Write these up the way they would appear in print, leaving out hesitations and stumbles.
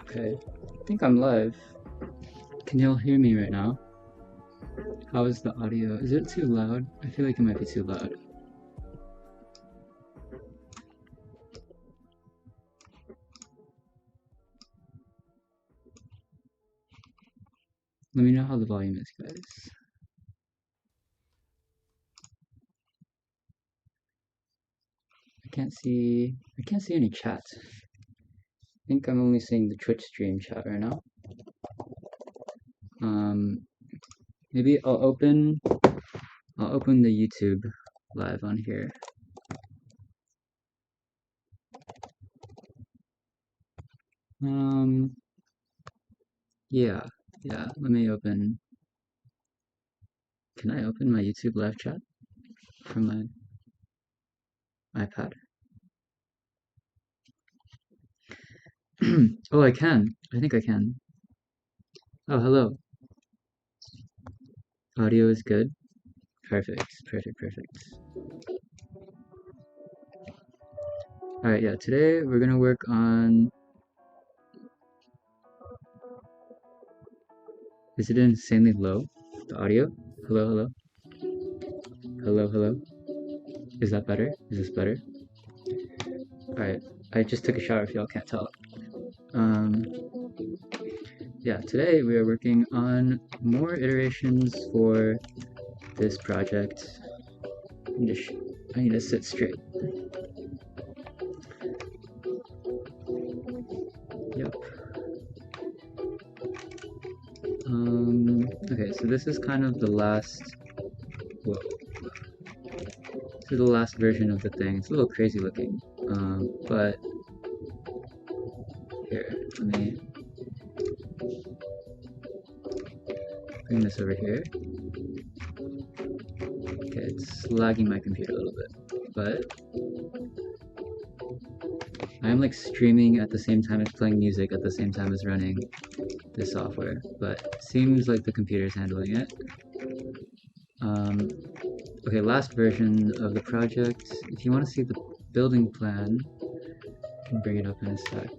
Okay, I think I'm live. Can y'all hear me right now? How is the audio? Is it too loud? I feel like it might be too loud. Let me know how the volume is, guys. I can't see any chat. I think I'm only seeing the Twitch stream chat right now. Maybe I'll open the YouTube live on here. Yeah, let me open. Can I open my YouTube live chat from my iPad? Oh, I can. I think I can. Oh, hello. Audio is good. Perfect. Alright, yeah, today we're gonna work on... Is it insanely low? The audio? Hello? Hello? Is that better? Is this better? Alright, I just took a shower if y'all can't tell. Yeah, today we are working on more iterations for this project. I need to sit straight. Yep. Okay, so this is kind of the last... Whoa. This is the last version of the thing. It's a little crazy looking, but... Here, let me... bring this over here. Okay, it's lagging my computer a little bit, but... I am like streaming at the same time as playing music at the same time as running this software, but seems like the computer's handling it. Okay, last version of the project. If you want to see the building plan, I can bring it up in a sec.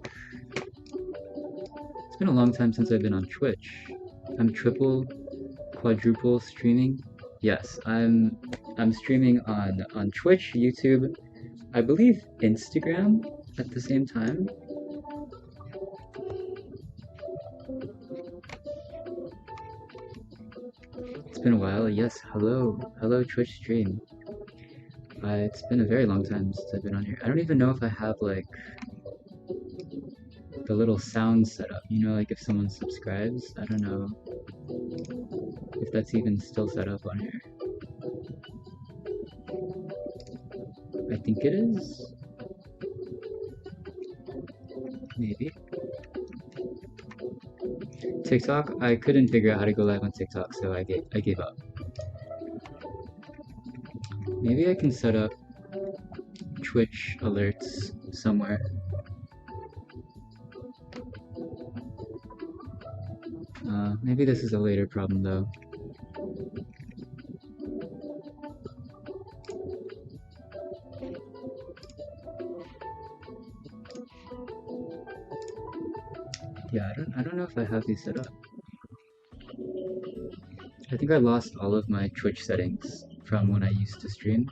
It's been a long time since I've been on Twitch. I'm triple, quadruple streaming. Yes, I'm streaming on Twitch, YouTube, I believe Instagram at the same time. It's been a while. Yes, hello Twitch stream. It's been a very long time since I've been on here. I don't even know if I have like the little sound set up, you know, like if someone subscribes. I don't know if that's even still set up on here. I think it is. Maybe. TikTok, I couldn't figure out how to go live on TikTok, so I gave up. Maybe I can set up Twitch alerts somewhere. Maybe this is a later problem though. Yeah, I don't know if I have these set up. I think I lost all of my Twitch settings from when I used to stream.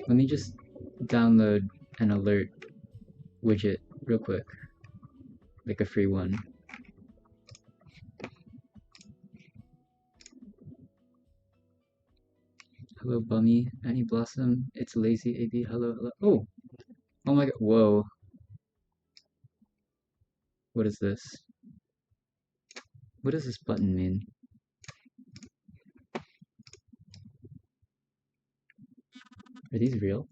Let me just download an alert widget real quick, like a free one. Hello Bummy, Annie Blossom, it's Lazy AB, hello. Oh my god, whoa. What is this? What does this button mean? Are these real?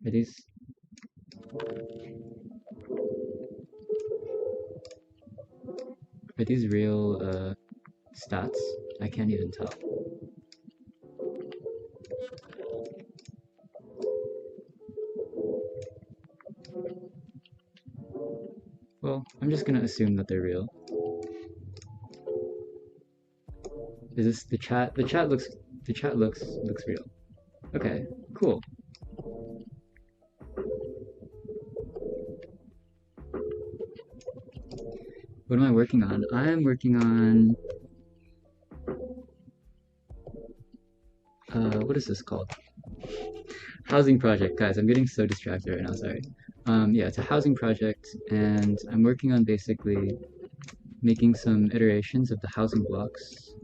Are these... Are these real stats? I can't even tell. Well, I'm just gonna assume that they're real. Is this the chat? The chat looks real. Okay, cool. What am I working on? I'm working on what is this called? Housing project, guys. I'm getting so distracted right now. Sorry. Yeah, it's a housing project, and I'm working on basically making some iterations of the housing blocks.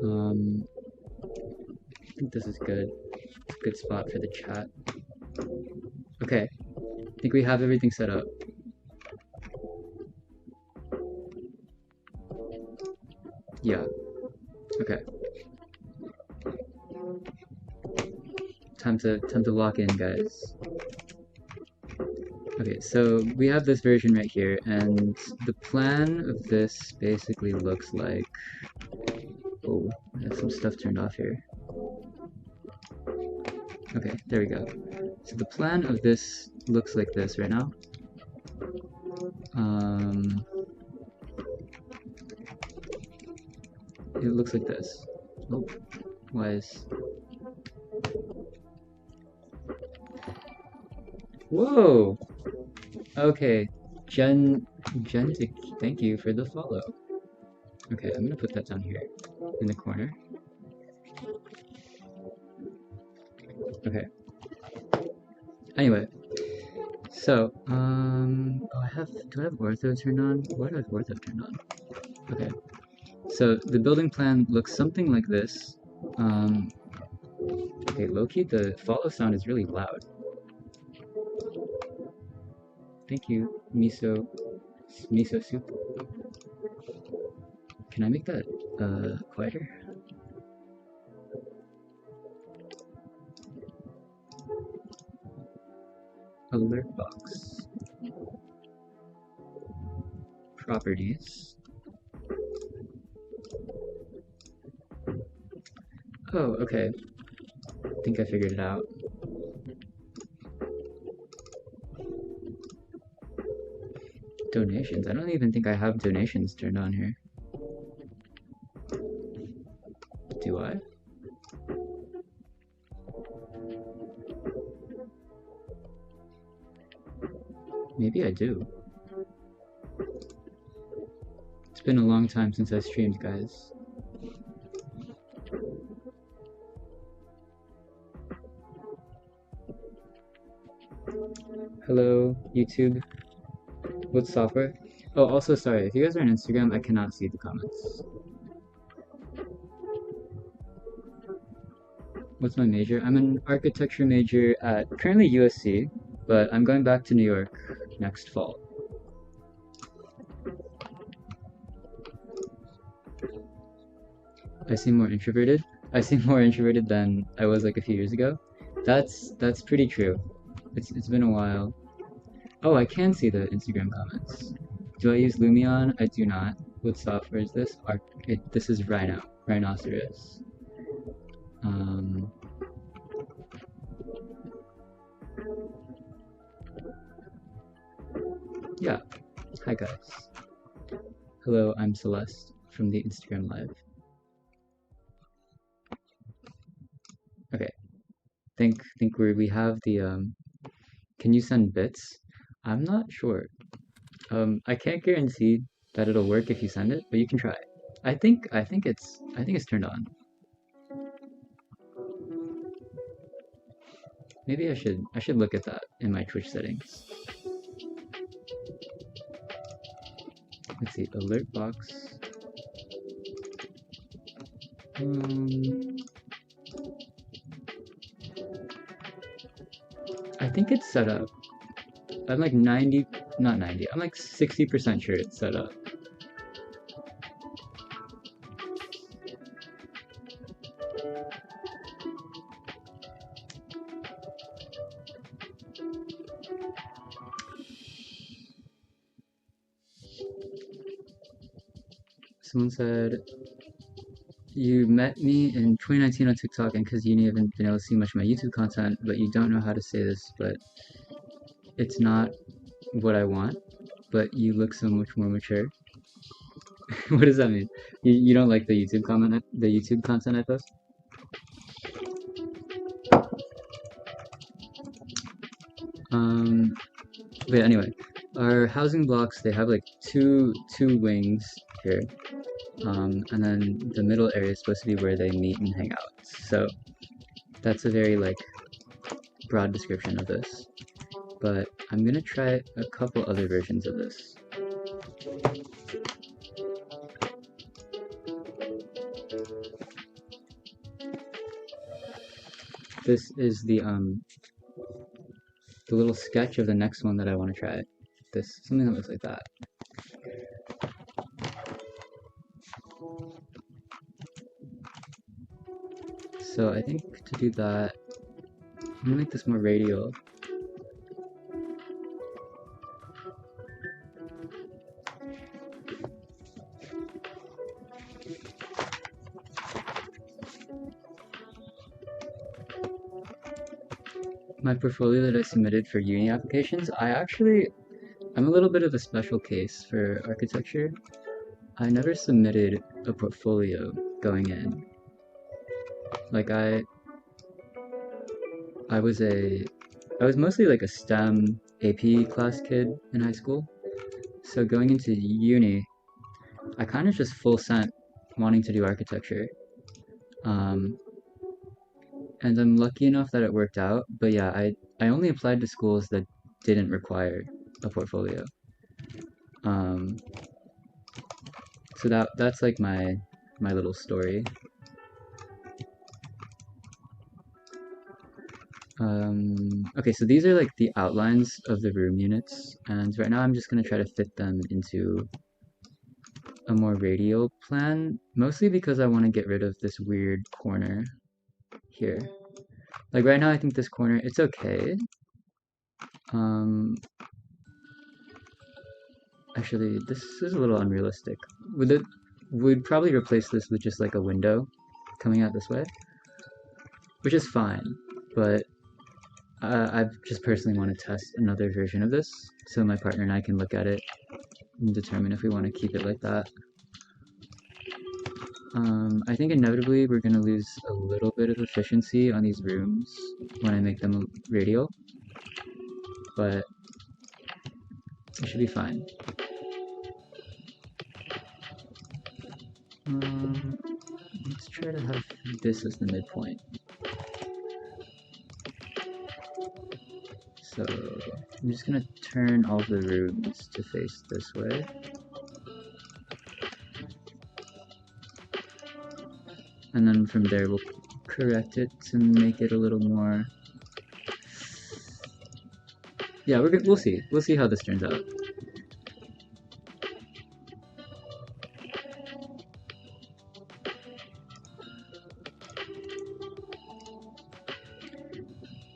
Um, I think this is good. It's a good spot for the chat. Okay, I think we have everything set up. Yeah. Okay. Time to lock in, guys. Okay, so we have this version right here, and the plan of this basically looks like... Oh, I have some stuff turned off here. Okay, there we go. So the plan of this looks like this right now. It looks like this. Oh, why is... Whoa! Okay, Gentic, thank you for the follow. Okay, I'm gonna put that down here in the corner. Okay. Anyway, so oh, do I have ortho turned on? Why do I have ortho turned on? Okay. So the building plan looks something like this. Okay, low-key, the follow sound is really loud. Thank you, miso soup. Can I make that quieter? Alert box. Properties. Oh, okay. I think I figured it out. Donations. I don't even think I have donations turned on here. Do I? Maybe I do. It's been a long time since I streamed, guys. Hello, YouTube. What software? Oh, also, sorry, if you guys are on Instagram, I cannot see the comments. What's my major? I'm an architecture major at currently USC, but I'm going back to New York next fall. I seem more introverted. I seem more introverted than I was like a few years ago. That's pretty true. It's been a while. Oh, I can see the Instagram comments. Do I use Lumion? I do not. What software is this? This is Rhino. Rhinoceros. Yeah. Hi guys. Hello, I'm Celeste from the Instagram Live. Okay. Think we have the can you send bits? I'm not sure. I can't guarantee that it'll work if you send it, but you can try. I think it's turned on. Maybe I should look at that in my Twitch settings. Let's see, alert box. I think it's set up. I'm like 90, not 90, I'm like 60% sure it's set up. Someone said, you met me in 2019 on TikTok and because you haven't been able to see much of my YouTube content, but you don't know how to say this, but it's not what I want, but you look so much more mature. What does that mean? You don't like the YouTube content I post? But anyway, our housing blocks, they have like two wings here. And then the middle area is supposed to be where they meet and hang out. So that's a very like broad description of this. But I'm gonna try a couple other versions of this. This is the little sketch of the next one that I want to try. This something that looks like that. So I think to do that, I'm gonna make this more radial. My portfolio that I submitted for uni applications, I'm a little bit of a special case for architecture. I never submitted a portfolio going in. Like I was mostly like a STEM AP class kid in high school. So going into uni, I kind of just full sent wanting to do architecture. Um, and I'm lucky enough that it worked out. But yeah, I only applied to schools that didn't require a portfolio. Um, so that's like my little story. Okay, so these are like the outlines of the room units, and right now I'm just gonna try to fit them into a more radial plan, mostly because I want to get rid of this weird corner here. Like right now I think this corner, it's okay. Um, Actually, this is a little unrealistic. We'd probably replace this with just like a window coming out this way, which is fine, but I just personally want to test another version of this so my partner and I can look at it and determine if we want to keep it like that. I think inevitably we're going to lose a little bit of efficiency on these rooms when I make them radial, but it should be fine. Let's try to have this as the midpoint. So I'm just going to turn all the rooms to face this way. And then from there we'll correct it to make it a little more... Yeah, we'll see. We'll see how this turns out.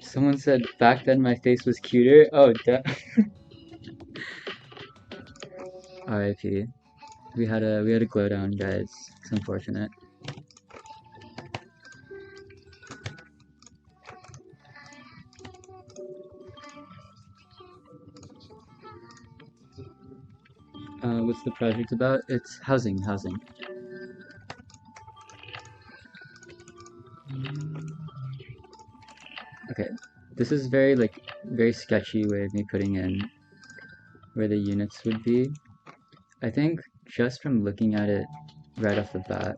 Someone said back then my face was cuter. Oh, RIP. We had a glow down, guys. It's unfortunate. What's the project about? It's housing. Okay, this is very sketchy way of me putting in where the units would be. I think just from looking at it right off the bat,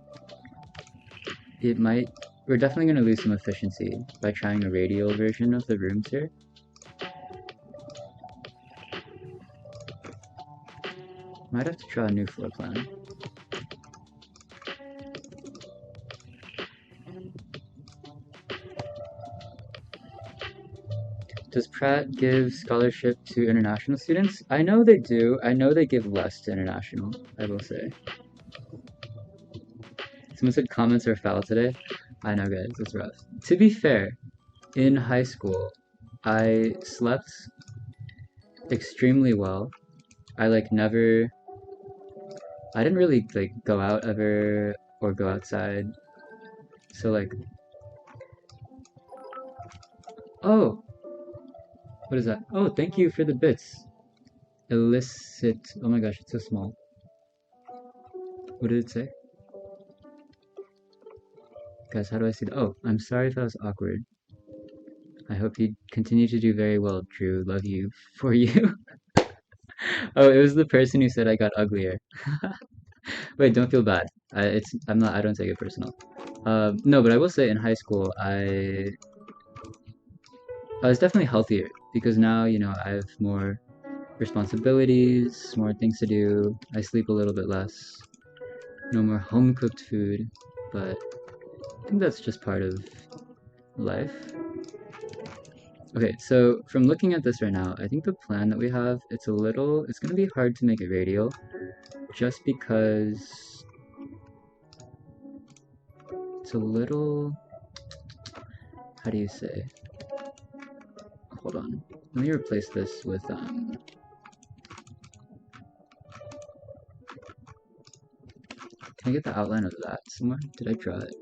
we're definitely going to lose some efficiency by trying a radial version of the rooms here. Might have to draw a new floor plan. Does Pratt give scholarship to international students? I know they do. I know they give less to international, I will say. Someone said comments are foul today. I know, guys, it's rough. To be fair, in high school, I slept extremely well. I didn't really like go out ever or go outside. So like, oh, what is that? Oh, thank you for the bits. Illicit. Oh my gosh, it's so small. What did it say? Guys, how do I see that? Oh, I'm sorry if that was awkward. I hope you continue to do very well, Drew. Love you for you. Oh, it was the person who said I got uglier. Wait, don't feel bad. I don't take it personal. No, but I will say in high school, I was definitely healthier because now, I have more responsibilities, more things to do. I sleep a little bit less. No more home cooked food, but I think that's just part of life. Okay, so from looking at this right now, I think the plan that we have, it's gonna be hard to make it radial just because it's a little, how do you say? Hold on. Let me replace this with, can I get the outline of that somewhere? Did I draw it?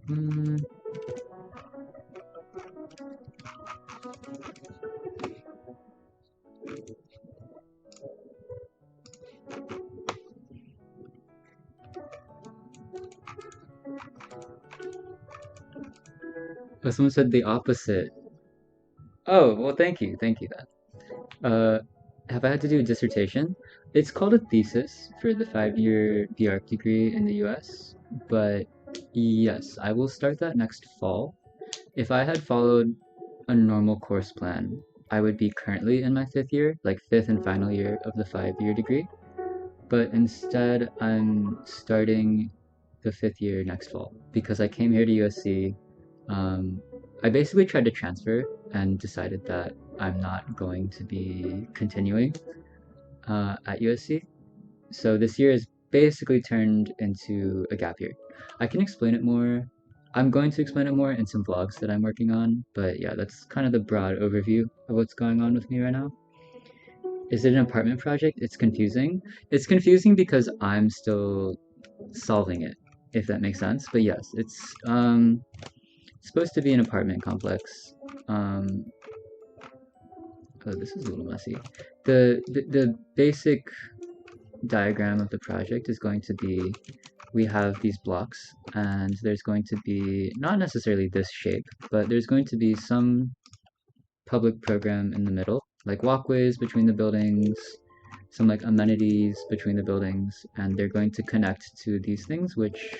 Hmm. Oh, someone said the opposite. Oh, well, thank you then. Have I had to do a dissertation? It's called a thesis for the 5-year BArch degree in the US, but yes, I will start that next fall. If I had followed a normal course plan, I would be currently in my 5th year, like fifth and final year of the 5-year degree, but instead I'm starting the 5th year next fall because I came here to USC. I basically tried to transfer and decided that I'm not going to be continuing at USC. So this year is basically turned into a gap year. I can explain it more. I'm going to explain it more in some vlogs that I'm working on, but yeah, that's kind of the broad overview of what's going on with me right now. Is it an apartment project? It's confusing. It's confusing because I'm still solving it, if that makes sense. But yes, it's supposed to be an apartment complex. Um, oh, this is a little messy. The basic diagram of the project is going to be we have these blocks and there's going to be not necessarily this shape, but there's going to be some public program in the middle, like walkways between the buildings, some like amenities between the buildings, and they're going to connect to these things, which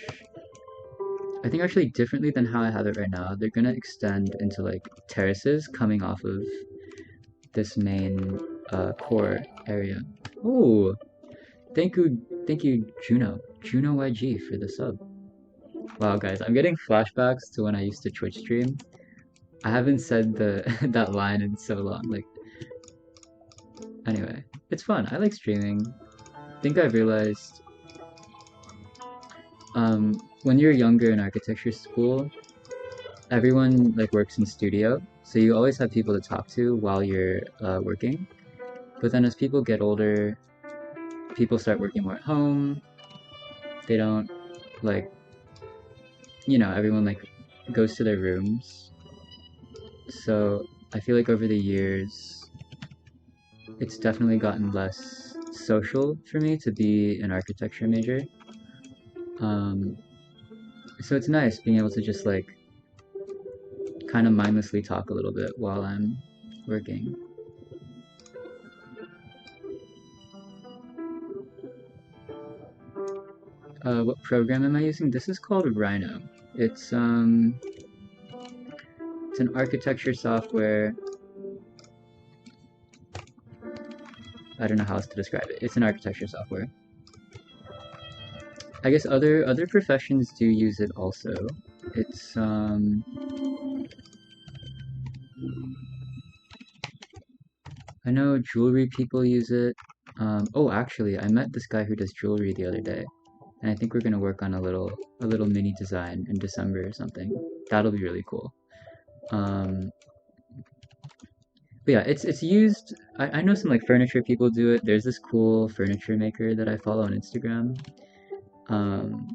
I think actually differently than how I have it right now. They're going to extend into like terraces coming off of this main core area. Oh, thank you, Juno YG for the sub. Wow, guys, I'm getting flashbacks to when I used to Twitch stream. I haven't said the that line in so long. Like, anyway, it's fun. I like streaming. I think I've realized, when you're younger in architecture school, everyone like works in studio, so you always have people to talk to while you're working. But then as people get older, people start working more at home. They don't like, everyone like goes to their rooms. So I feel like over the years, it's definitely gotten less social for me to be an architecture major. Um, so it's nice being able to just like kind of mindlessly talk a little bit while I'm working. What program am I using? This is called Rhino. It's um, it's an architecture software. I don't know how else to describe it. It's an architecture software. I guess other professions do use it also. It's I know jewelry people use it. Oh, actually, I met this guy who does jewelry the other day, and I think we're gonna work on a little mini design in December or something. That'll be really cool. Um, but yeah, it's used. I know some like furniture people do it. There's this cool furniture maker that I follow on Instagram. Um,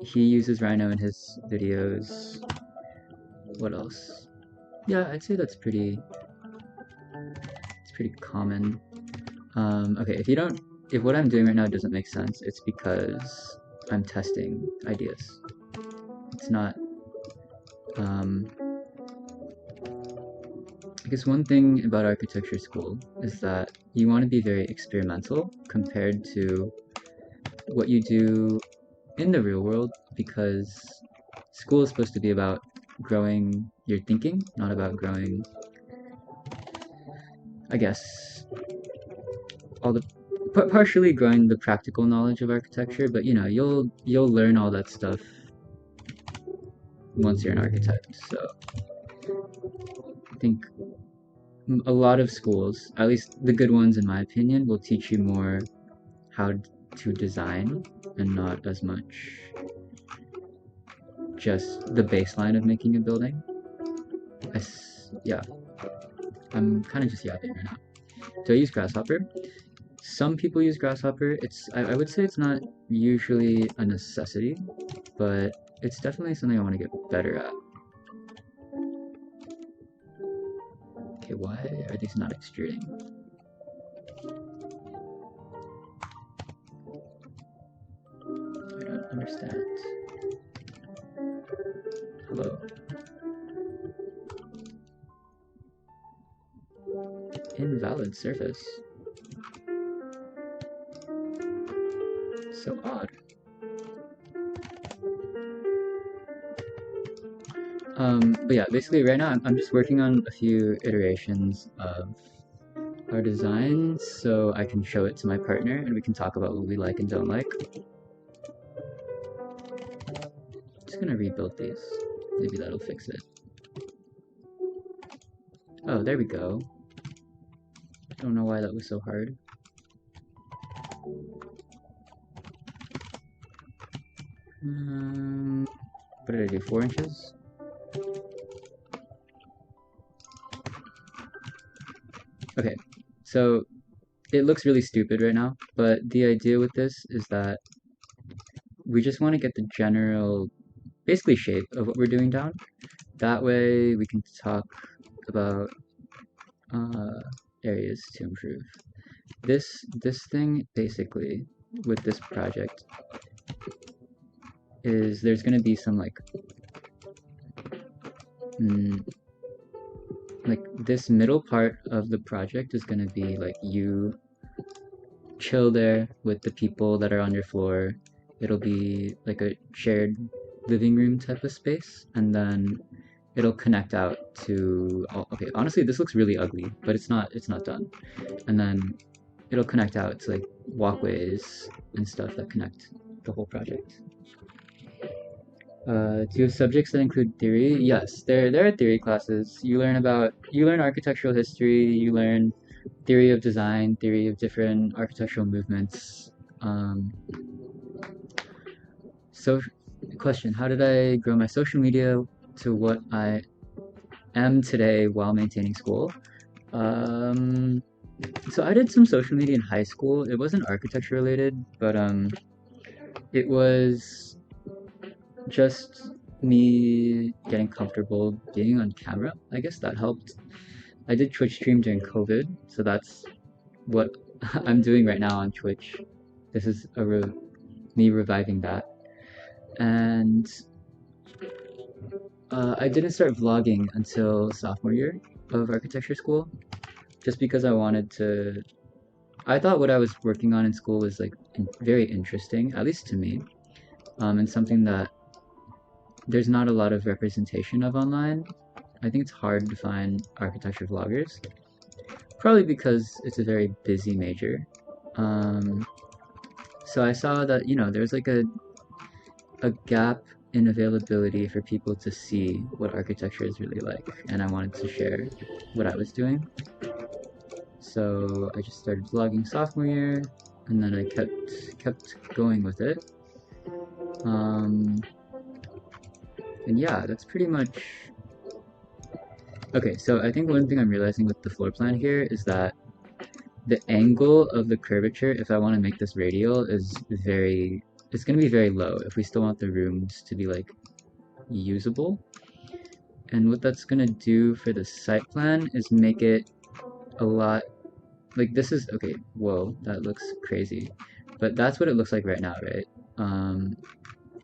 he uses Rhino in his videos. What else? Yeah, I'd say it's pretty common. Okay, if what I'm doing right now doesn't make sense, it's because I'm testing ideas. It's not Um, I guess one thing about architecture school is that you want to be very experimental compared to what you do in the real world, because school is supposed to be about growing your thinking, not about growing, I guess, all the partially growing the practical knowledge of architecture, but you know, you'll learn all that stuff once you're an architect. So I think a lot of schools, at least the good ones in my opinion, will teach you more how to design and not as much just the baseline of making a building. Yeah, I'm kind of just yapping right now. Do I use Grasshopper? Some people use Grasshopper. I would say it's not usually a necessity, but it's definitely something I want to get better at. Okay, why are these not extruding? I don't understand. Hello. Invalid surface. So odd. But yeah, basically right now I'm just working on a few iterations of our design so I can show it to my partner and we can talk about what we like and don't like. Just gonna rebuild these. Maybe that'll fix it. Oh, there we go. Don't know why that was so hard. What did I do? 4 inches? Okay, so it looks really stupid right now, but the idea with this is that we just want to get the general, basically shape of what we're doing down. That way we can talk about uh, areas to improve. This thing basically with this project is there's gonna be some like this middle part of the project is gonna be like you chill there with the people that are on your floor. It'll be like a shared living room type of space, and then it'll connect out to. Oh, okay, honestly, this looks really ugly, but it's not done. And then it'll connect out to like walkways and stuff that connect the whole project. Do you have subjects that include theory? Yes, there are theory classes. You learn architectural history, you learn theory of design, theory of different architectural movements. Um, so, question: how did I grow my social media to what I am today while maintaining school? Um, so I did some social media in high school. It wasn't architecture related, but it was just me getting comfortable being on camera. I guess that helped. I did Twitch stream during COVID, so that's what I'm doing right now on Twitch. This is me reviving that. And I didn't start vlogging until sophomore year of architecture school, just because I wanted to. I thought what I was working on in school was like very interesting, at least to me, and something that there's not a lot of representation of online. I think it's hard to find architecture vloggers, probably because it's a very busy major. Um, so I saw that, you know, there's like a gap in availability for people to see what architecture is really like, and I wanted to share what I was doing. So I just started vlogging sophomore year, and then I kept going with it. And yeah, that's pretty much. Okay, so I think one thing I'm realizing with the floor plan here is that the angle of the curvature, if I want to make this radial, it's going to be very low if we still want the rooms to be like usable. And what that's going to do for the site plan is make it a lot, like this is, okay, whoa, that looks crazy. But that's what it looks like right now, right?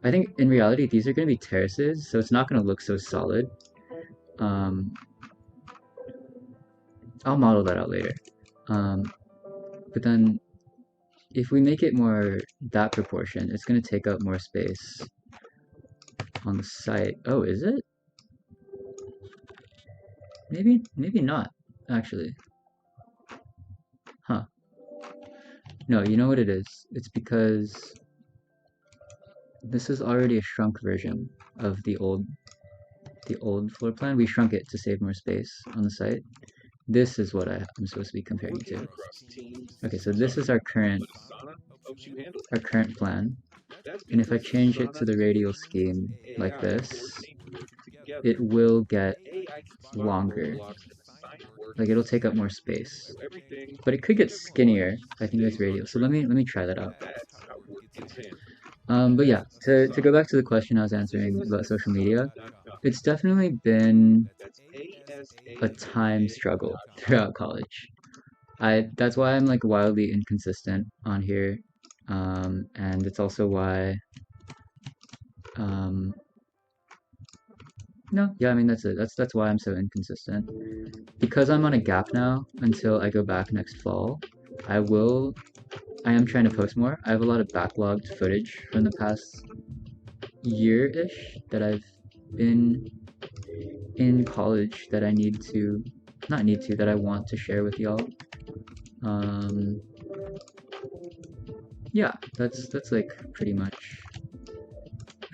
I think in reality these are going to be terraces, so it's not going to look so solid. Um, I'll model that out later. Um, but then if we make it more that proportion, it's going to take up more space on the site. Oh, is it? Maybe not, actually. Huh. No, you know what it is? It's because this is already a shrunk version of the old floor plan. We shrunk it to save more space on the site. This is what I'm supposed to be comparing it to. Okay, so this is our current plan. And if I change it to the radial scheme like this, it will get longer. Like it'll take up more space. But it could get skinnier if I think it's radial. So let me try that out. But yeah, to go back to the question I was answering about social media, it's definitely been a time struggle throughout college. That's why I'm like wildly inconsistent on here. And it's also why um no, yeah, I mean that's it. That's why I'm so inconsistent. Because I'm on a gap now until I go back next fall, I will I am trying to post more. I have a lot of backlogged footage from the past year-ish that I've been in college that I need to, not need to, that I want to share with y'all. Um, yeah, that's like pretty much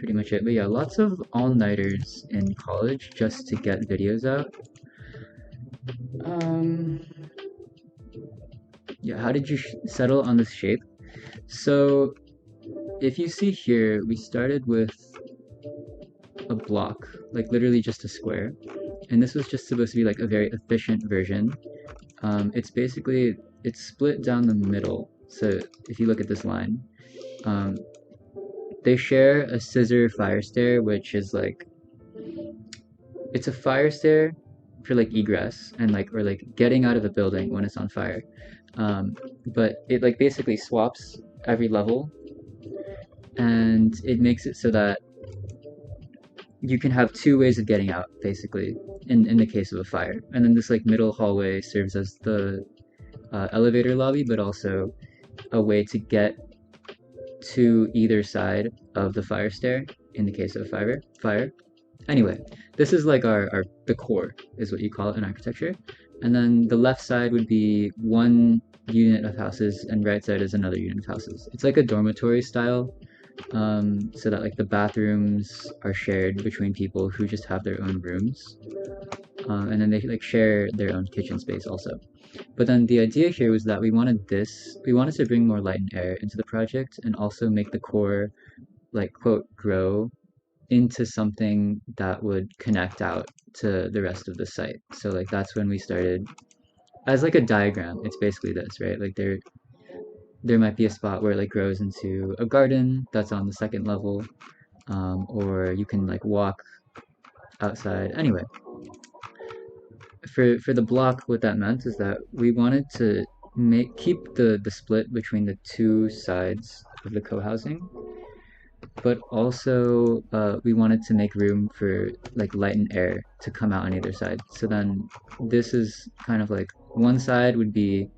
it. But yeah, lots of all-nighters in college just to get videos out. Um, yeah, how did you settle on this shape? So if you see here, we started with a block, like literally just a square. And this was just supposed to be like a very efficient version. It's basically, it's split down the middle. So if you look at this line, um, they share a scissor fire stair, which is like, it's a fire stair for like egress and like, or like getting out of a building when it's on fire. But it like basically swaps every level and it makes it so that you can have two ways of getting out, basically, in the case of a fire. And then this like middle hallway serves as the elevator lobby, but also a way to get to either side of the fire stair in the case of fire. Anyway, this is like our the core is what you call it in architecture. And then the left side would be one unit of houses and right side is another unit of houses. It's like a dormitory style, so that like the bathrooms are shared between people who just have their own rooms, and then they like share their own kitchen space also. But then the idea here was that we wanted to bring more light and air into the project and also make the core like quote grow into something that would connect out to the rest of the site. So like that's when we started as like a diagram. It's basically this, right? Like there might be a spot where it like grows into a garden that's on the second level, or you can like walk outside. Anyway, for the block, what that meant is that we wanted to keep the split between the two sides of the co-housing, but also we wanted to make room for like light and air to come out on either side. So then this is kind of like one side would be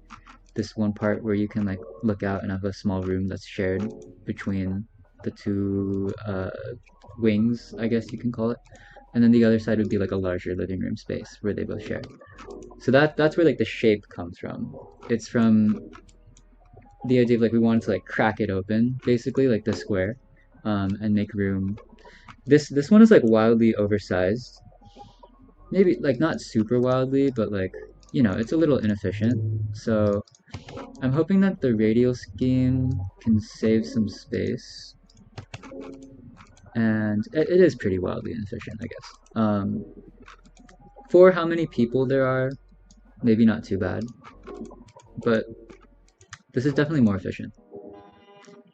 this one part where you can like look out and have a small room that's shared between the two wings, I guess you can call it. And then the other side would be like a larger living room space where they both share. So that's where like the shape comes from. It's from the idea of like we wanted to like crack it open, basically like the square, and make room. This one is like wildly oversized. Maybe like not super wildly, but like it's a little inefficient. So I'm hoping that the radial scheme can save some space, and it is pretty wildly inefficient, I guess. For how many people there are, maybe not too bad, but this is definitely more efficient.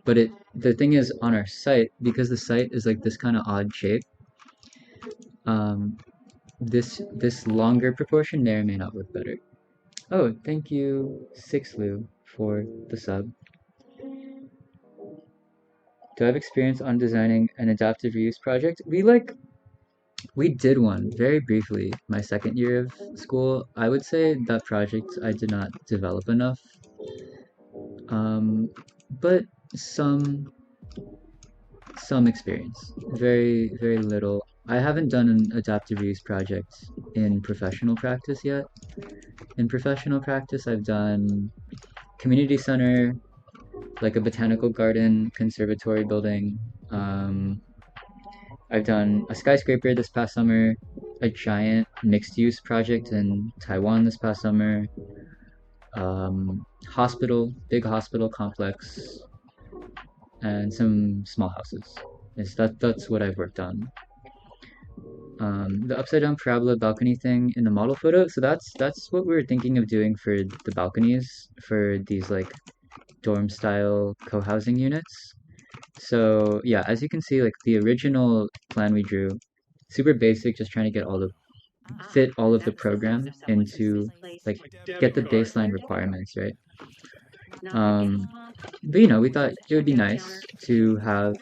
But the thing is on our site, because the site is like this kind of odd shape, um, this longer proportion may or may not work better. Oh, thank you, Sixlu, for the sub. Do I have experience on designing an adaptive reuse project? We did one very briefly my second year of school. I would say that project I did not develop enough. But some some experience. Very little. I haven't done an adaptive reuse project in professional practice yet. In professional practice, I've done community center, like a botanical garden, conservatory building. Um, I've done a skyscraper this past summer, a giant mixed-use project in Taiwan this past summer, hospital, big hospital complex, and some small houses. That's what I've worked on. The upside down parabola balcony thing in the model photo. So that's what we were thinking of doing for the balconies for these like dorm style co-housing units. So yeah, as you can see, like the original plan we drew, super basic, just trying to get all the fit all of the program into like get the baseline requirements, right? Um, but you know, we thought it would be nice to have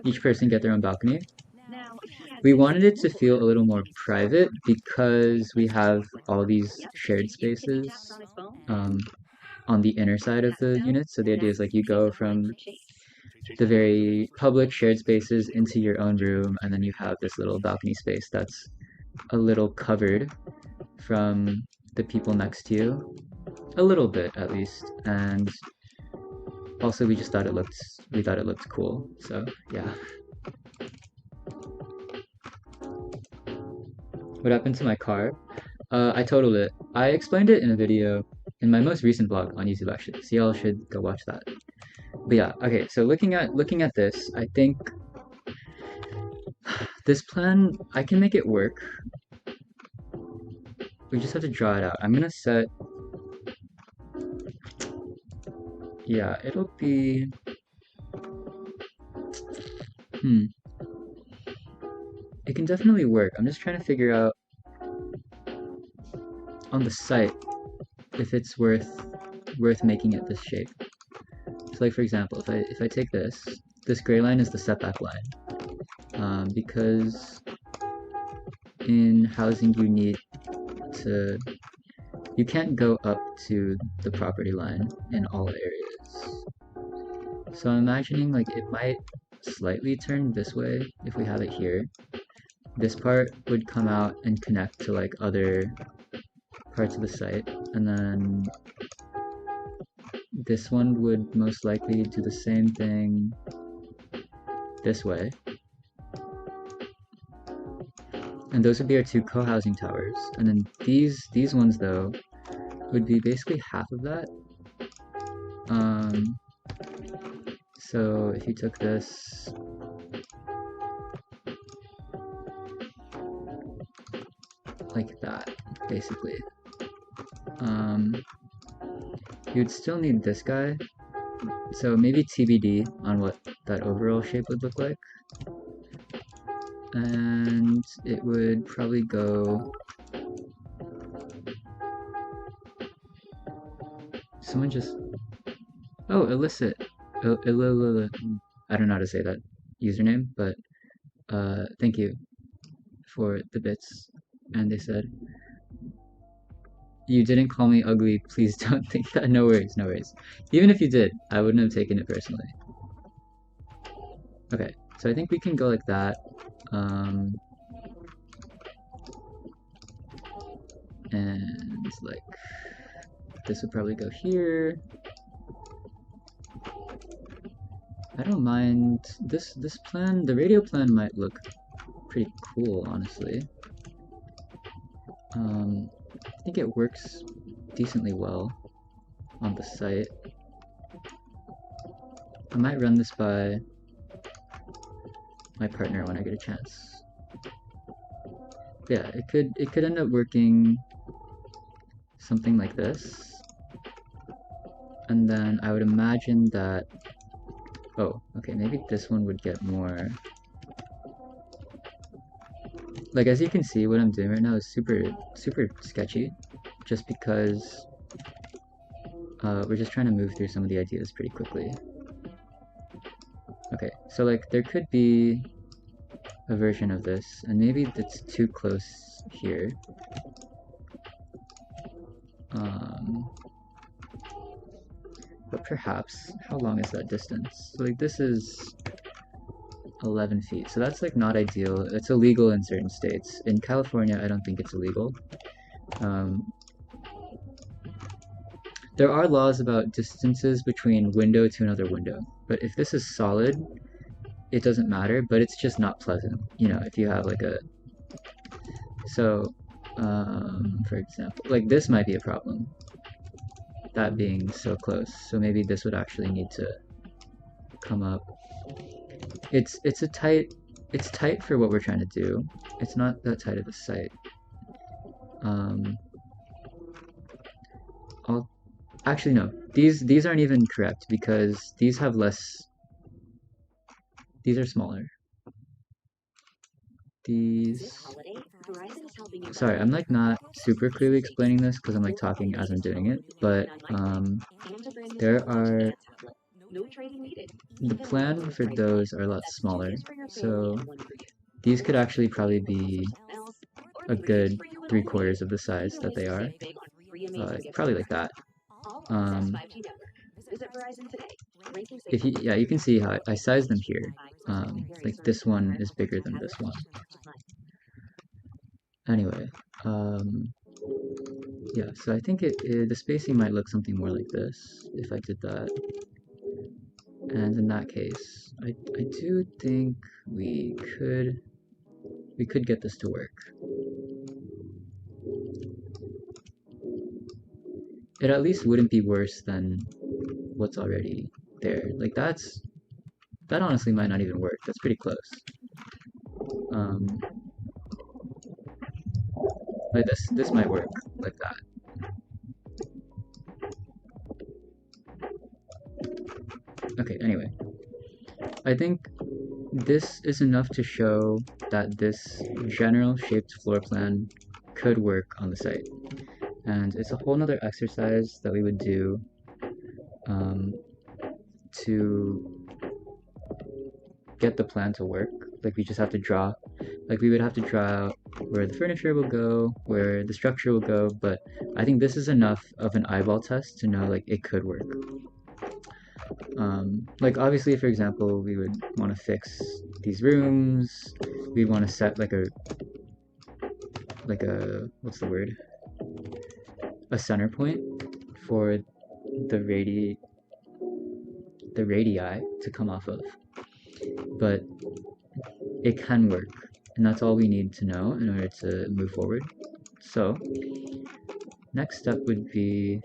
each person get their own balcony. We wanted it to feel a little more private because we have all these shared spaces um, on the inner side of the unit. So the idea is like you go from the very public shared spaces into your own room, and then you have this little balcony space that's a little covered from the people next to you, a little bit at least. And also we just thought it looked cool. So yeah. What happened to my car? I totaled it. I explained it in a video in my most recent vlog on YouTube actually, so y'all should go watch that. But yeah, okay, so looking at this, I think this plan, I can make it work. We just have to draw it out. I'm gonna set, yeah, it'll be, hmm, it can definitely work. I'm just trying to figure out on the site if it's worth making it this shape. So like for example, if I take this gray line is the setback line. Because in housing you can't go up to the property line in all areas. So I'm imagining like it might slightly turn this way if we have it here. This part would come out and connect to like other parts of the site, and then this one would most likely do the same thing this way. And those would be our two co-housing towers. And then these ones though would be basically half of that. So if you took this like that, basically, you'd still need this guy. So maybe TBD on what that overall shape would look like. And it would probably go... Someone just... Oh, illicit. I don't know how to say that username, but thank you for the bits. And they said, you didn't call me ugly, please don't think that. No worries, no worries. Even if you did, I wouldn't have taken it personally. Okay, so I think we can go like that. And like, this would probably go here. I don't mind this plan. The radial plan might look pretty cool, honestly. I think it works decently well on the site. I might run this by my partner when I get a chance. Yeah, it could end up working something like this. And then I would imagine that, oh, okay, maybe this one would get more, like as you can see, what I'm doing right now is super sketchy, just because we're just trying to move through some of the ideas pretty quickly. Okay, so like there could be a version of this, and maybe it's too close here. Um, but perhaps, how long is that distance? So like this is 11 feet, so that's like not ideal. It's illegal in certain states. In California, I don't think it's illegal. Um, there are laws about distances between window to another window, but if this is solid, it doesn't matter, but it's just not pleasant. You know, if you have like a, so, for example, like this might be a problem, that being so close. So maybe this would actually need to come up. It's a tight, it's tight for what we're trying to do. It's not that tight of a site. Um, I'll actually no. These aren't even correct because these have less. These are smaller. These. Sorry, I'm like not super clearly explaining this because I'm like talking as I'm doing it, but there are the plan for those are a lot smaller. So these could actually probably be a good 3/4 of the size that they are. Probably like that. Um, if you, yeah, you can see how I sized them here. Like this one is bigger than this one. Anyway, yeah, so I think the spacing might look something more like this if I did that. And in that case, I do think we could get this to work. It at least wouldn't be worse than what's already there. Like that honestly might not even work. That's pretty close. Um, like this might work like that. Okay, anyway. I think this is enough to show that this general shaped floor plan could work on the site. And it's a whole nother exercise that we would do um, to get the plan to work. Like we just have to draw, like we would have to draw out where the furniture will go, where the structure will go, but I think this is enough of an eyeball test to know like it could work. Like obviously, for example, we would want to fix these rooms. We'd want to set like a what's the word? A center point for the radii to come off of. But it can work, and that's all we need to know in order to move forward. So next step would be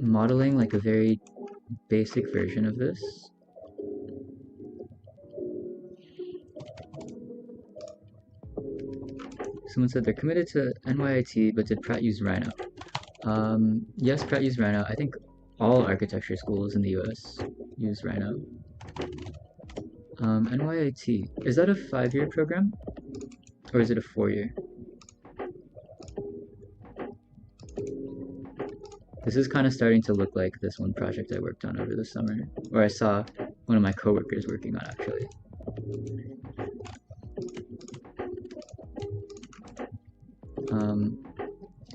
modeling like a very basic version of this. Someone said they're committed to NYIT, but did Pratt use Rhino? Yes, Pratt used Rhino. I think all architecture schools in the US use Rhino. NYIT, is that a 5-year program? Or is it a 4-year? This is kind of starting to look like this one project I worked on over the summer, or I saw one of my coworkers working on actually.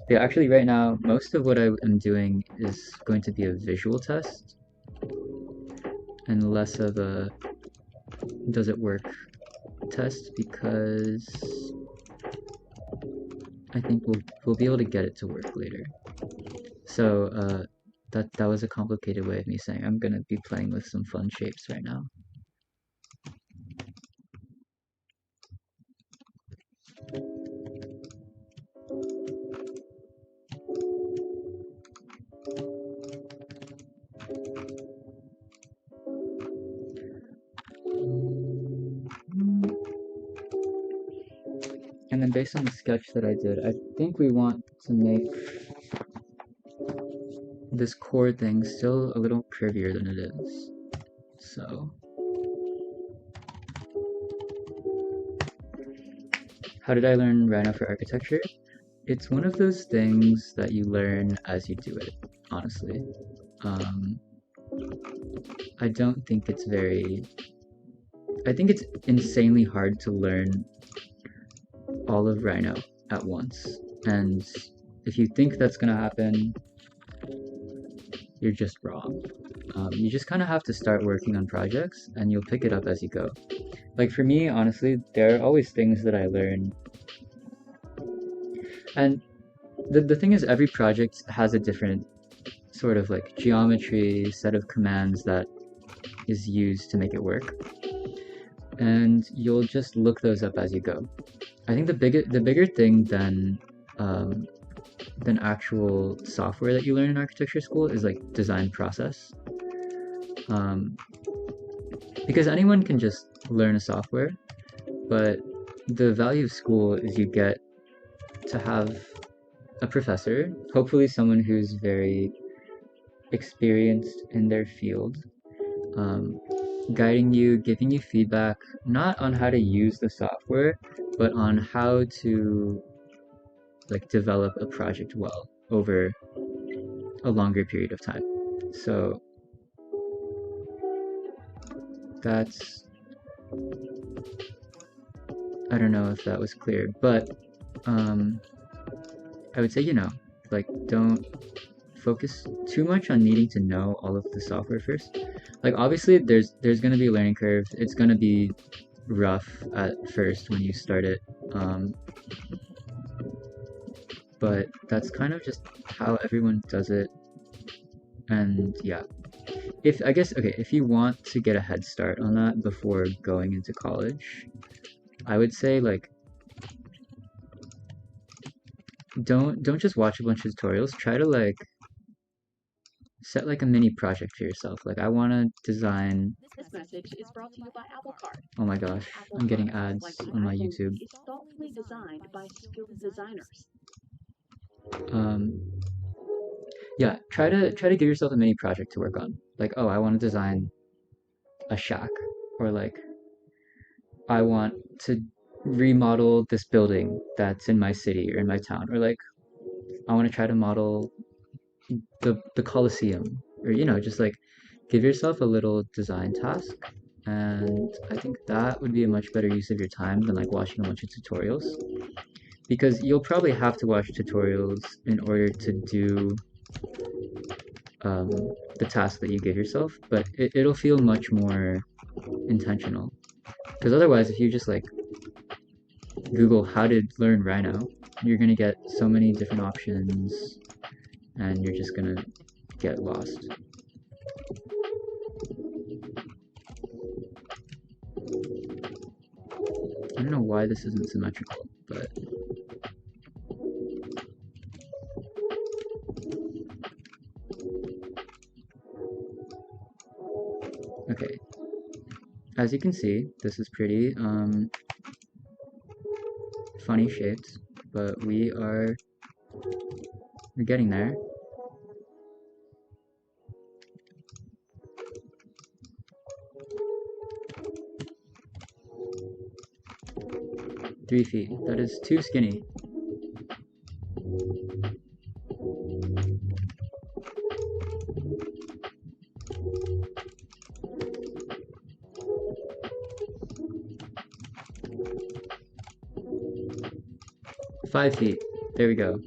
Yeah, actually right now, most of what I am doing is going to be a visual test and less of a does it work test because I think we'll be able to get it to work later. So that was a complicated way of me saying I'm gonna be playing with some fun shapes right now. And then based on the sketch that I did, I think we want to make this core thing still a little curvier than it is. So how did I learn Rhino for architecture? It's one of those things that you learn as you do it, honestly. I don't think it's very. I think it's insanely hard to learn all of Rhino at once. And if you think that's gonna happen, you're just wrong. You just kind of have to start working on projects and you'll pick it up as you go. Like for me, honestly, there are always things that I learn. And the thing is, every project has a different sort of like geometry, set of commands that is used to make it work. And you'll just look those up as you go. I think the bigger thing than actual software that you learn in architecture school is like design process. Um, because anyone can just learn a software, but the value of school is you get to have a professor, hopefully someone who's very experienced in their field, um, guiding you, giving you feedback, not on how to use the software, but on how to like develop a project well over a longer period of time. So that's, I don't know if that was clear, but um, I would say, like don't focus too much on needing to know all of the software first. Like obviously there's going to be a learning curve. It's going to be rough at first when you start it. But that's kind of just how everyone does it. And yeah, if I guess okay, if you want to get a head start on that before going into college, I would say like don't just watch a bunch of tutorials. Try to like set like a mini project for yourself. Like I want to design. This message is brought to you by Apple Card. Oh my gosh, I'm getting ads Like the on my iPhone, YouTube. is thoughtfully designed by skilled designers. Um, yeah, try to give yourself a mini project to work on. Like, oh, I want to design a shack, or like I want to remodel this building that's in my city or in my town, or like I want to try to model the Colosseum, or just like give yourself a little design task. And I think that would be a much better use of your time than like watching a bunch of tutorials, because you'll probably have to watch tutorials in order to do um, the task that you give yourself, but it'll feel much more intentional. Because otherwise, if you just like Google how to learn Rhino, you're gonna get so many different options, and you're just gonna get lost. I don't know why this isn't symmetrical, but okay. As you can see, this is pretty funny shaped, but we're getting there. Three feet. That is too skinny. 5 feet. There we go.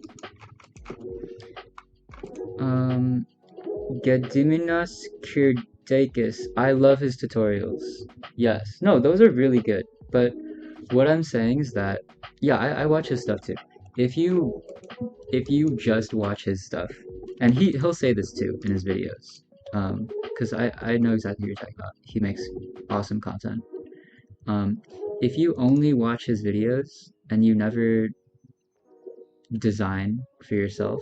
Gediminas Kirdakis. I love his tutorials. Yes. No, those are really good. But what I'm saying is that, yeah, I watch his stuff too. If you just watch his stuff, and he'll say this too in his videos, because I know exactly what you're talking about. He makes awesome content. Um, if you only watch his videos and you never design for yourself,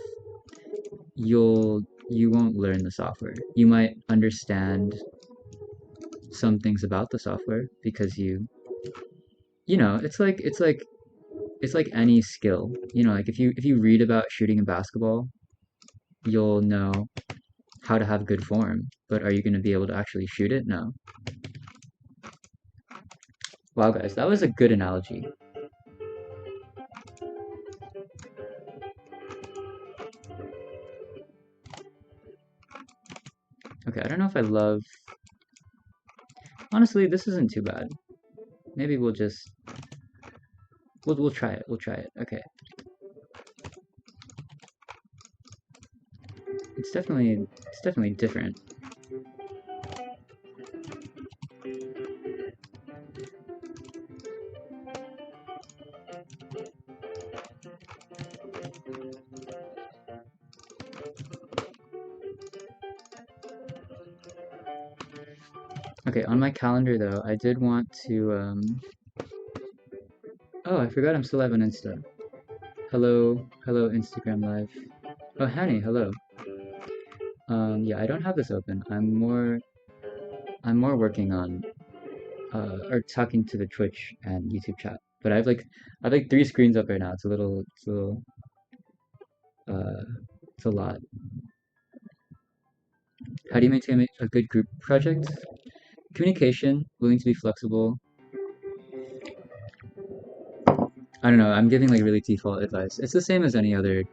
you won't learn the software. You might understand some things about the software because it's like any skill. Like if you read about shooting a basketball, you'll know how to have good form, but are you going to be able to actually shoot it? No. Wow, guys, that was a good analogy. Okay, I don't don't know if I love... Honestly, this isn't too bad. Maybe we'll just... We'll try it. We'll try it. Okay. It's definitely different. Okay, on my calendar though, I did want to oh, I forgot I'm still live on Insta. Hello, hello Instagram live. Oh, Hanny, hello. Yeah, I don't have this open. I'm more working on or talking to the Twitch and YouTube chat. But I have like 3 screens up right now. Uh it's a lot. How do you maintain a good group project? Communication, willing to be flexible. I don't know, I'm giving like really default advice. It's the same as any other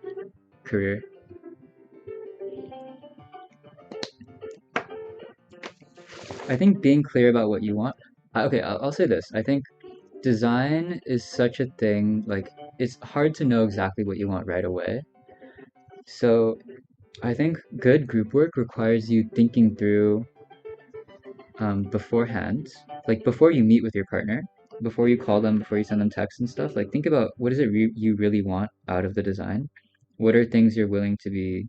career. I think being clear about what you want. Okay, I'll say this. I think design is such a thing, like, it's hard to know exactly what you want right away. So I think good group work requires you thinking through beforehand, like before you meet with your partner, before you call them, before you send them texts and stuff. Like, think about what is it you really want out of the design? What are things you're willing to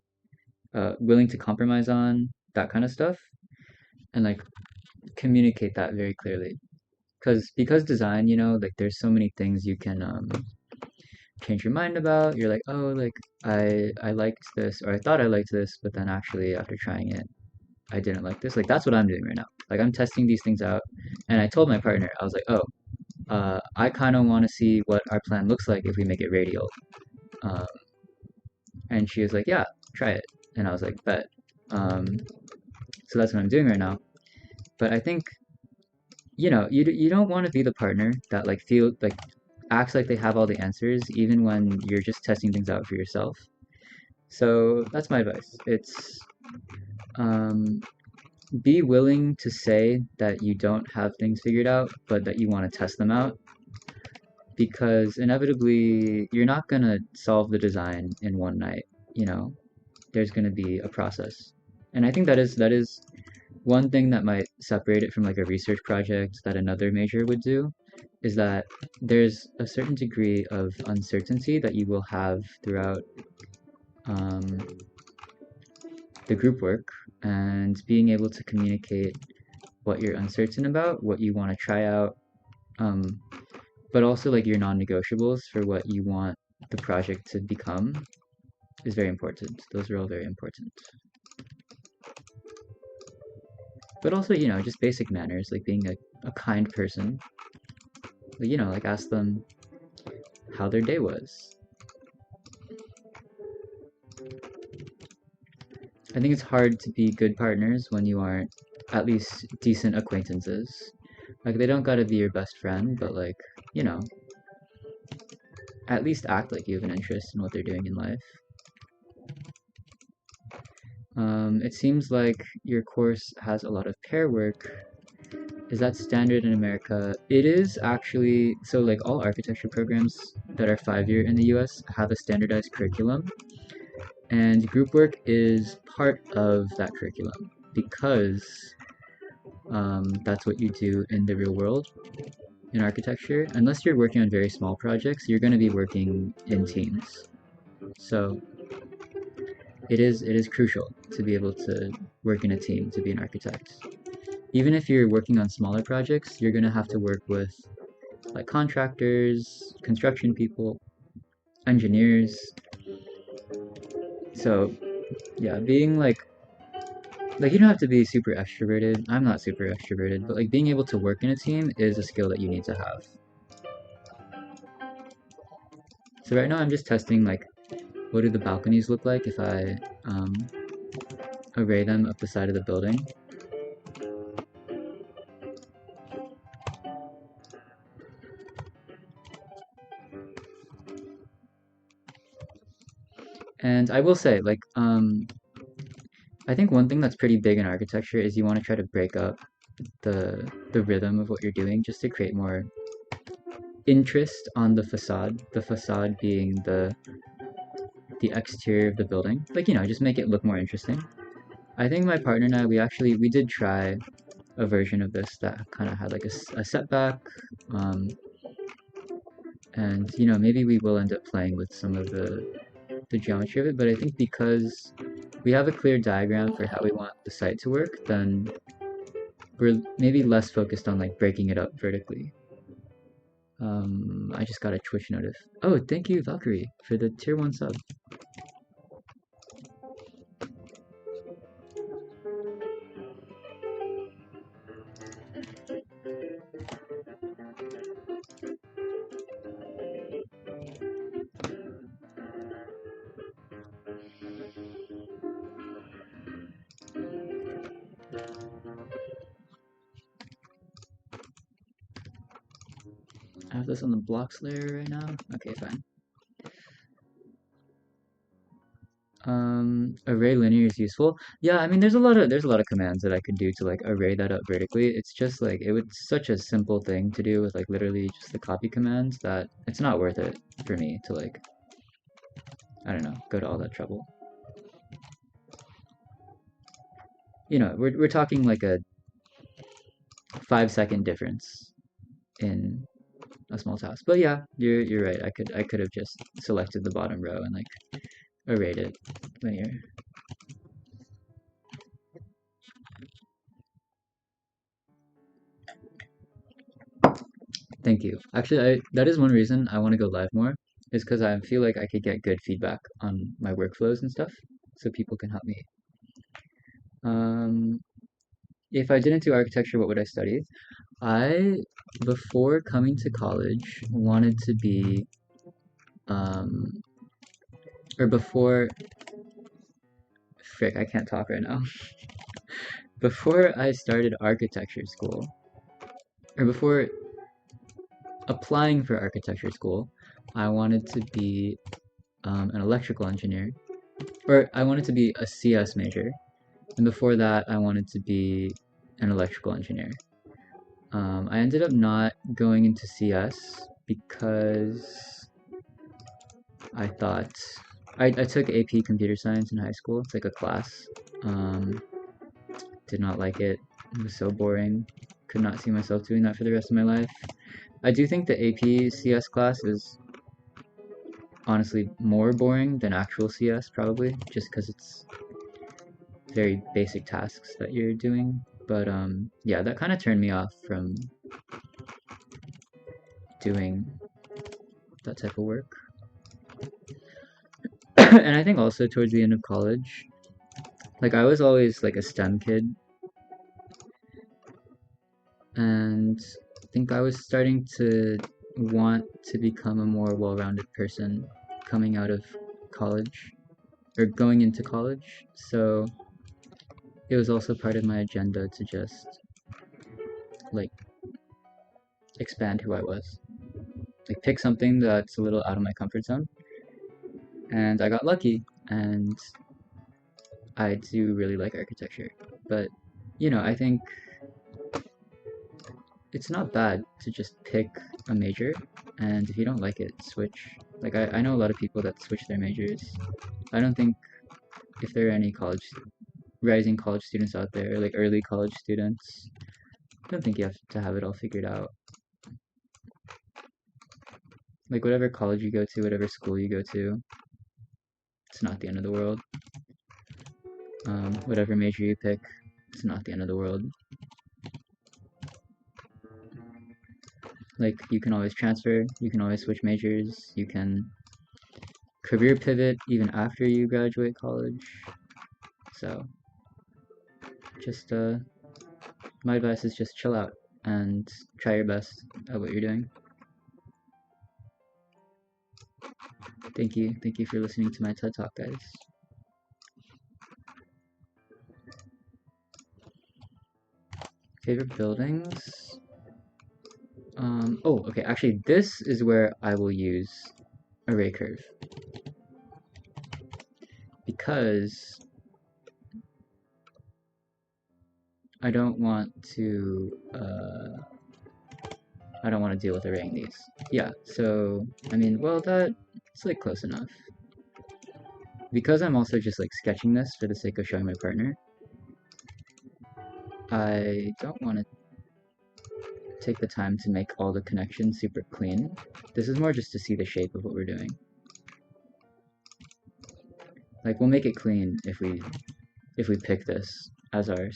compromise on, that kind of stuff, and like communicate that very clearly. Because design, like there's so many things you can change your mind about. You're like, oh, like I liked this, or I thought I liked this, but then actually after trying it, I didn't like this. Like that's what I'm doing right now. Like I'm testing these things out, and I told my partner, I was like, oh, I kind of want to see what our plan looks like if we make it radial. Um, and she was like, yeah, try it. And I was like, bet. Um, so that's what I'm doing right now. But I think you don't want to be the partner that like feel like acts like they have all the answers even when you're just testing things out for yourself. So that's my advice. It's um, be willing to say that you don't have things figured out, but that you want to test them out because inevitably you're not gonna solve the design in one night. You know, there's gonna be a process, and I think that is one thing that might separate it from like a research project that another major would do is that there's a certain degree of uncertainty that you will have throughout um, the group work and being able to communicate what you're uncertain about, what you want to try out, um, but also like your non-negotiables for what you want the project to become is very important. Those are all very important. But also, just basic manners, like being a kind person. Like ask them how their day was. I think it's hard to be good partners when you aren't at least decent acquaintances. Like they don't gotta be your best friend, but like, you know, at least act like you have an interest in what they're doing in life. It seems like your course has a lot of pair work. Is that standard in America? It is actually, so like all architecture programs that are 5-year in the US have a standardized curriculum, and group work is part of that curriculum because that's what you do in the real world in architecture. Unless you're working on very small projects, you're going to be working in teams. So it is crucial to be able to work in a team to be an architect. Even if you're working on smaller projects, you're going to have to work with like contractors, construction people, engineers. So yeah, being like you don't have to be super extroverted. I'm not super extroverted, but like being able to work in a team is a skill that you need to have. So right now I'm just testing like what do the balconies look like if I array them up the side of the building. And I will say, like, I think one thing that's pretty big in architecture is you want to try to break up the rhythm of what you're doing just to create more interest on the facade. The facade being the exterior of the building. Like, you know, just make it look more interesting. I think my partner and I, we did try a version of this that kind of had like a setback. Um, and, you know, maybe we will end up playing with some of the geometry of it, but I think because we have a clear diagram for how we want the site to work, then we're maybe less focused on like breaking it up vertically. I just got a Twitch notif. Oh, thank you, Valkyrie, for the tier 1 sub. I have this on the blocks layer right now. Okay, fine. Array linear is useful. Yeah, I mean, there's a lot of commands that I could do to like array that up vertically. It's just like it would such a simple thing to do with like literally just the copy commands that it's not worth it for me to like, I don't know, go to all that trouble. You know, we're talking like a 5-second difference in a small task. But yeah, you're right. I could have just selected the bottom row and like arrayed it linear. Thank you. Actually, that is one reason I want to go live more, is because I feel like I could get good feedback on my workflows and stuff, so people can help me. Um, if I didn't do architecture, what would I study? I, before coming to college, wanted to be, um, or before, frick, I can't talk right now. Before I started architecture school, or before applying for architecture school, I wanted to be an electrical engineer, or I wanted to be a CS major, and before that, I wanted to be an electrical engineer. I ended up not going into CS because I thought I took AP Computer Science in high school. It's like a class. Um, did not like it. It was so boring. Could not see myself doing that for the rest of my life. I do think the AP CS class is honestly more boring than actual CS, probably, just because it's very basic tasks that you're doing. But yeah, that kind of turned me off from doing that type of work. And I think also towards the end of college, like I was always like a STEM kid, and I think I was starting to want to become a more well-rounded person coming out of college or going into college. So it was also part of my agenda to just like expand who I was. Like pick something that's a little out of my comfort zone. And I got lucky, and I do really like architecture. But, you know, I think it's not bad to just pick a major, and if you don't like it, switch. Like, I know a lot of people that switch their majors. I don't think if there are any rising college students out there, like early college students, I don't think you have to have it all figured out. Like, whatever college you go to, whatever school you go to, it's not the end of the world. Whatever major you pick, it's not the end of the world. Like, you can always transfer, you can always switch majors, you can career pivot even after you graduate college. So, just, my advice is just chill out and try your best at what you're doing. Thank you. Thank you for listening to my TED Talk, guys. Favorite buildings? Oh, okay, actually, this is where I will use array curve. Because I don't want to deal with arraying these. Yeah, so I mean, well, it's like close enough. Because I'm also just like sketching this for the sake of showing my partner, I don't want to take the time to make all the connections super clean. This is more just to see the shape of what we're doing. Like, we'll make it clean if we pick this as our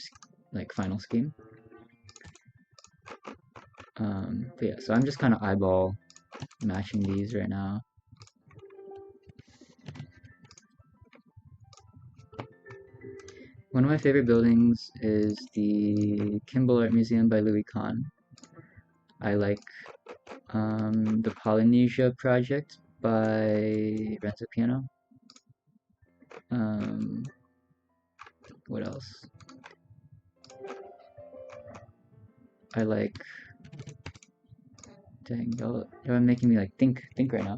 like final scheme. But yeah, so I'm just kind of eyeball matching these right now. One of my favorite buildings is the Kimball Art Museum by Louis Kahn. I like the Polynesia Project by Renzo Piano. What else? I like. Dang, y'all making me like think right now.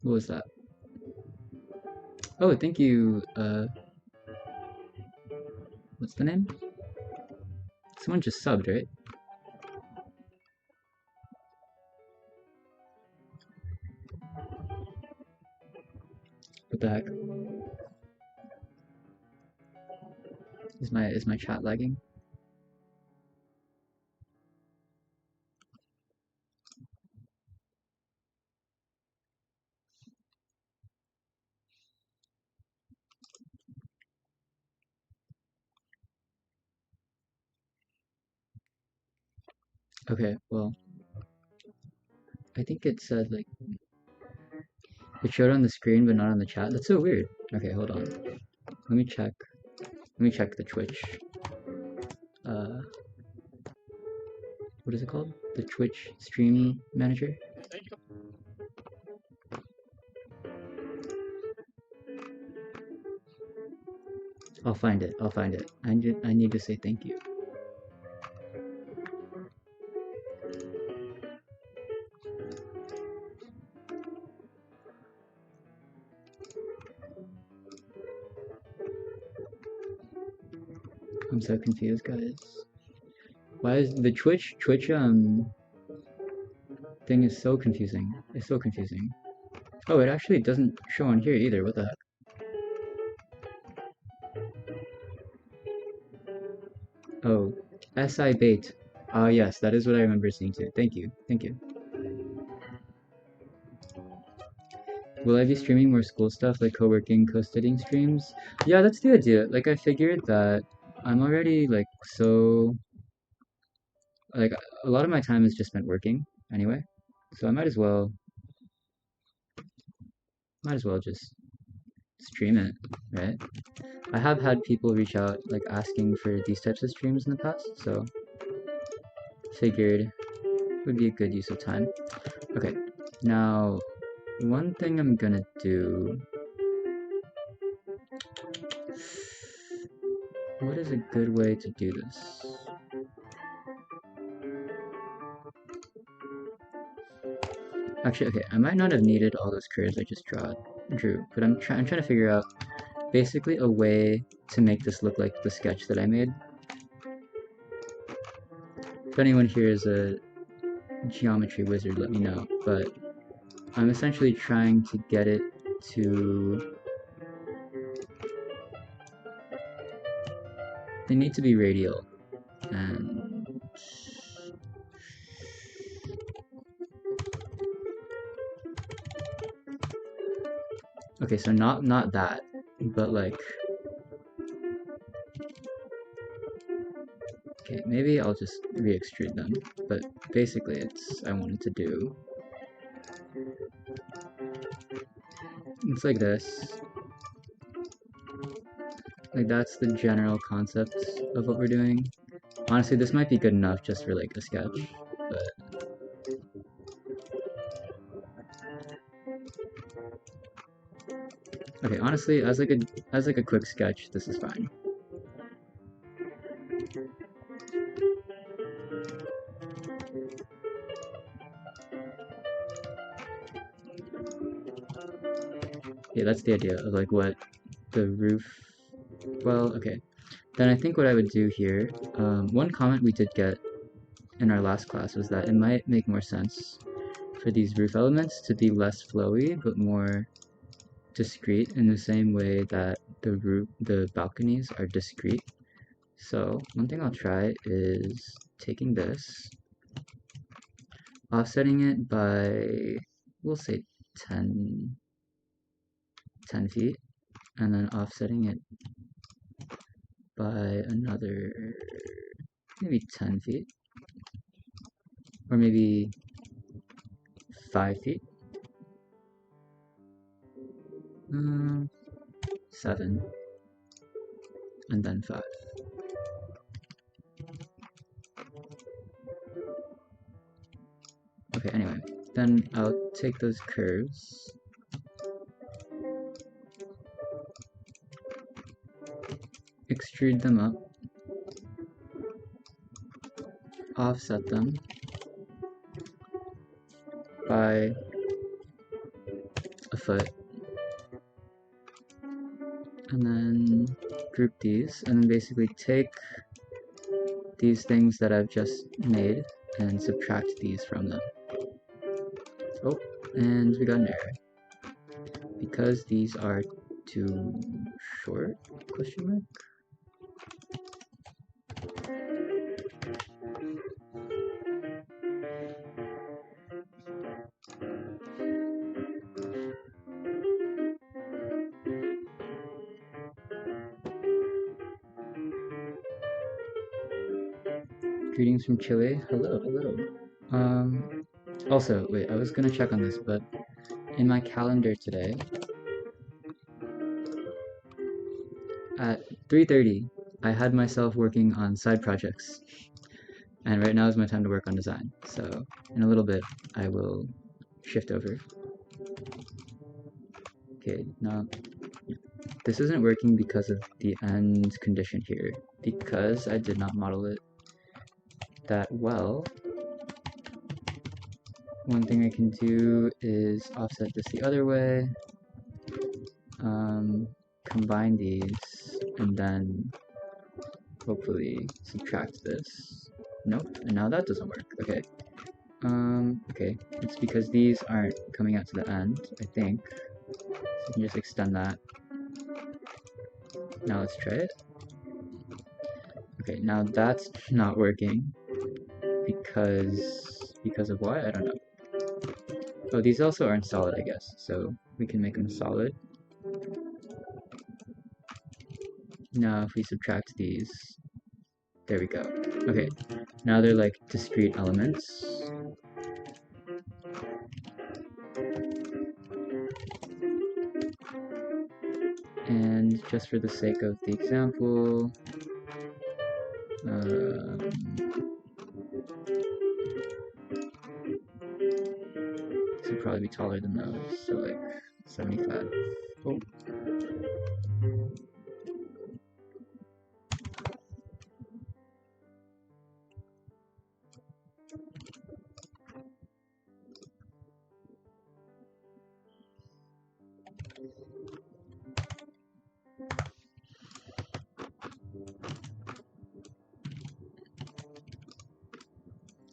What was that? Oh, thank you. What's the name? Someone just subbed, right? What the heck? Is my chat lagging? Okay, well, I think it said like it showed on the screen but not on the chat. That's so weird. Okay, hold on. Let me check. Let me check the Twitch. What is it called? The Twitch Stream Manager. I'll find it. I'll find it. I need to say thank you. I'm so confused, guys. Why is the Twitch thing is so confusing? It's so confusing. Oh, it actually doesn't show on here either. What the heck? Oh, SI bait. Ah, yes, that is what I remember seeing too. Thank you. Thank you. Will I be streaming more school stuff like co-working, co-studying streams? Yeah, that's the idea. Like, I figured that I'm already like so like a lot of my time is just spent working anyway, so I might as well just stream it, right? I have had people reach out like asking for these types of streams in the past, so figured it would be a good use of time. Okay, now one thing I'm gonna do. What is a good way to do this? Actually, okay, I might not have needed all those curves I just drew, but I'm trying to figure out basically a way to make this look like the sketch that I made. If anyone here is a geometry wizard, let me know, but I'm essentially trying to get it to... They need to be radial, and... Okay, so not that, but like... Okay, maybe I'll just re-extrude them, but basically I wanted to do... It's like this. Like, that's the general concept of what we're doing. Honestly, this might be good enough just for like a sketch, but... Okay, honestly, as like a quick sketch, this is fine. Yeah, that's the idea of like what the roof. Well, okay. Then I think what I would do here, one comment we did get in our last class was that it might make more sense for these roof elements to be less flowy but more discrete in the same way that the balconies are discrete. So one thing I'll try is taking this, offsetting it by, we'll say 10, 10 feet, and then offsetting it by another maybe 10 feet, or maybe 5 feet. 7, and then 5. Okay, anyway, then I'll take those curves, extrude them up, offset them by a foot, and then group these, and then basically take these things that I've just made and subtract these from them. Oh, and we got an error. Because these are too short, question mark? Greetings from Chile. Hello, hello. Also, wait, I was gonna check on this, but in my calendar today, at 3:30, I had myself working on side projects. And right now is my time to work on design. So in a little bit, I will shift over. Okay, now this isn't working because of the end condition here. Because I did not model it that well, one thing I can do is offset this the other way, combine these, and then hopefully subtract this. Nope, and now that doesn't work. Okay. Okay, it's because these aren't coming out to the end, I think. So I can just extend that. Now let's try it. Okay, now that's not working because of why? I don't know. Oh, these also aren't solid, I guess, so we can make them solid. Now if we subtract these, there we go. Okay, now they're like discrete elements. And just for the sake of the example, this would probably be taller than those, so like 75. Oh.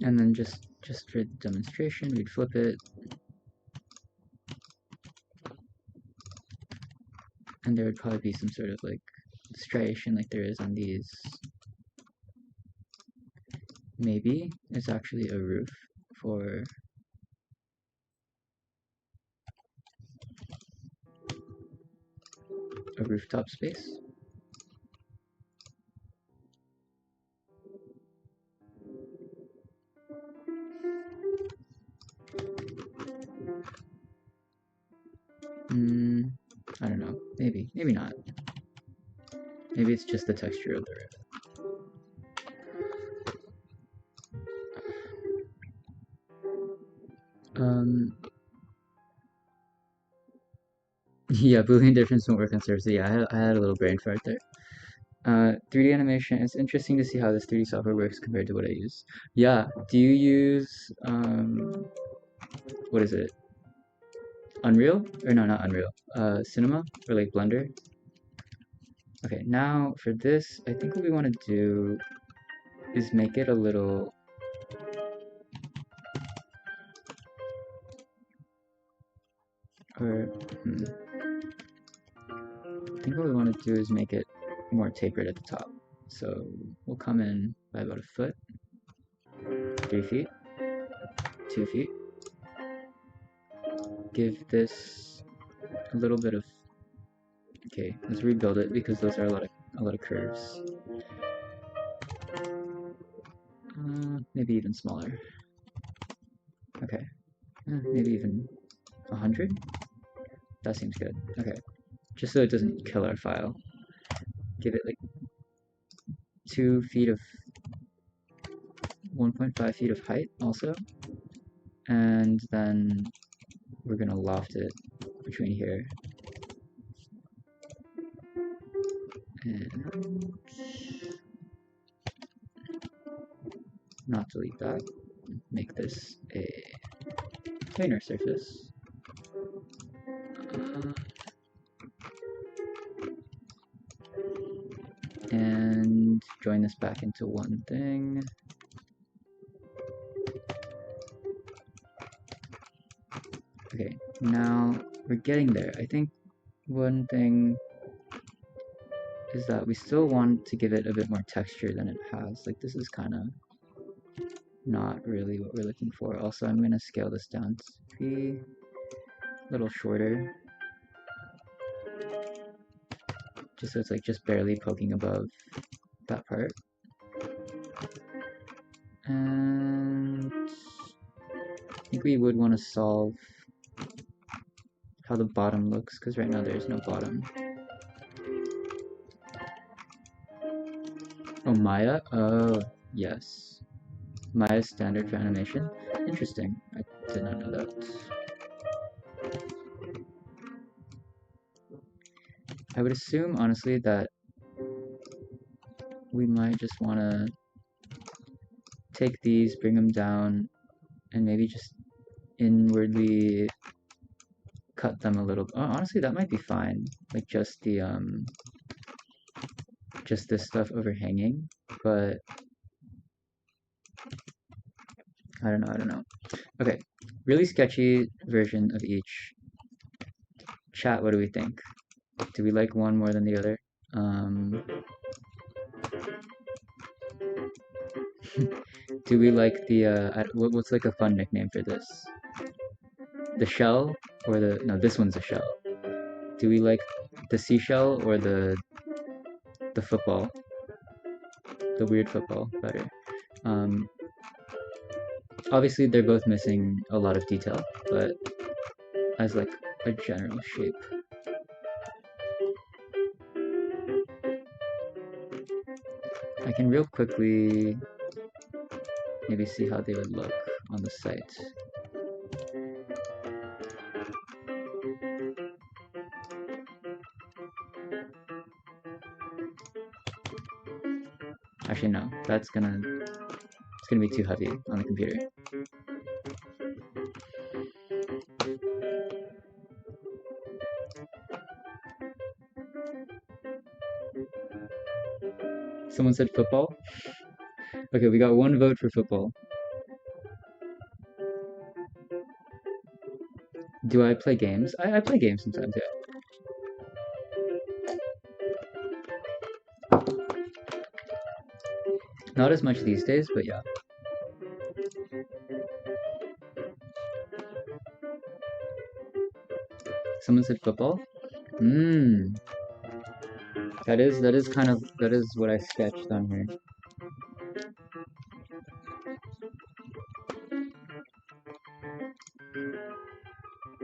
And then just for demonstration, we'd flip it. And there would probably be some sort of like striation like there is on these. Maybe it's actually a roof for a rooftop space. I don't know. Maybe. Maybe not. Maybe it's just the texture of the roof. Yeah, Boolean difference won't work on surface. Yeah, I had a little brain fart there. 3D animation, it's interesting to see how this 3D software works compared to what I use. Yeah, do you use, what is it? Unreal? Or no, not Unreal. Cinema? Or like Blender? Okay, now for this, I think what we want to do is make it a little... Or, I think what we want to do is make it more tapered at the top. So we'll come in by about a foot, 3 feet, 2 feet. Give this a little bit of... Okay, let's rebuild it because those are a lot of curves. Maybe even smaller. Okay, maybe even 100? That seems good. Okay, just so it doesn't kill our file. Give it like 2 feet of 1.5 feet of height also. And then we're gonna loft it between here. And not delete that. Make this a planar surface. And join this back into one thing. Okay, now we're getting there. I think one thing is that we still want to give it a bit more texture than it has. Like, this is kind of not really what we're looking for. Also, I'm going to scale this down to be a little shorter. Just so it's like just barely poking above that part. And I think we would want to solve how the bottom looks, because right now there's no bottom. Oh, Maya? Oh, yes. Maya's standard for animation? Interesting. I did not know that. I would assume, honestly, that we might just want to take these, bring them down, and maybe just inwardly cut them a little. Oh, honestly, that might be fine. Like just the just this stuff overhanging, but I don't know. Okay, really sketchy version of each. Chat, what do we think? Do we like one more than the other? Do we like the, what's like a fun nickname for this? The shell or the, no, this one's a shell. Do we like the seashell or the football? The weird football better. Obviously they're both missing a lot of detail, but as like a general shape. I can real quickly maybe see how they would look on the site. Actually, no, it's gonna be too heavy on the computer. Someone said football? Okay, we got one vote for football. Do I play games? I play games sometimes, yeah. Not as much these days, but yeah. Someone said football? That is kind of, that is what I sketched on here.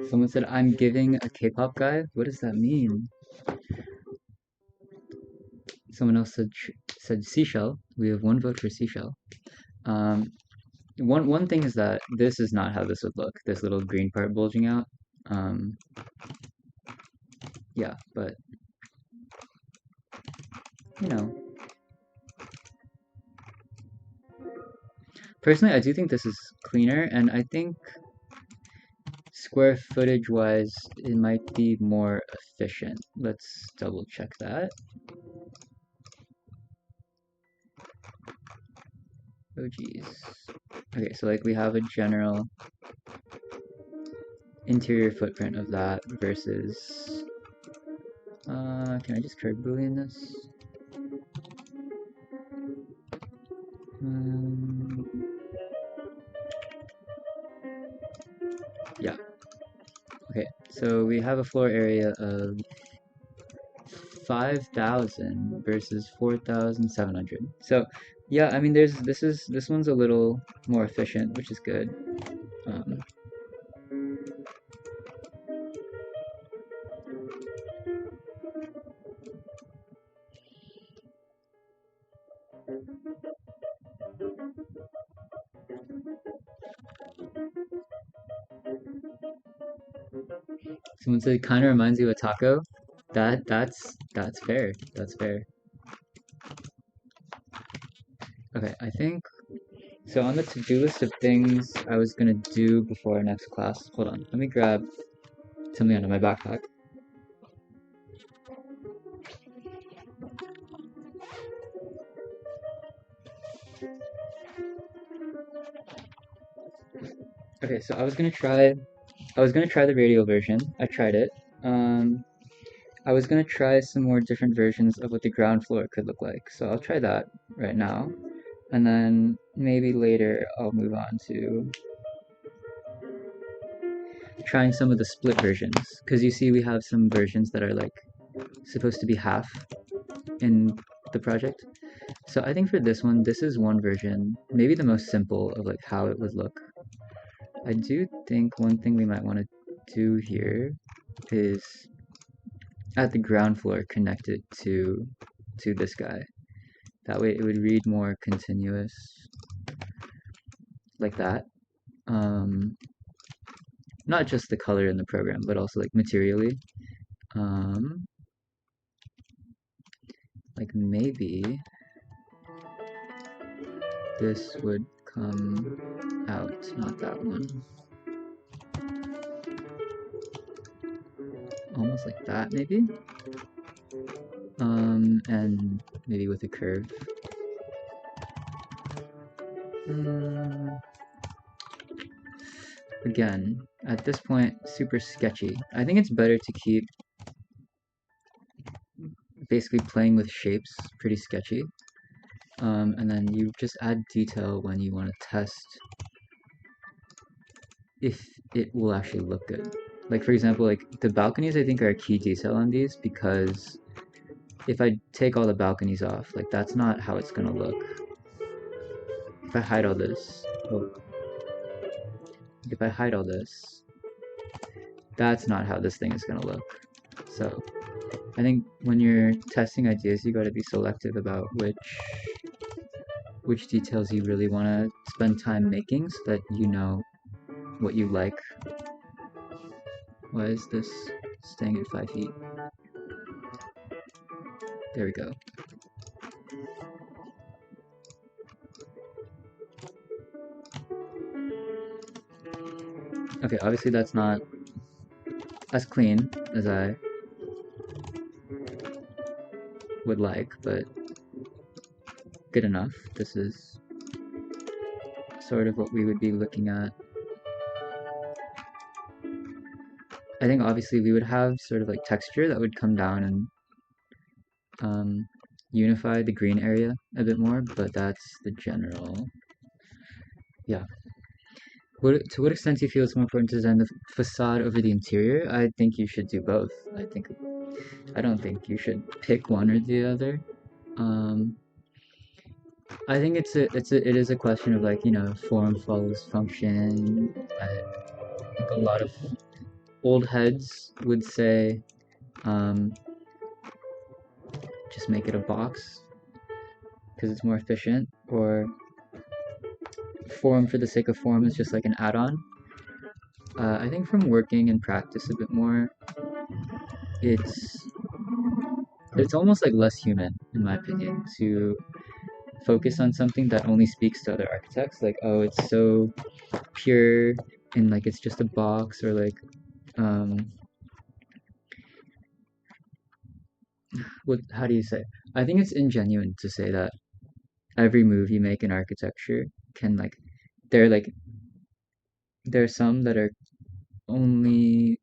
Someone said, I'm giving a K-pop guy? What does that mean? Someone else said seashell. We have one vote for seashell. One thing is that this is not how this would look. This little green part bulging out. Yeah, but you know. Personally, I do think this is cleaner, and I think square footage wise, it might be more efficient. Let's double check that. Oh geez. Okay, so like we have a general interior footprint of that versus can I just curve boolean this? Yeah. Okay, so we have a floor area of 5,000 versus 4,700. So yeah, I mean this one's a little more efficient, which is good. Someone said it kind of reminds you of a taco. That's fair. That's fair. Okay, I think so. On the to-do list of things I was gonna do before our next class. Hold on, let me grab something out of my backpack. Okay, so I was gonna try the radial version. I tried it. I was gonna try some more different versions of what the ground floor could look like. So I'll try that right now. And then maybe later I'll move on to trying some of the split versions. Because you see we have some versions that are like supposed to be half in the project. So I think for this one, this is one version, maybe the most simple of like how it would look. I do think one thing we might want to do here is at the ground floor connect it to this guy. That way it would read more continuous like that. Not just the color in the program, but also like materially. Like maybe this would come out, not that one. Almost like that maybe. And maybe with a curve. Again, at this point, super sketchy. I think it's better to keep basically playing with shapes, pretty sketchy. And then you just add detail when you want to test if it will actually look good. Like for example, like the balconies I think are a key detail on these because if I take all the balconies off, like that's not how it's gonna look. If I hide all this, if I hide all this, that's not how this thing is gonna look. So I think when you're testing ideas, you gotta be selective about which details you really want to spend time making so that you know what you like. Why is this staying at 5 feet? There we go. Okay, obviously that's not as clean as I would like, but good enough. This is sort of what we would be looking at. I think obviously we would have sort of like texture that would come down and unify the green area a bit more, but that's the general. Yeah. To what extent do you feel it's more important to design the facade over the interior? I think you should do both. I don't think you should pick one or the other. I think it is a question of like, you know, form follows function. I think a lot of old heads would say just make it a box because it's more efficient, or form for the sake of form is just like an add-on. I think from working and practice a bit more, it's almost like less human, in my opinion, to focus on something that only speaks to other architects. Like, oh, it's so pure, in like it's just a box, or like how do you say? I think it's ingenuine to say that every move you make in architecture can like like there are some that are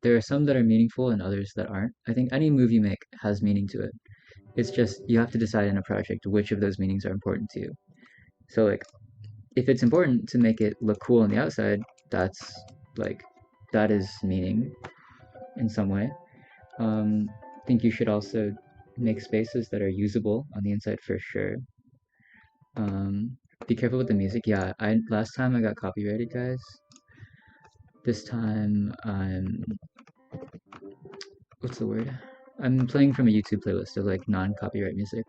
there are some that are meaningful and others that aren't. I think any move you make has meaning to it. It's just you have to decide in a project which of those meanings are important to you. So like if it's important to make it look cool on the outside, that's like that is meaning in some way. I think you should also make spaces that are usable on the inside for sure. Um, be careful with the music. Yeah, I last time I got copyrighted, guys. This time I'm what's the word? I'm playing from a YouTube playlist of like non-copyright music.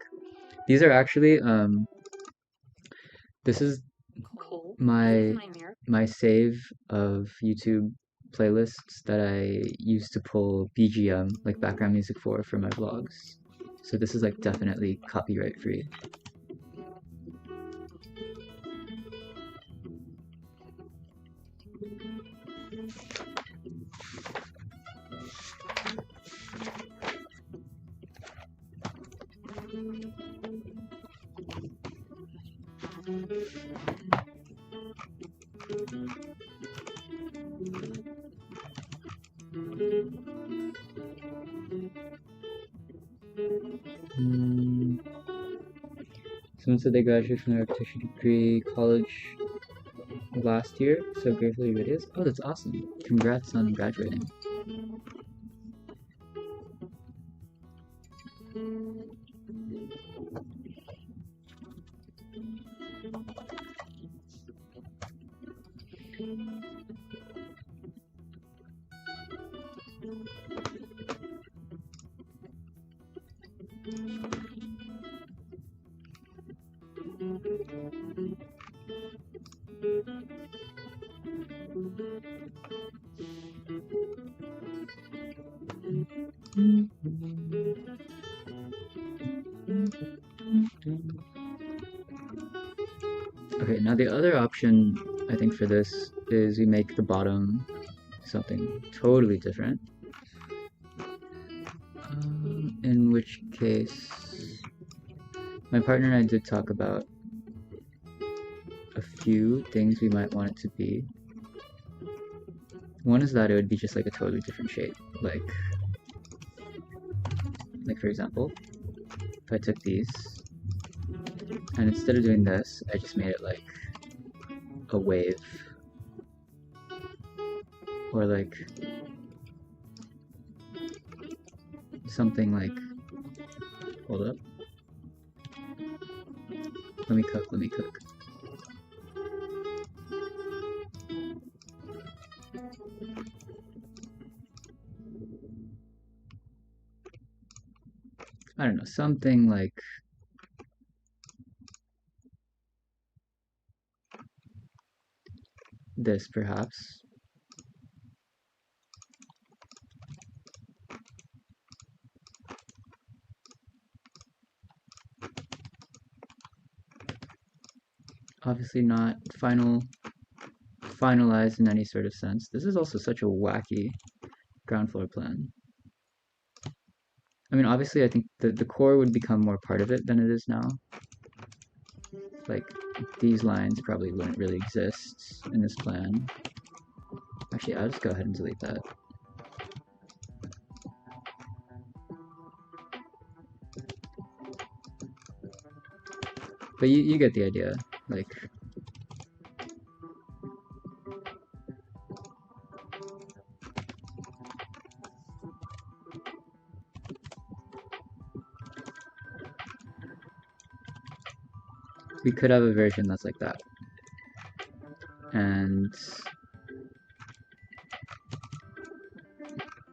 These are actually this is Cool. my Nightmare. my save of YouTube playlists that I used to pull BGM, like background music for my vlogs. So this is like definitely copyright free. Someone said they graduated from their architecture degree college last year, so gratefully it is. Oh, that's awesome. Congrats on graduating. Okay, now the other option I think for this is we make the bottom something totally different. In which case, my partner and I did talk about a few things we might want it to be. One is that it would be just like a totally different shape. Like for example, if I took these, and instead of doing this, I just made it like a wave. Or like something like, hold up. Let me cook. I don't know, something like this perhaps. Obviously not finalized in any sort of sense. This is also such a wacky ground floor plan. I mean, obviously I think the core would become more part of it than it is now. Like, these lines probably wouldn't really exist in this plan. Actually, I'll just go ahead and delete that. But you get the idea. Like, we could have a version that's like that. And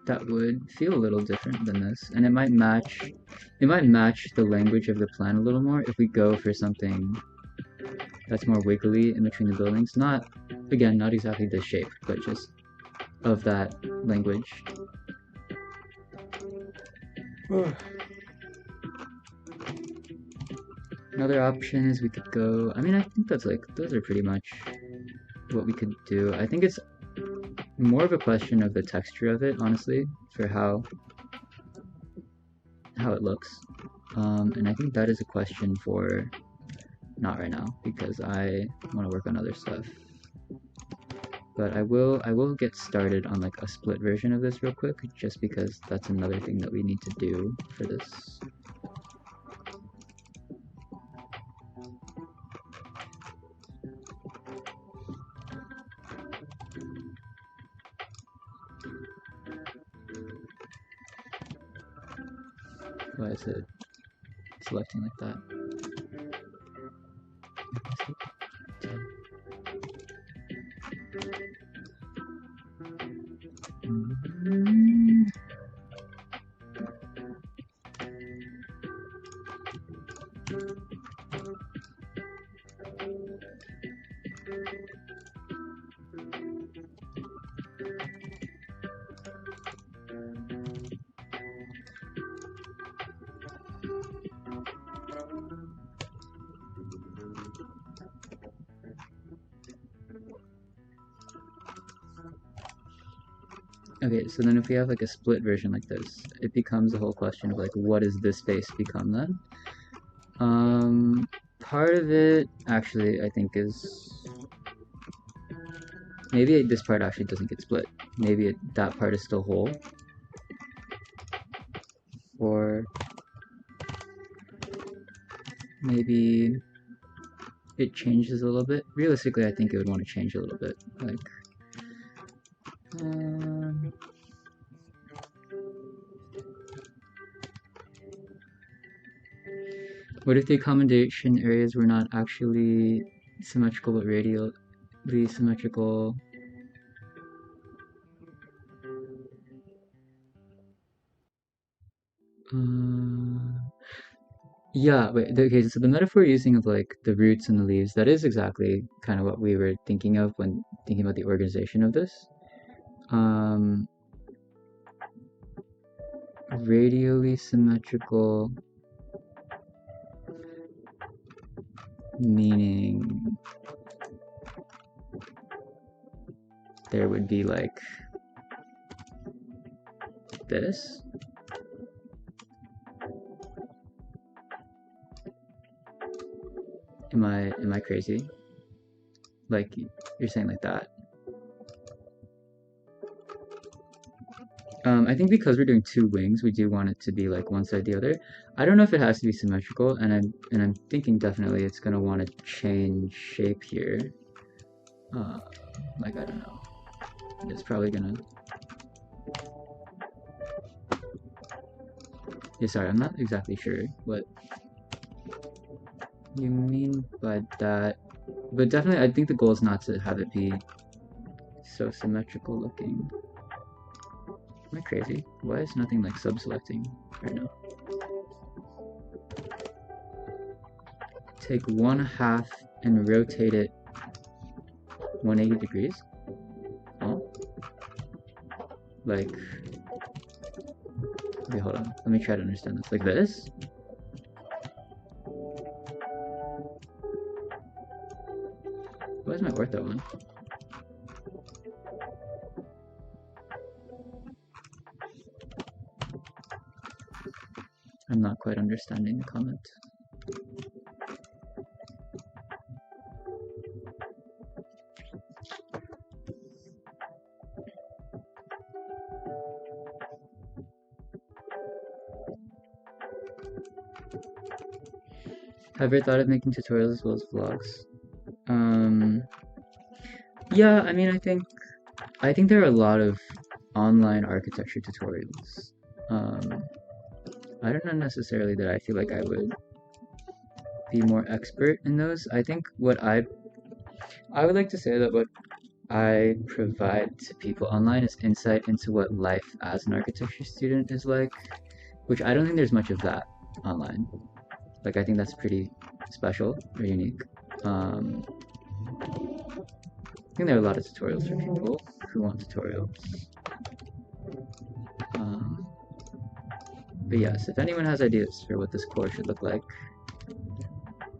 that would feel a little different than this. And it might match the language of the plan a little more if we go for something that's more wiggly in between the buildings. Not, again, not exactly the shape, but just of that language. Another option is we could go, I mean, I think that's like, those are pretty much what we could do. I think it's more of a question of the texture of it, honestly, for how it looks. And I think that is a question for not right now because I want to work on other stuff. But I will get started on like a split version of this real quick, just because that's another thing that we need to do for this. Why is it selecting like that? Okay, so then if we have like a split version like this, it becomes a whole question of like, what does this face become then? Part of it actually I think is maybe this part actually doesn't get split. Maybe that part is still whole. Or maybe it changes a little bit. Realistically, I think it would want to change a little bit. Like, what if the accommodation areas were not actually symmetrical but radially symmetrical? Yeah, wait, okay, so the metaphor you're using of like the roots and the leaves, that is exactly kind of what we were thinking of when thinking about the organization of this. Radially symmetrical, meaning there would be like this. Am I crazy? Like you're saying like that? I think because we're doing two wings, we do want it to be like one side the other. I don't know if it has to be symmetrical, and I'm thinking definitely it's gonna want to change shape here. Like I don't know. It's probably gonna. Yeah, sorry, I'm not exactly sure what you mean by that, but definitely I think the goal is not to have it be so symmetrical looking. Am I crazy? Why is nothing like sub-selecting right now? Take 1/2 and rotate it 180 degrees. Oh. Like, okay, hold on. Let me try to understand this. Like this? Why is my ortho on? I'm not quite understanding the comment. Have you ever thought of making tutorials as well as vlogs? Yeah, I mean, I think there are a lot of online architecture tutorials. I don't know necessarily that I feel like I would be more expert in those. I think what I would like to say that what I provide to people online is insight into what life as an architecture student is like, which I don't think there's much of that online. Like, I think that's pretty special or unique. I think there are a lot of tutorials for people who want tutorials. But yes, if anyone has ideas for what this course should look like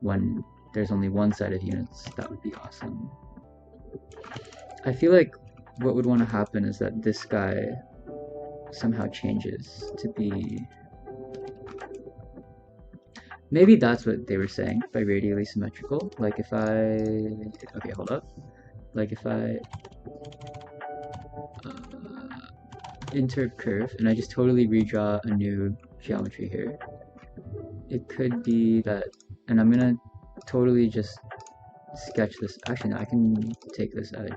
when there's only one set of units, that would be awesome. I feel like what would want to happen is that this guy somehow changes to be... Maybe that's what they were saying by radially symmetrical. Like if I... Okay, hold up. Like if I enter curve and I just totally redraw a new geometry here, it could be that, and I'm gonna totally just sketch this. Actually, no, I can take this edge.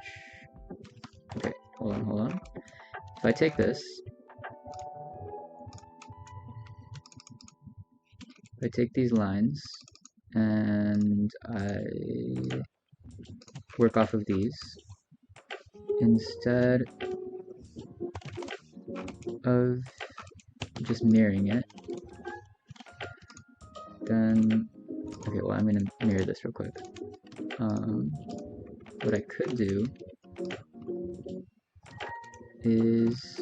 Okay, hold on. If I take this, I take these lines and I work off of these instead of just mirroring it. Then, okay, well, I'm gonna mirror this real quick. What I could do is,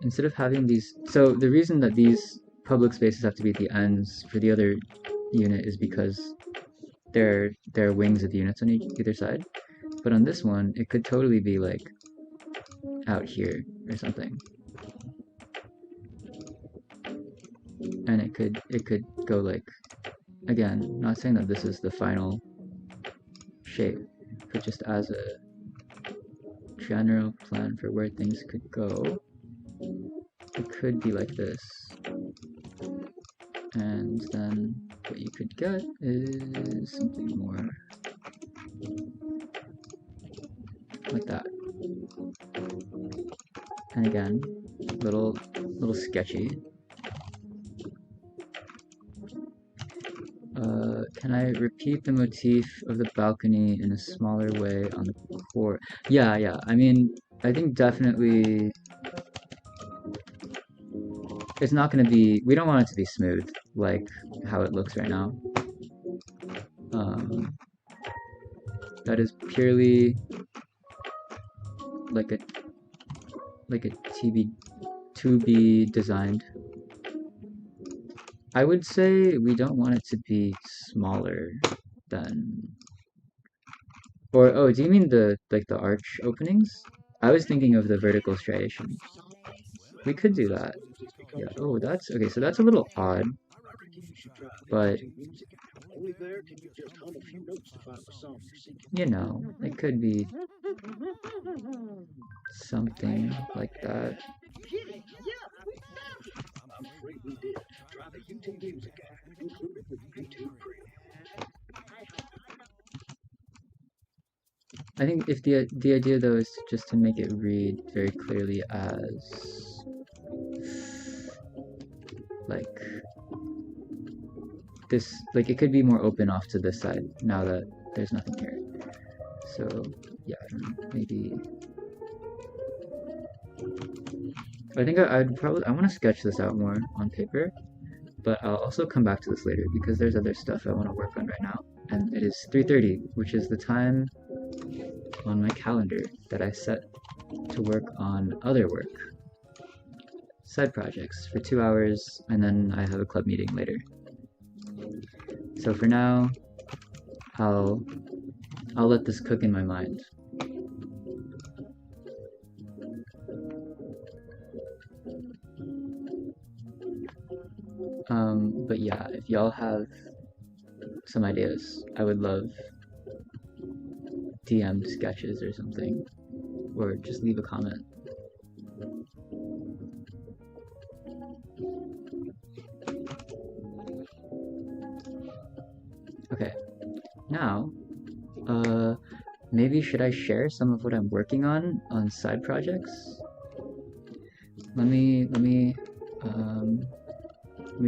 instead of having these, so the reason that these public spaces have to be at the ends for the other unit is because there are wings of units on either side. But on this one, it could totally be like out here or something. And it could go like, again, not saying that this is the final shape, but just as a general plan for where things could go, it could be like this. And then what you could get is something more like that. And again, little sketchy. Can I repeat the motif of the balcony in a smaller way on the core? Yeah. I mean, I think definitely it's not going to be, we don't want it to be smooth like how it looks right now. That is purely like a to be designed. I would say we don't want it to be smaller than, or oh, do you mean the arch openings? I was thinking of the vertical striation. We could do that. Yeah. Oh, that's okay. So that's a little odd, but you know, it could be something like that. I think if the idea though is just to make it read very clearly as like this, like it could be more open off to this side now that there's nothing here. So yeah, I don't know, maybe I think I want to sketch this out more on paper, but I'll also come back to this later because there's other stuff I want to work on right now, and it is 3:30, which is the time on my calendar that I set to work on other work, side projects for 2 hours, and then I have a club meeting later. So for now, I'll let this cook in my mind. But yeah, if y'all have some ideas, I would love DM sketches or something, or just leave a comment. Okay, now, maybe should I share some of what I'm working on side projects? Let me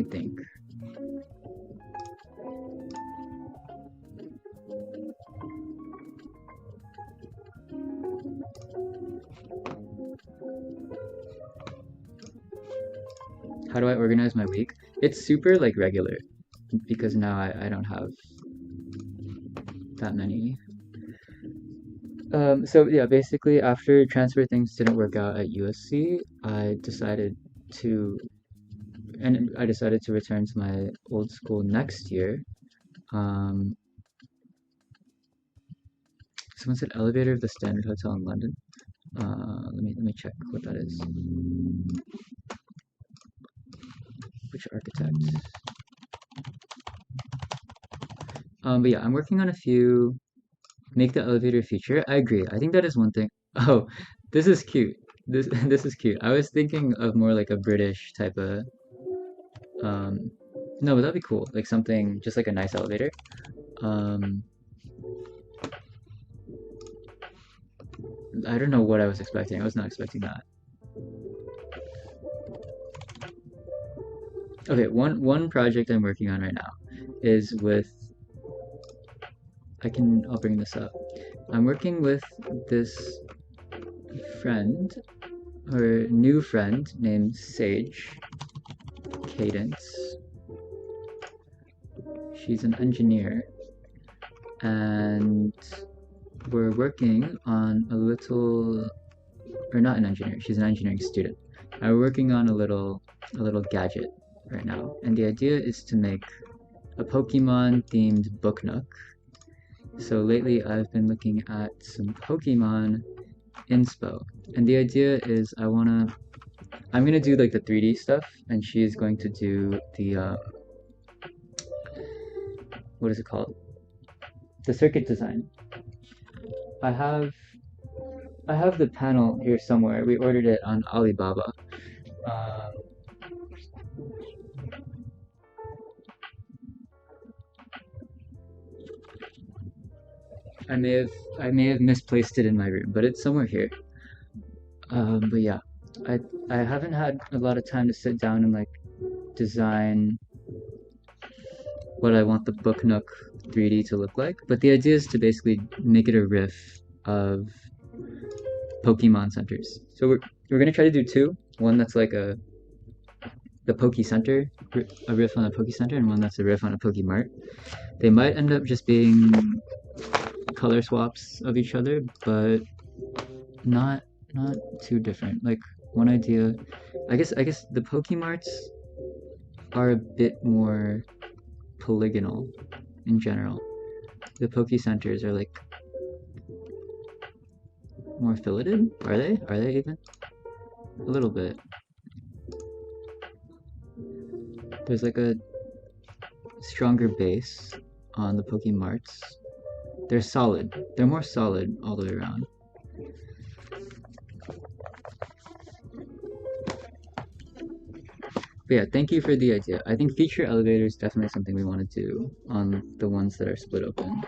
think. How do I organize my week? It's super like regular because now I don't have that many. So yeah, basically after transfer things didn't work out at USC, I decided to return to my old school next year. Someone said elevator of the Standard Hotel in London. Let me check what that is. Which architect? But yeah, I'm working on a few. Make the elevator feature. I agree. I think that is one thing. Oh, this is cute. This this is cute. I was thinking of more like a British type of. Um, no, but that'd be cool. Like something just like a nice elevator. Um, I don't know what I was expecting. I was not expecting that. Okay, one project I'm working on right now is with. I'll bring this up. I'm working with this friend or new friend named Sage Cadence. She's an engineer, and we're working on a little, or not an engineer. She's an engineering student. And we're working on a little gadget right now, and the idea is to make a Pokemon themed Booknook. So lately I've been looking at some Pokemon inspo, and the idea is I'm gonna do like the 3D stuff, and she's going to do the what is it called? The circuit design. I have I have the panel here somewhere. We ordered it on Alibaba. Um, I may have I may have misplaced it in my room, but it's somewhere here. But yeah, I I haven't had a lot of time to sit down and like design what I want the Book Nook 3D to look like. But the idea is to basically make it a riff of Pokemon centers. So we're gonna try to do two. One that's like the Poke Center, a riff on a Poke Center, and one that's a riff on a Poke Mart. They might end up just being color swaps of each other, but not too different. Like one idea, I guess the Poke Marts are a bit more polygonal in general. The Poke Centers are like more filleted. Are they? Are they even? A little bit. There's like a stronger base on the Poke Marts. They're solid. They're more solid all the way around. But yeah, thank you for the idea. I think feature elevator is definitely something we want to do on the ones that are split open.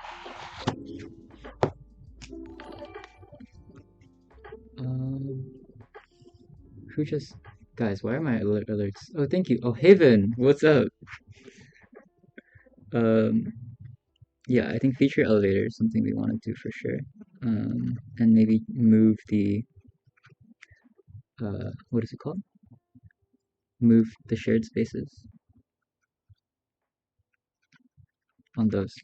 Um, who just... Guys, why are my alerts? Oh, thank you. Oh, Haven, what's up? Um, yeah, I think feature elevator is something we want to do for sure. And maybe move the... what is it called? Move the shared spaces on those.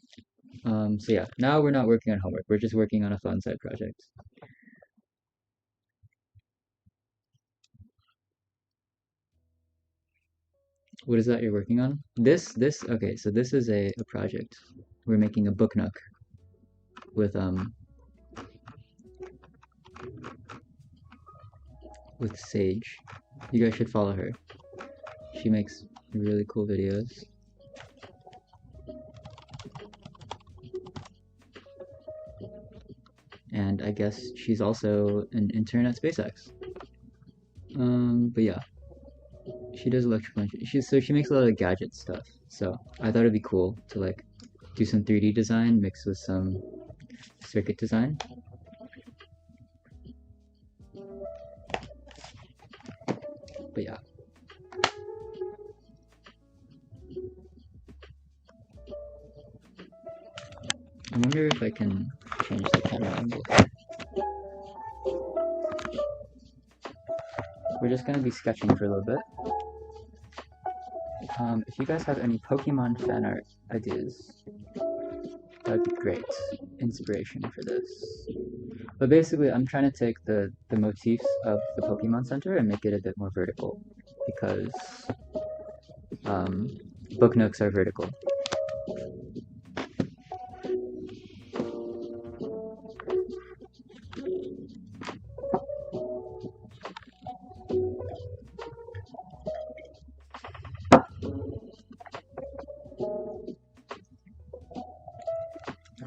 So yeah, now we're not working on homework. We're just working on a fun side project. What is that you're working on? Okay, so this is a project. We're making a book nook with Sage. You guys should follow her. She makes really cool videos. And I guess she's also an intern at SpaceX. But yeah, she does electrical engineering. She makes a lot of gadget stuff. So I thought it'd be cool to like do some 3D design mixed with some circuit design. But yeah. I wonder if I can change the camera angle. We're just gonna be sketching for a little bit. If you guys have any Pokemon fan art ideas, that would be great inspiration for this. But basically, I'm trying to take the motifs of the Pokemon Center and make it a bit more vertical, because book nooks are vertical.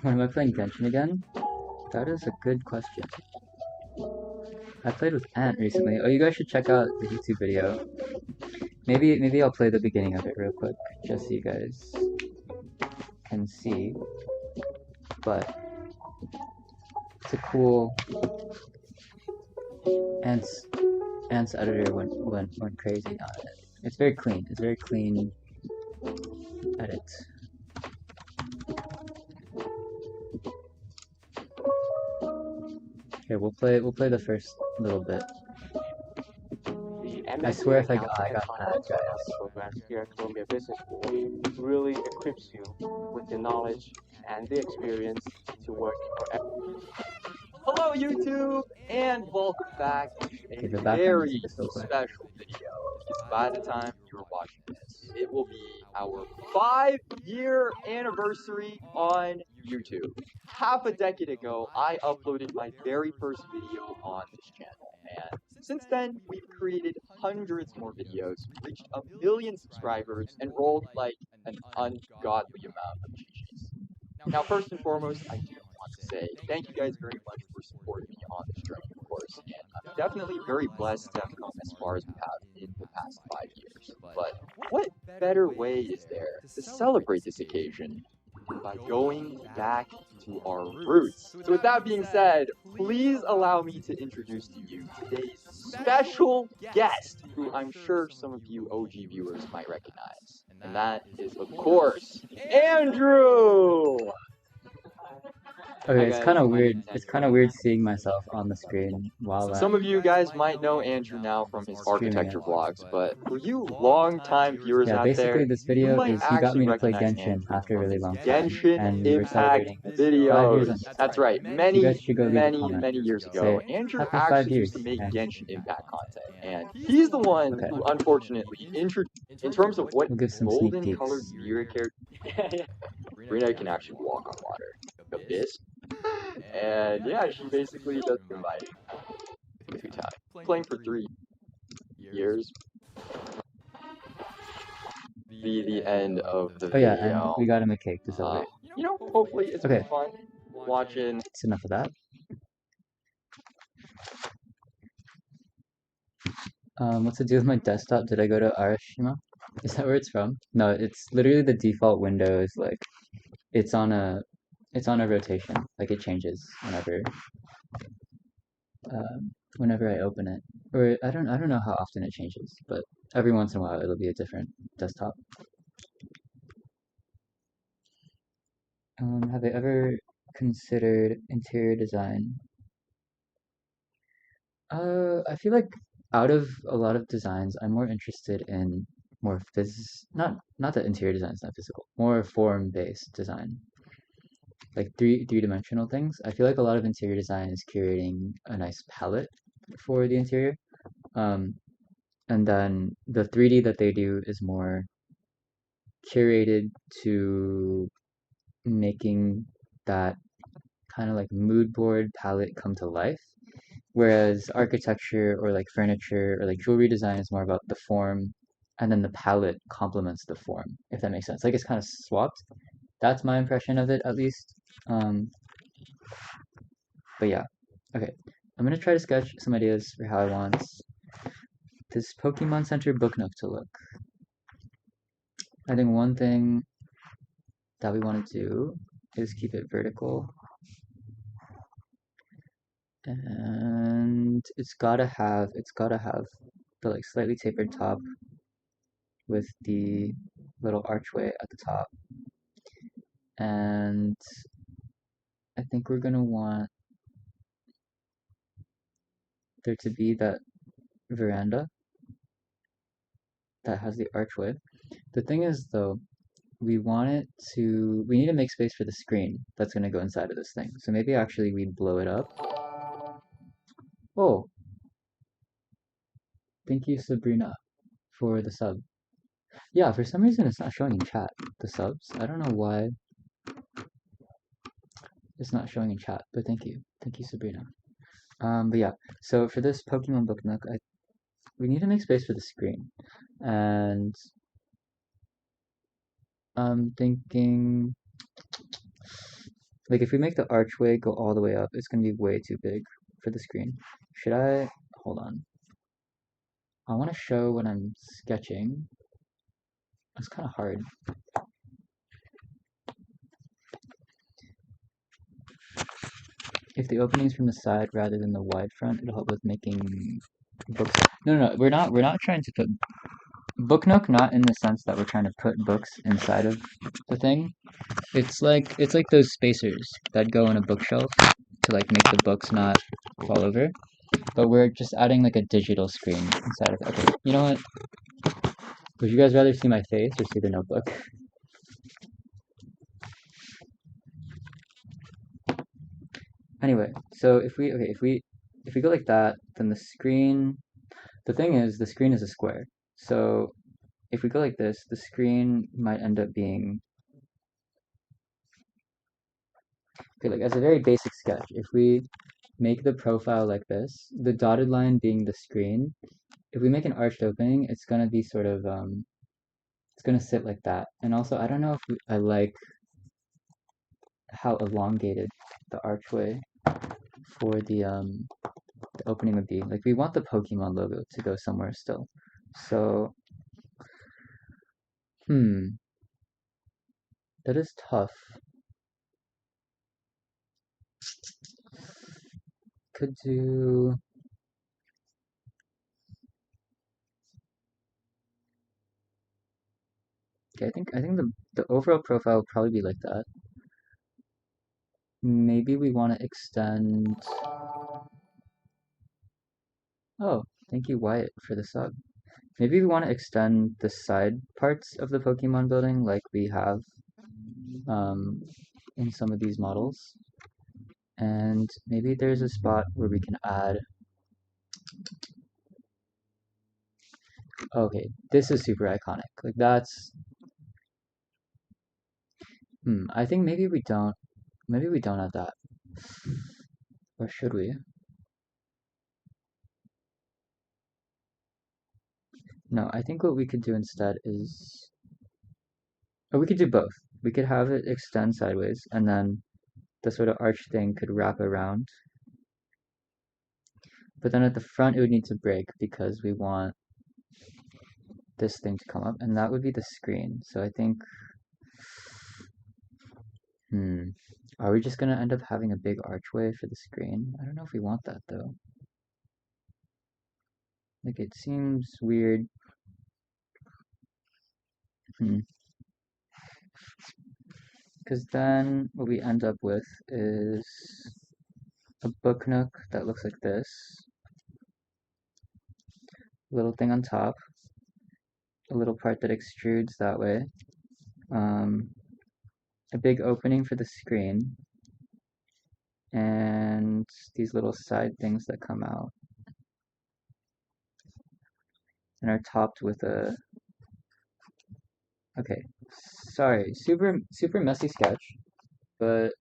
When am I playing Genshin again? That is a good question. I played with Ant recently. Oh, you guys should check out the YouTube video. Maybe I'll play the beginning of it real quick, just so you guys can see. But it's a cool Ant's editor went crazy on it. It's very clean. It's very clean edit. Here, we'll play the first little bit. I swear if I got mad, guys. Programs here at Columbia Business School really equips you with the knowledge and the experience to work for. Hello, YouTube, and welcome back to Okay, a the background very music is so quick. special video. By the time you're watching this, it will be our 5-year anniversary on YouTube. Half a decade ago, I uploaded my very first video on this channel, and since then, we've created hundreds more videos, reached 1 million subscribers, and rolled like an ungodly amount of GGs. Now, first and foremost, I do want to say thank you guys very much for supporting me on this journey, of course, and I'm definitely very blessed to have come as far as we have in the past 5 years. But what better way is there to celebrate this occasion by going back to our roots? So with that being said, please allow me to introduce to you today's special guest, who I'm sure some of you OG viewers might recognize. And that is, of course, Andrew! Okay, it's kind of weird. It's kind of weird seeing myself on the screen while Some of you guys might know Andrew now from his architecture vlogs, but for you long-time viewers out basically there, this you video might is he got me actually to play recognize Genshin Andrew after a from really his long time, Genshin and we were Impact celebrating 5 years videos. on this That's channel. right, You many, guys should go leave a many, comment. many years ago, Say, Andrew happy 5 actually years, used to make and Genshin Impact content, and he's the one Okay. who unfortunately in terms of what we'll give some sneak golden colored peeks. mirror character Rhino can actually walk on water. Abyss. And yeah, she basically does the lighting with Utai. Playing for 3 years. The end of the Oh yeah, video. and we got him a cake to celebrate. You know, hopefully it's been Okay. fun watching. It's enough of that. What's the deal with my desktop? Did I go to Arashima? Is that where it's from? No, it's literally the default window is like it's on a rotation. Like it changes whenever I open it. Or I don't know how often it changes, but every once in a while it'll be a different desktop. Have I ever considered interior design? I feel like out of a lot of designs, I'm more interested in more not that interior design is not physical, more form-based design. Like three-dimensional things. I feel like a lot of interior design is curating a nice palette for the interior. And then the 3D that they do is more curated to making that kind of like mood board palette come to life. Whereas architecture or like furniture or like jewelry design is more about the form and then the palette complements the form, if that makes sense. Like it's kind of swapped. That's my impression of it at least. But yeah, okay. I'm gonna try to sketch some ideas for how I want this Pokemon Center Booknook to look. I think one thing that we want to do is keep it vertical. And it's gotta have the like slightly tapered top with the little archway at the top. And I think we're gonna want there to be that veranda that has the archway. The thing is though, we need to make space for the screen that's gonna go inside of this thing. So maybe actually we blow it up. Oh, thank you Sabrina for the sub. Yeah, for some reason it's not showing in chat, the subs. I don't know why it's not showing in chat, but thank you. Thank you, Sabrina. But yeah, so for this Pokemon Book Nook, we need to make space for the screen. And I'm thinking, like, if we make the archway go all the way up, it's gonna be way too big for the screen. Should I? Hold on. I want to show when I'm sketching. It's kind of hard. If the opening's from the side rather than the wide front, it'll help with making books. No, we're not trying to put Booknook, not in the sense that we're trying to put books inside of the thing. It's like those spacers that go in a bookshelf to like make the books not fall over. But we're just adding like a digital screen inside of it. Okay, you know what? Would you guys rather see my face or see the notebook? Anyway, so if we go like that, then the screen. The thing is, the screen is a square. So if we go like this, the screen might end up being okay. Like as a very basic sketch, if we make the profile like this, the dotted line being the screen. If we make an arched opening, it's gonna be sort of it's gonna sit like that. And also, I don't know if I like how elongated the archway for the opening would be. Like we want the Pokemon logo to go somewhere still. So, that is tough. Could do. Okay, I think the overall profile would probably be like that. Maybe we want to extend. Oh, thank you, Wyatt, for the sub. Maybe we want to extend the side parts of the Pokemon building like we have um, in some of these models. And maybe there's a spot where we can add. Okay, this is super iconic. Like that's. I think maybe we don't. Maybe we don't add that. Or should we? No, I think what we could do instead is. Or we could do both. We could have it extend sideways, and then the sort of arch thing could wrap around. But then at the front, it would need to break because we want this thing to come up, and that would be the screen. So I think. Are we just gonna end up having a big archway for the screen? I don't know if we want that though. Like it seems weird. Because then what we end up with is a Booknook that looks like this. Little thing on top. A little part that extrudes that way. A big opening for the screen. And these little side things that come out. And are topped with a... Okay, sorry, super messy sketch, but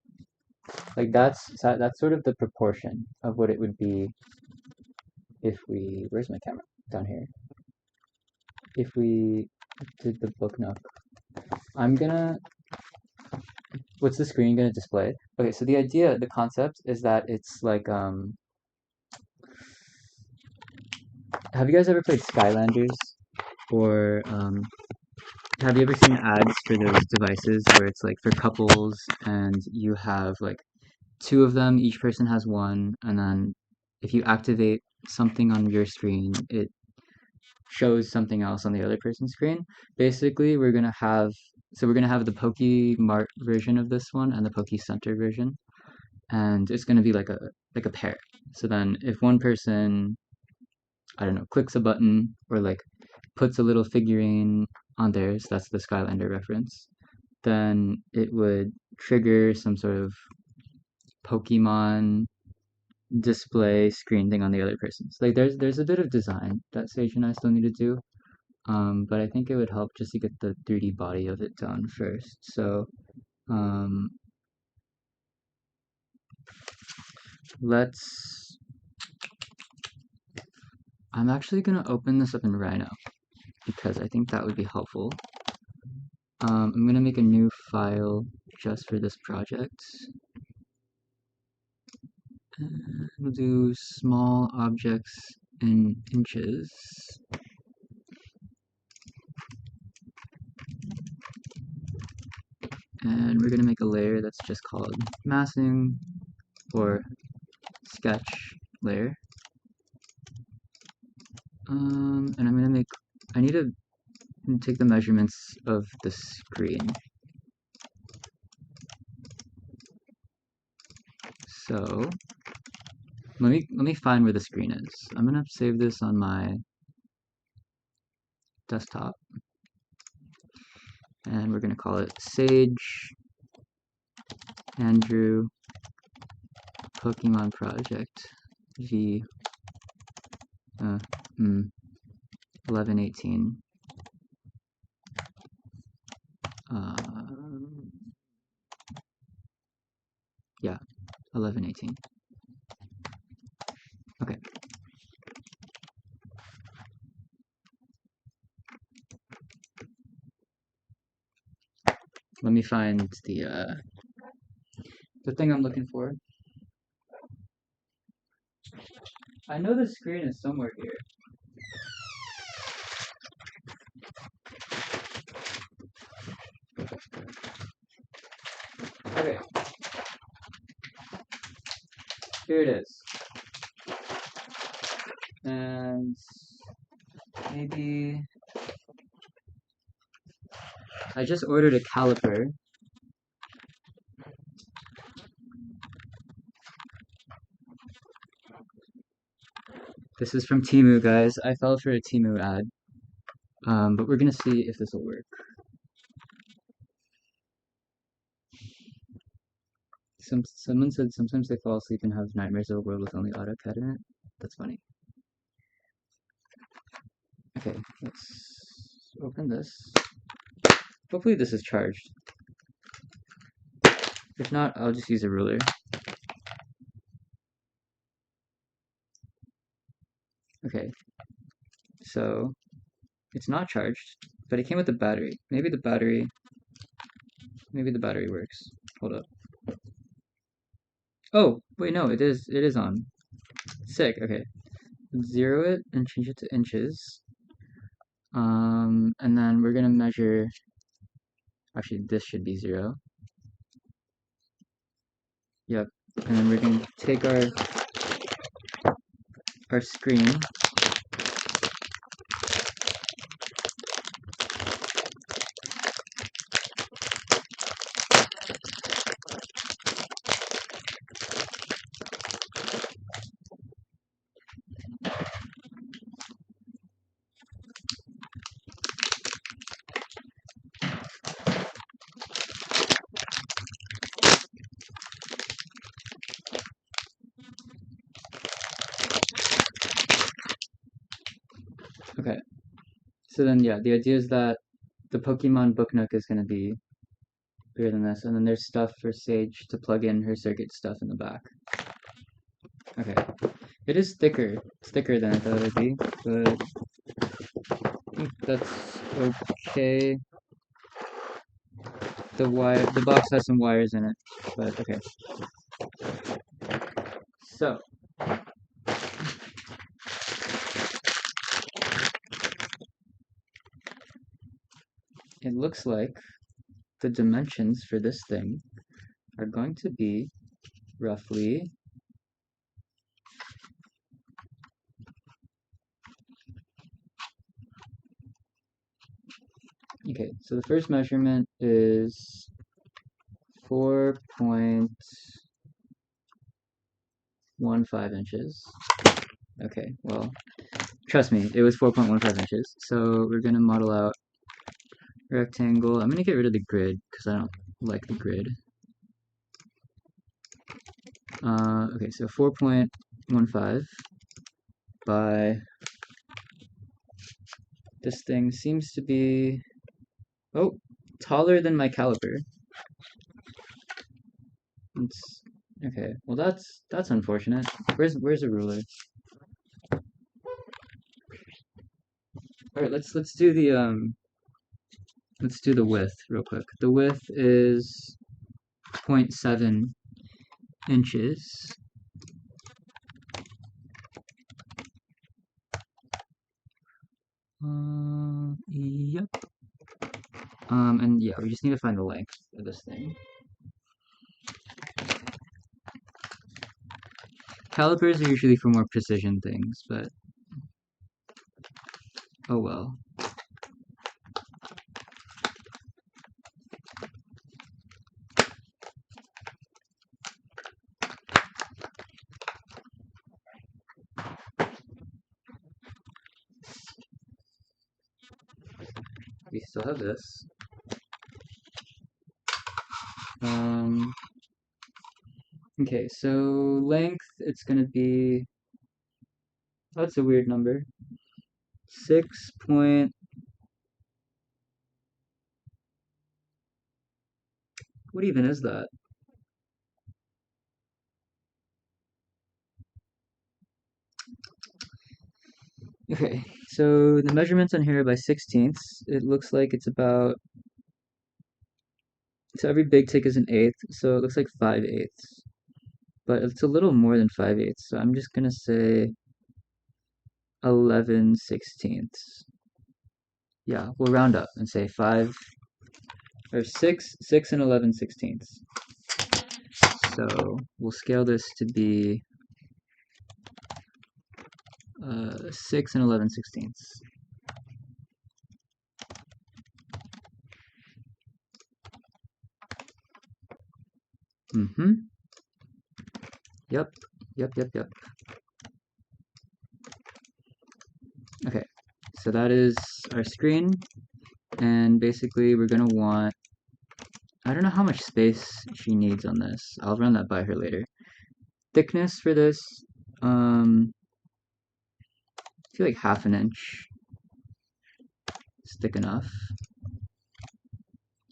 like that's sort of the proportion of what it would be if we, where's my camera? Down here. If we did the Booknook. What's the screen gonna display? Okay, so the idea, the concept is that it's like, have you guys ever played Skylanders? Or, have you ever seen ads for those devices where it's like for couples and you have like two of them, each person has one, and then if you activate something on your screen, it shows something else on the other person's screen. Basically, we're gonna have the PokeMart version of this one and the PokeCenter version, and it's gonna be like a pair. So then, if one person, I don't know, clicks a button or like puts a little figurine on theirs, that's the Skylander reference, then it would trigger some sort of Pokemon display screen thing on the other person's. Like there's a bit of design that Sage and I still need to do. But I think it would help just to get the 3D body of it done first. So um, let's. I'm actually gonna open this up in Rhino because I think that would be helpful. I'm gonna make a new file just for this project. And we'll do small objects in inches. And we're gonna make a layer that's just called massing or sketch layer. And I'm gonna make, I need to take the measurements of the screen. So let me find where the screen is. I'm gonna save this on my desktop, and we're gonna call it Sage Andrew Pokemon Project V 1118. Yeah, 1118. Okay. Let me find the thing I'm looking for. I know the screen is somewhere here. Okay. Here it is. And maybe I just ordered a caliper. This is from Temu, guys. I fell for a Temu ad. But we're gonna see if this will work. Someone said sometimes they fall asleep and have nightmares of a world with only AutoCAD in it. That's funny. Okay, let's open this. Hopefully this is charged. If not, I'll just use a ruler. Okay, so it's not charged, but it came with a battery. Maybe the battery works. Hold up. Oh, wait, no, it is on. Sick, okay. Zero it and change it to inches. And then we're gonna measure, actually this should be 0. Yep, and then we're gonna take our screen. Okay, so then yeah, the idea is that the Pokemon Booknook is going to be bigger than this, and then there's stuff for Sage to plug in her circuit stuff in the back. Okay, it is thicker. It's thicker than I thought it would be, but I think that's okay. The box has some wires in it, but okay. So it looks like the dimensions for this thing are going to be roughly okay, so the first measurement is 4.15 inches. Okay, well, trust me, it was 4.15 inches. So we're gonna model out rectangle. I'm gonna get rid of the grid because I don't like the grid. Okay, so 4.15 by, this thing seems to be, oh, taller than my caliper. It's, okay, well that's unfortunate. Where's a ruler? All right, let's do the let's do the width real quick. The width is 0.7 inches. Yep. And yeah, we just need to find the length of this thing. Calipers are usually for more precision things, but oh well. We still have this. Okay, so length, it's gonna be, that's a weird number. 6 point, what even is that? Okay, so the measurements on here are by 16ths. It looks like it's about, so every big tick is an eighth, so it looks like 5/8. But it's a little more than 5/8, so I'm just gonna say 11/16. Yeah, we'll round up and say 5 or 6 and 11/16. So we'll scale this to be 6 and 11/16. Mm-hmm. Yep. Okay, so that is our screen, and basically we're gonna want, I don't know how much space she needs on this. I'll run that by her later. Thickness for this, I feel like 1/2 inch is thick enough.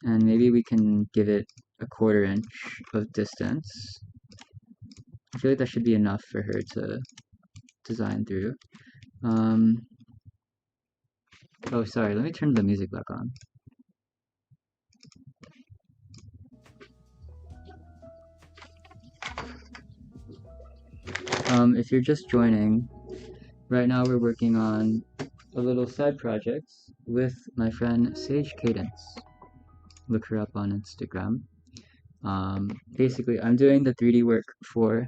And maybe we can give it a 1/4 inch of distance. I feel like that should be enough for her to design through. Oh, sorry, let me turn the music back on. If you're just joining, right now we're working on a little side project with my friend Sage Cadence. Look her up on Instagram. Basically, I'm doing the 3D work for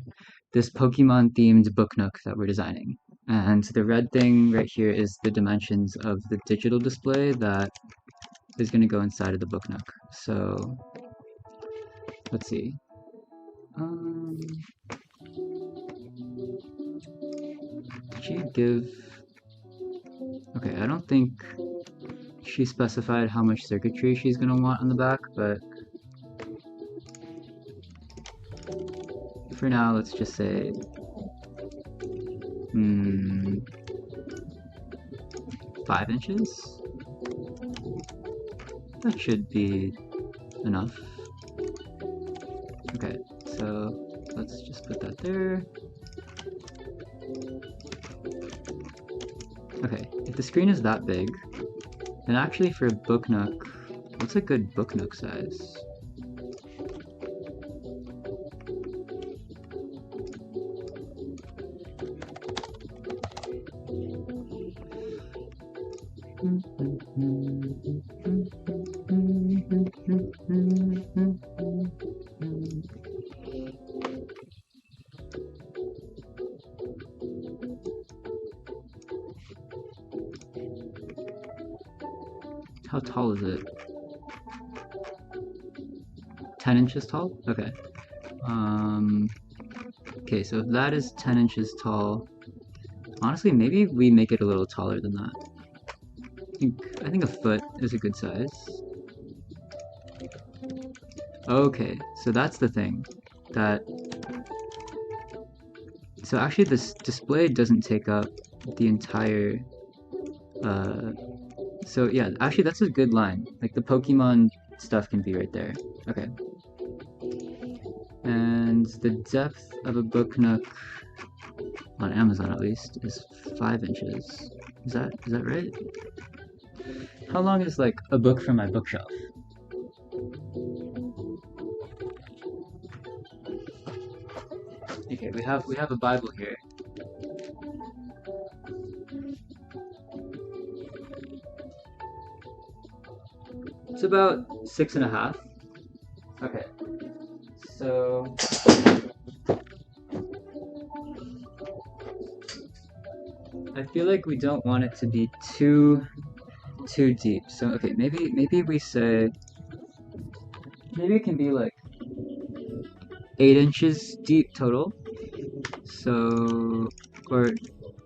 this Pokemon themed Booknook that we're designing. And the red thing right here is the dimensions of the digital display that is going to go inside of the Booknook. So, let's see. Did she give... Okay, I don't think she specified how much circuitry she's going to want on the back, but for now, let's just say 5 inches? That should be enough. Okay, so let's just put that there. Okay, if the screen is that big, then actually for a Booknook, what's a good Booknook size? How tall is it? 10 inches tall? Okay. Okay, so if that is 10 inches tall, honestly, maybe we make it a little taller than that. I think a foot is a good size. Okay, so that's the thing. So actually this display doesn't take up the entire... So yeah, actually that's a good line. Like the Pokemon stuff can be right there. Okay. And the depth of a Booknook, on Amazon at least, is 5 inches. Is that right? How long is like a book from my bookshelf? Okay, we have a Bible here. It's about 6.5. Okay, so I feel like we don't want it to be too deep. So okay, maybe we say maybe it can be like 8 inches deep total. So or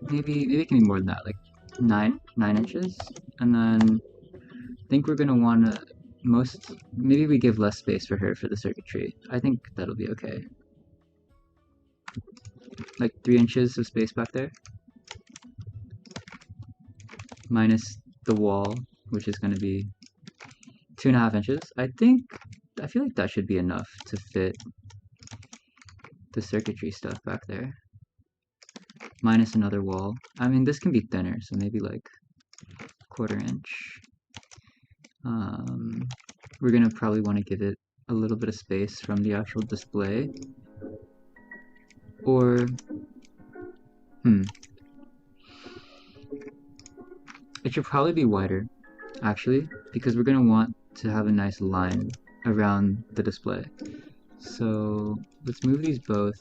maybe it can be more than that, like 9 inches. And then I think we're gonna wanna maybe we give less space for her for the circuitry. I think that'll be okay. Like 3 inches of space back there. Minus the wall, which is gonna be 2.5 inches. I feel like that should be enough to fit the circuitry stuff back there. Minus another wall. I mean, this can be thinner, so maybe like 1/4 inch. We're gonna probably want to give it a little bit of space from the actual display. Or, it should probably be wider, actually, because we're gonna want to have a nice line around the display. So let's move these both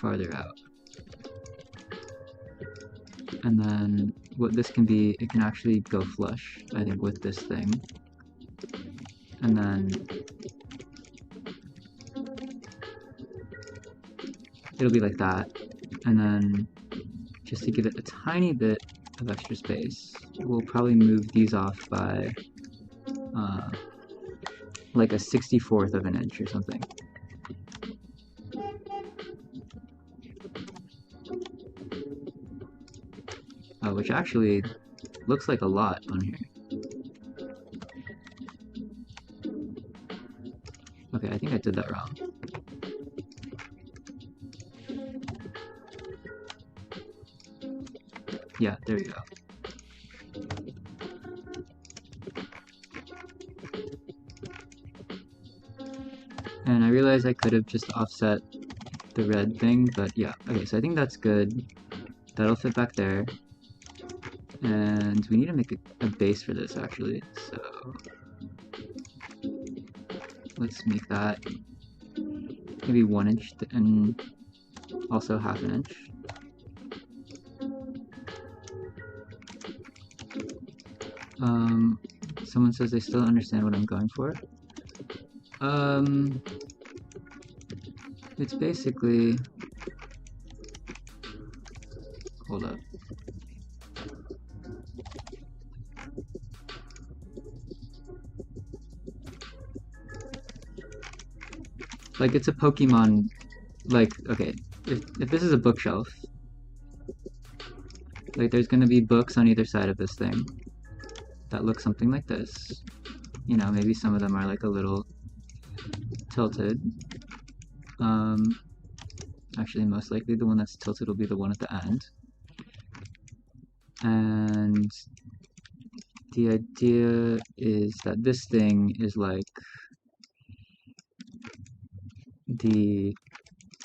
farther out. And then what this can be, it can actually go flush, I think, with this thing. And then it'll be like that. And then just to give it a tiny bit of extra space, we'll probably move these off by like a 64th of an inch or something. Which actually looks like a lot on here. Okay, I think I did that wrong. Yeah, there we go. And I realized I could have just offset the red thing, but yeah. Okay, so I think that's good. That'll fit back there. And we need to make a base for this, actually. So let's make that maybe 1 inch and also 1/2 inch. Someone says they still understand what I'm going for. It's basically, hold up. Like, it's a Pokemon, like, okay, if this is a bookshelf, like, there's gonna be books on either side of this thing that look something like this. You know, maybe some of them are like a little tilted. Actually, most likely the one that's tilted will be the one at the end. And the idea is that this thing is like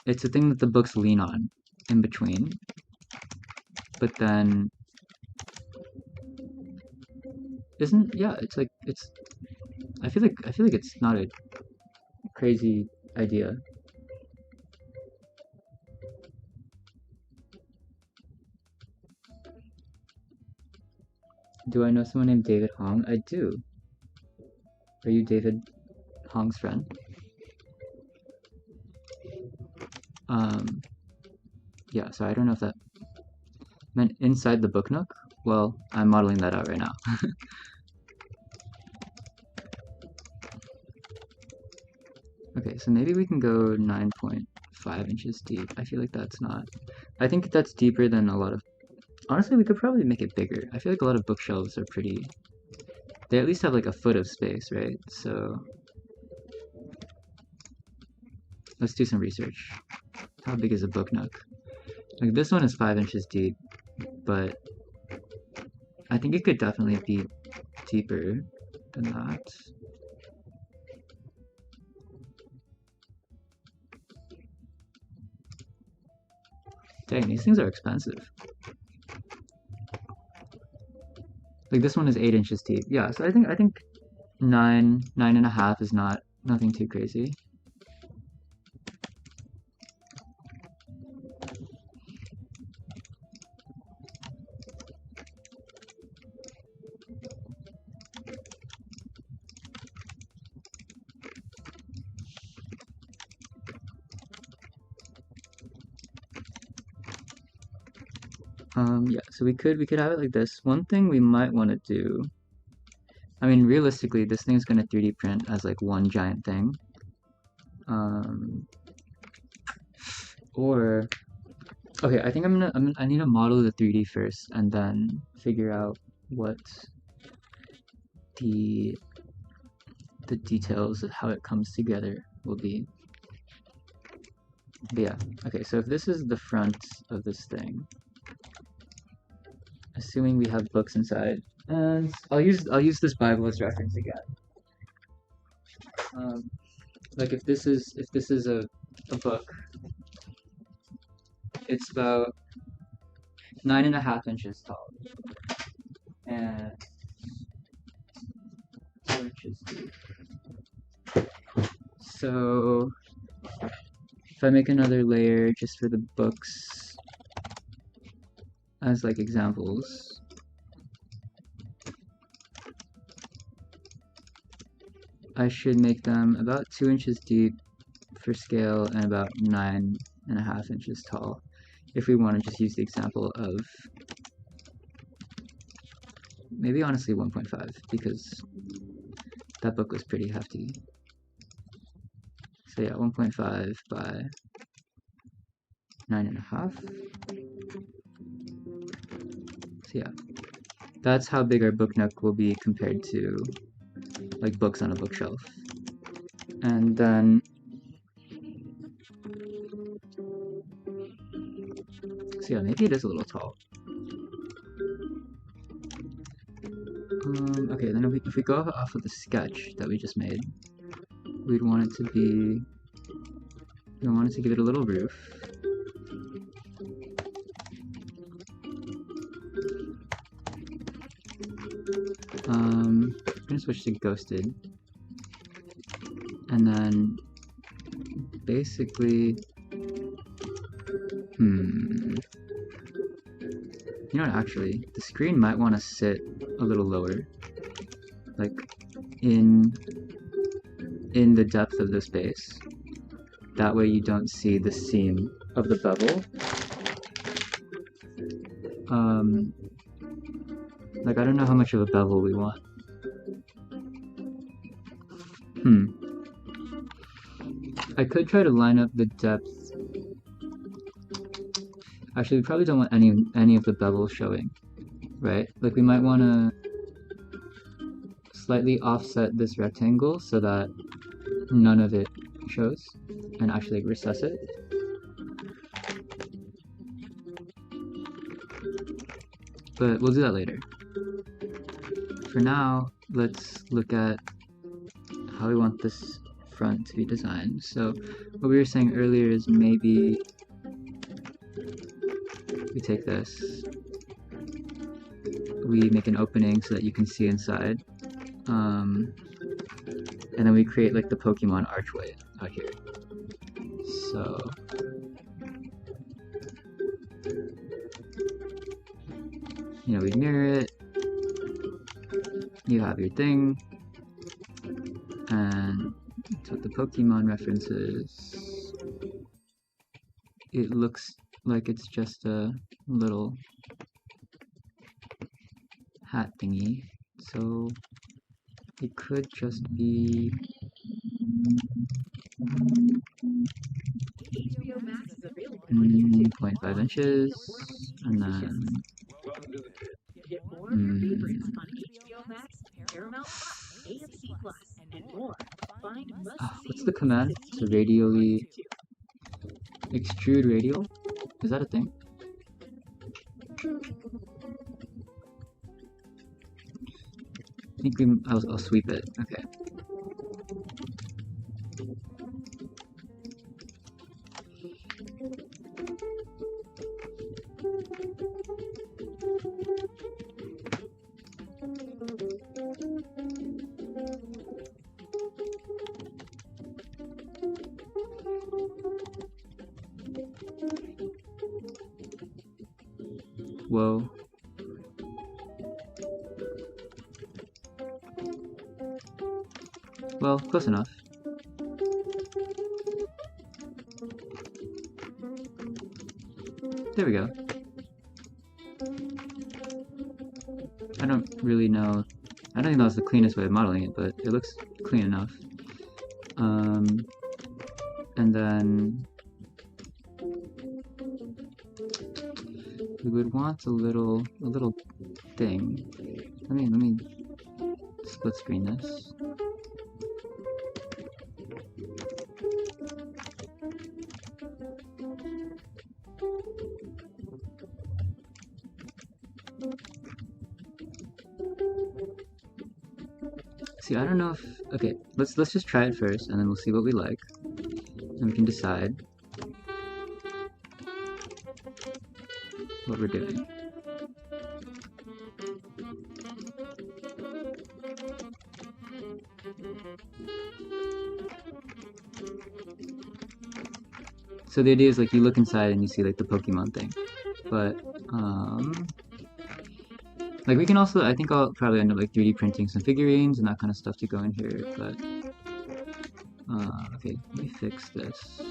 it's a thing that the books lean on in between. But then it's like I feel like it's not a crazy idea. Do I know someone named David Hong? I do. Are you David Hong's friend? Yeah, so I don't know if that meant inside the Booknook. Well, I'm modeling that out right now. Okay, so maybe we can go 9.5 inches deep. I feel like that's not... I think that's deeper than a lot of... Honestly, we could probably make it bigger. I feel like a lot of bookshelves are pretty... They at least have like a foot of space, right? So... let's do some research. How big is a Booknook? Like, this one is 5 inches deep, but I think it could definitely be deeper than that. Dang, these things are expensive. Like this one is 8 inches deep. Yeah, so I think 9.5 is nothing too crazy. Yeah, so we could have it like this. One thing we might want to do, I mean, realistically, this thing's gonna 3D print as like one giant thing. Or okay, I think I need to model the 3D first and then figure out what the details of how it comes together will be. But yeah, okay, so if this is the front of this thing, assuming we have books inside, and I'll use this Bible as reference again. Like if this is a book, it's about 9.5 inches tall and 4 inches deep. So if I make another layer just for the books as like examples, I should make them about 2 inches deep for scale and about 9.5 inches tall if we want to just use the example of maybe honestly 1.5 because that book was pretty hefty. So yeah, 1.5 by 9.5. So yeah, that's how big our Booknook will be compared to like books on a bookshelf. And then so yeah, maybe it is a little tall. Okay, then if we go off of the sketch that we just made, we'd want it to be, we want it to give it a little roof. I'm gonna switch to ghosted, and then basically, you know what, actually, the screen might want to sit a little lower, like in the depth of the space. That way you don't see the seam of the bevel. Like I don't know how much of a bevel we want. I could try to line up the depth. Actually, we probably don't want any of the bevel showing, right? Like we might want to slightly offset this rectangle so that none of it shows, and actually like, recess it. But we'll do that later. For now, let's look at how we want this front to be designed. So what we were saying earlier is maybe we take this, we make an opening so that you can see inside, and then we create like the Pokemon archway out here. So you know, we mirror it, you have your thing, and to the Pokemon references, it looks like it's just a little hat thingy, so it could just be 0.5 inches, and then Get more of your favorites on HBO Max, Paramount Plus, AMC Plus, and more. Find what's the command to radially extrude radial? Is that a thing? think I'll sweep it. Okay. Whoa. Well, close enough. There we go. I don't really know. I don't think that's the cleanest way of modeling it, but it looks clean enough. And then we would want a little thing. Let me split screen this. See, I don't know if... Okay, let's just try it first, and then we'll see what we like. And we can decide what we're doing. So the idea is like you look inside and you see like the Pokemon thing. But, like we can also, I think I'll probably end up like 3D printing some figurines and that kind of stuff to go in here, but okay, let me fix this.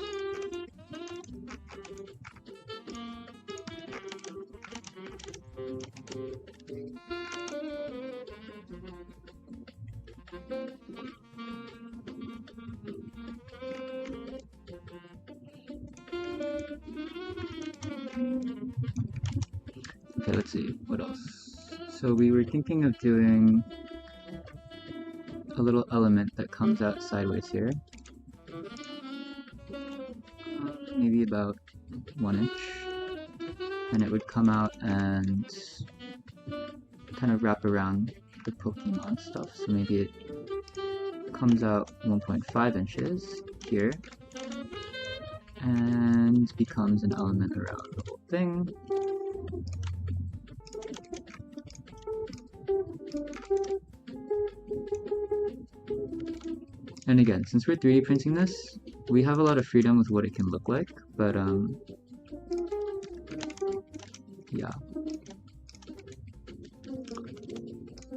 Okay, let's see, what else? So we were thinking of doing a little element that comes out sideways here. Maybe about 1 inch. And it would come out and kind of wrap around the Pokemon stuff. So maybe it comes out 1.5 inches here and becomes an element around the whole thing. And again, since we're 3D printing this, we have a lot of freedom with what it can look like, but yeah.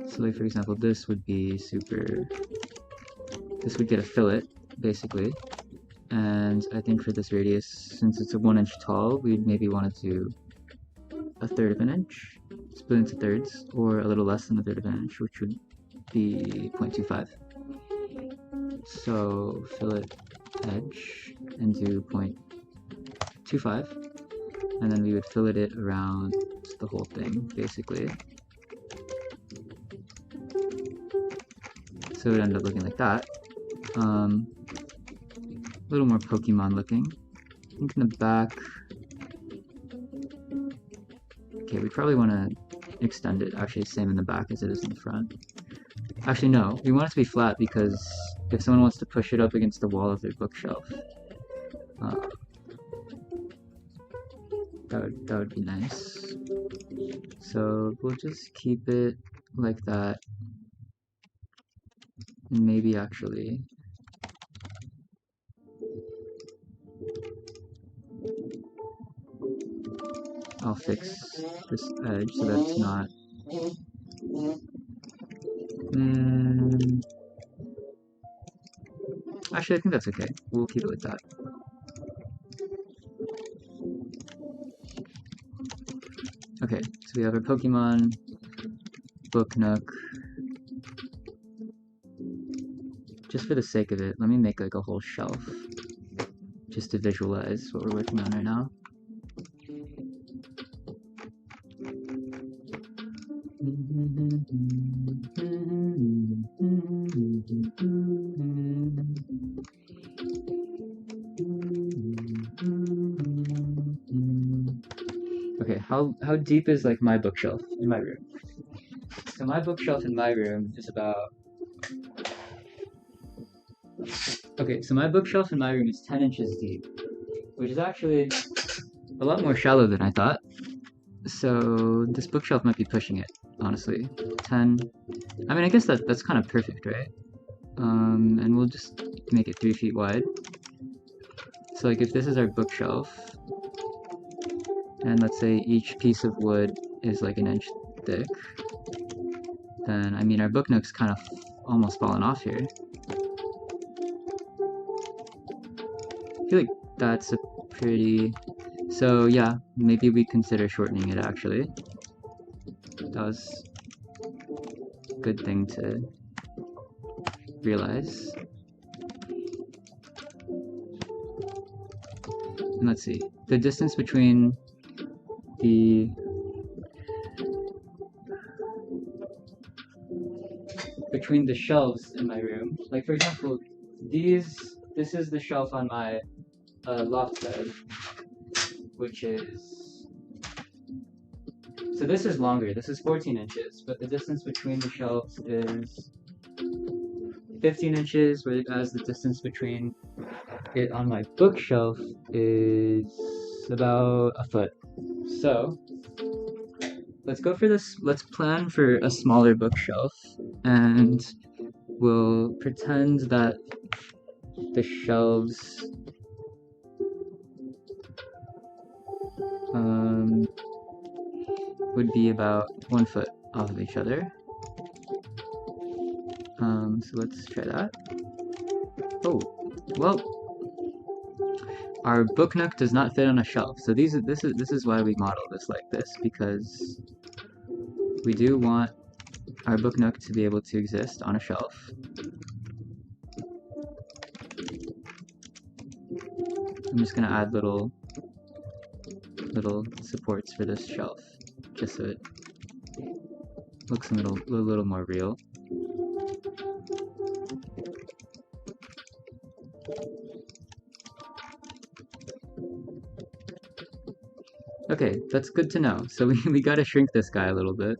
So like for example, this would be this would get a fillet, basically. And I think for this radius, since it's a 1 inch tall, we'd maybe want to do 1/3 of an inch, split into thirds, or a little less than 1/3 of an inch, which would be 0.25. So fillet edge and do 0.25, and then we would fillet it around the whole thing, basically. So it would end up looking like that. A little more Pokemon looking. I think in the back... Okay, we probably want to extend it, actually same in the back as it is in the front. Actually no, we want it to be flat because if someone wants to push it up against the wall of their bookshelf, that would be nice. So we'll just keep it like that. Maybe actually I'll fix this edge so that it's not... Actually, I think that's okay. We'll keep it like that. Okay, so we have our Pokemon, Booknook. Just for the sake of it, let me make like a whole shelf just to visualize what we're working on right now. Okay, how deep is like my bookshelf in my room? So my bookshelf in my room is about... Okay, so my bookshelf in my room is 10 inches deep, which is actually a lot more shallow than I thought. So this bookshelf might be pushing it, honestly. 10. I mean, I guess that's kind of perfect, right? And we'll just make it 3 feet wide. So like if this is our bookshelf, and let's say each piece of wood is like an inch thick, then I mean our book nook's kind of almost fallen off here. I feel like that's a pretty... So yeah, maybe we consider shortening it actually. That was a good thing to realize. And let's see, the distance between the shelves in my room, like for example, this is the shelf on my loft bed, which is, so this is longer, this is 14 inches, but the distance between the shelves is 15 inches, whereas the distance between it on my bookshelf is about a foot. So let's go for this, let's plan for a smaller bookshelf, and we'll pretend that the shelves would be about 1 foot off of each other. So let's try that. Oh, well, our book nook does not fit on a shelf. So this is why we model this like this, because we do want our book nook to be able to exist on a shelf. I'm just gonna add little supports for this shelf, just so it looks a little more real. Okay, that's good to know. So we gotta shrink this guy a little bit.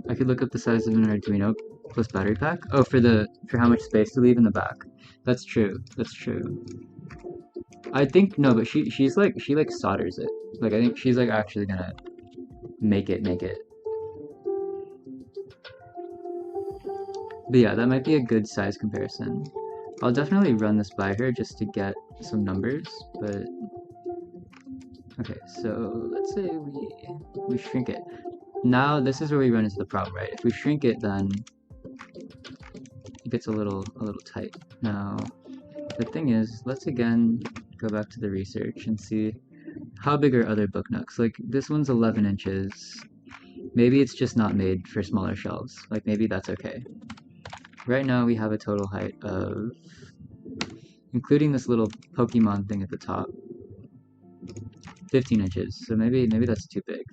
I could look up the size of an Arduino plus battery pack. Oh, for how much space to leave in the back. That's true. That's true. I think no, but she like solders it. Like I think she's like actually gonna make it. But yeah, that might be a good size comparison. I'll definitely run this by her just to get some numbers, but okay, so let's say we shrink it. Now this is where we run into the problem, right? If we shrink it, then it gets a little tight. Now the thing is, let's again go back to the research and see how big are other book nooks. Like this one's 11 inches. Maybe it's just not made for smaller shelves. Like maybe that's okay. Right now we have a total height of, including this little Pokemon thing at the top, 15 inches. So maybe that's too big.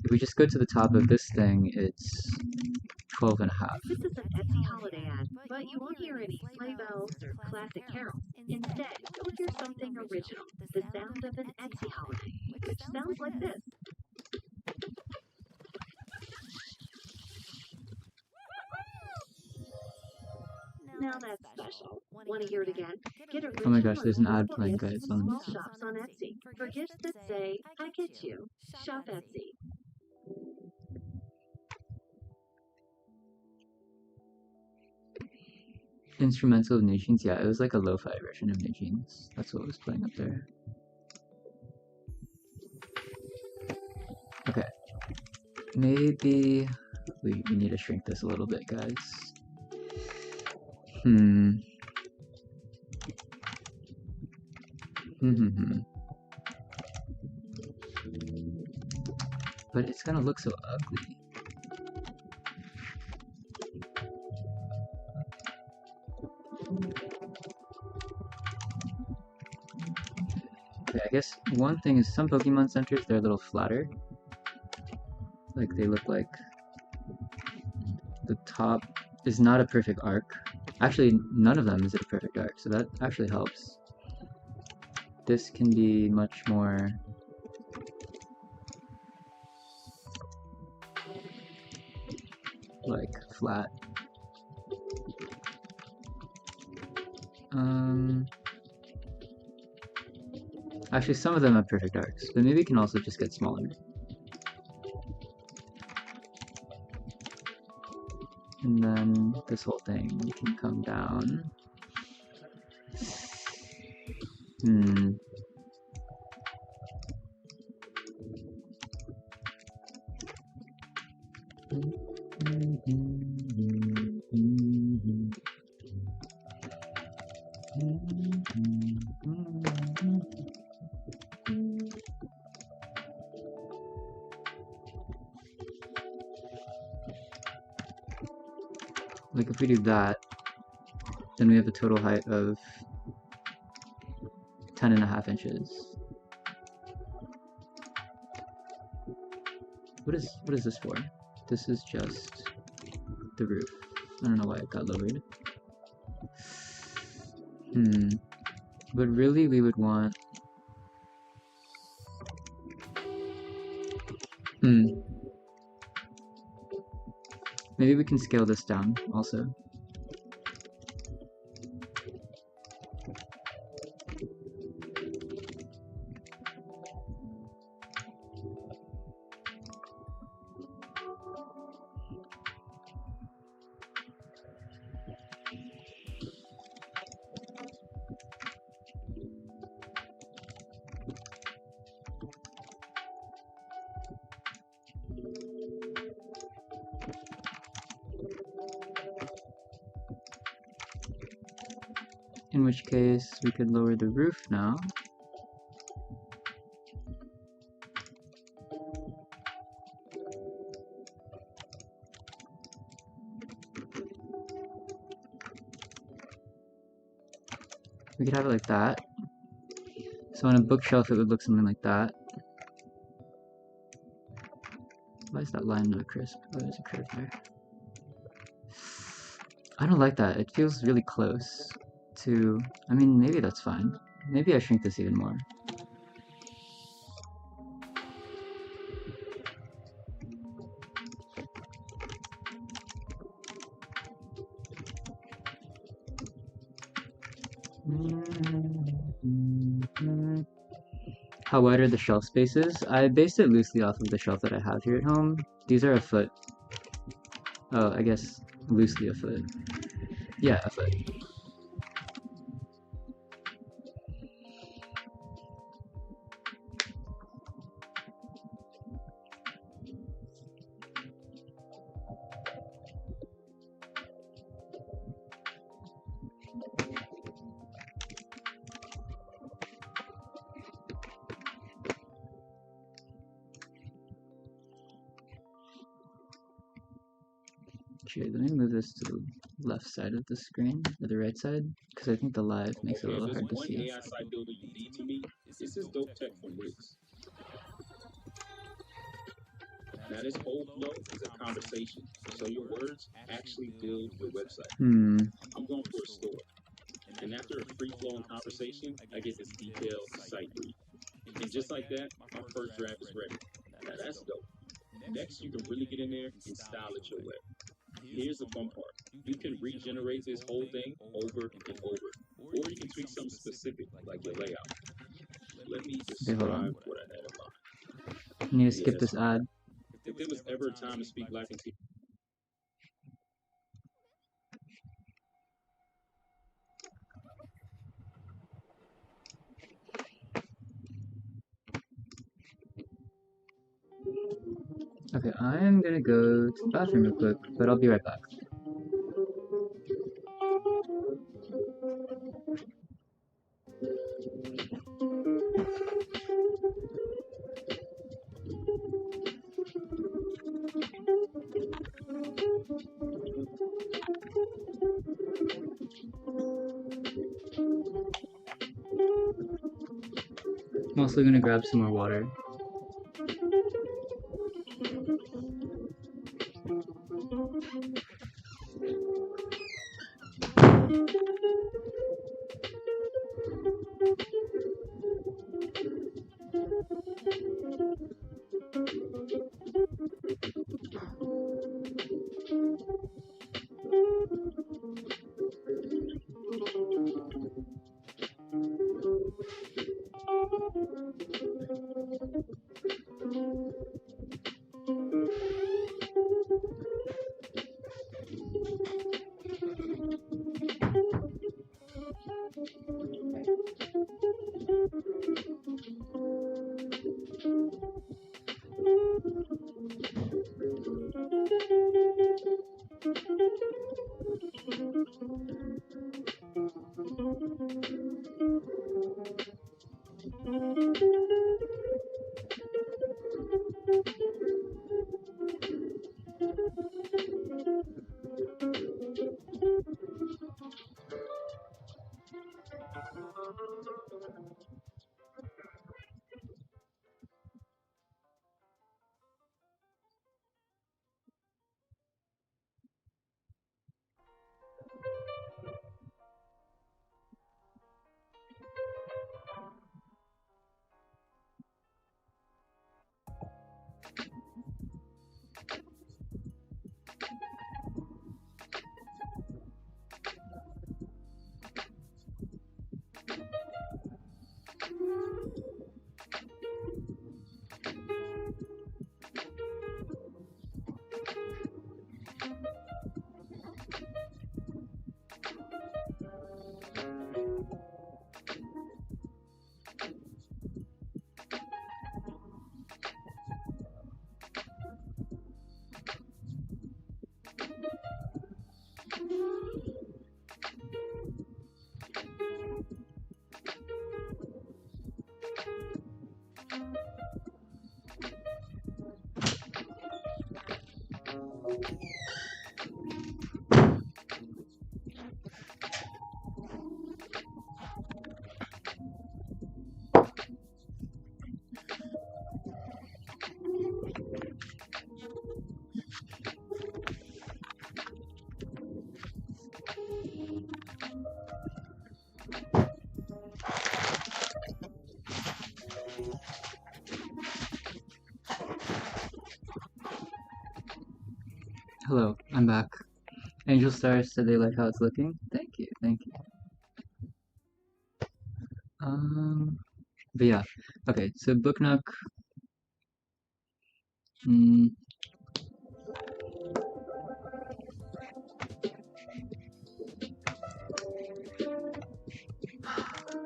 If we just go to the top of this thing, it's 12 and a half. This is an Etsy holiday ad, but you won't hear any sleigh bells or classic carols. Instead, you'll hear something original, the sound of an Etsy holiday, which sounds like this. Now that's special. Want to hear it again? Get original. Oh my gosh, there's an ad playing, guys. Small shops on Etsy. For gifts that say, I get you. Shop Etsy. Instrumental of New Jeans? Yeah, it was like a lo-fi version of New Jeans. That's what was playing up there. Okay. Maybe we need to shrink this a little bit, guys. But it's gonna look so ugly. Okay, I guess one thing is some Pokemon centers, they're a little flatter. Like they look like the top is not a perfect arc. Actually, none of them is at a perfect dark, so that actually helps. This can be much more like flat. Actually, some of them have perfect darks, but maybe it can also just get smaller. And then this whole thing can come down. Like if we do that, then we have a total height of 10.5 inches. What is this for? This is just the roof. I don't know why it got lowered. But really we would want... Maybe we can scale this down also. In which case, we could lower the roof now. We could have it like that. So on a bookshelf, it would look something like that. Why is that line not crisp? Oh, there's a curve there. I don't like that. It feels really close to... I mean, maybe that's fine. Maybe I shrink this even more. How wide are the shelf spaces? I based it loosely off of the shelf that I have here at home. These are a foot. Oh, I guess loosely a foot. Yeah, a foot. Actually, let me move this to the left side of the screen, or the right side, because I think the live makes it a little hard to see. AI site builder you need to meet. This is dope tech from Wix. Now this whole flow is a conversation, so your words actually build your website. I'm going for a store, and after a free-flowing conversation, I get this detailed site brief. And just like that, my first draft is ready. Now that's dope. Next, you can really get in there and style it your way. Here's the fun part. You can regenerate this whole thing over and over. Or you can tweak something specific, like your layout. Let me describe what I had in mind. I need to skip this ad. If there was ever a time to speak life into... Okay, I'm gonna go to the bathroom real quick, but I'll be right back. I'm also gonna grab some more water. Hello, I'm back. Angel Stars said they like how it's looking. Thank you, thank you. But yeah, okay. So Booknook.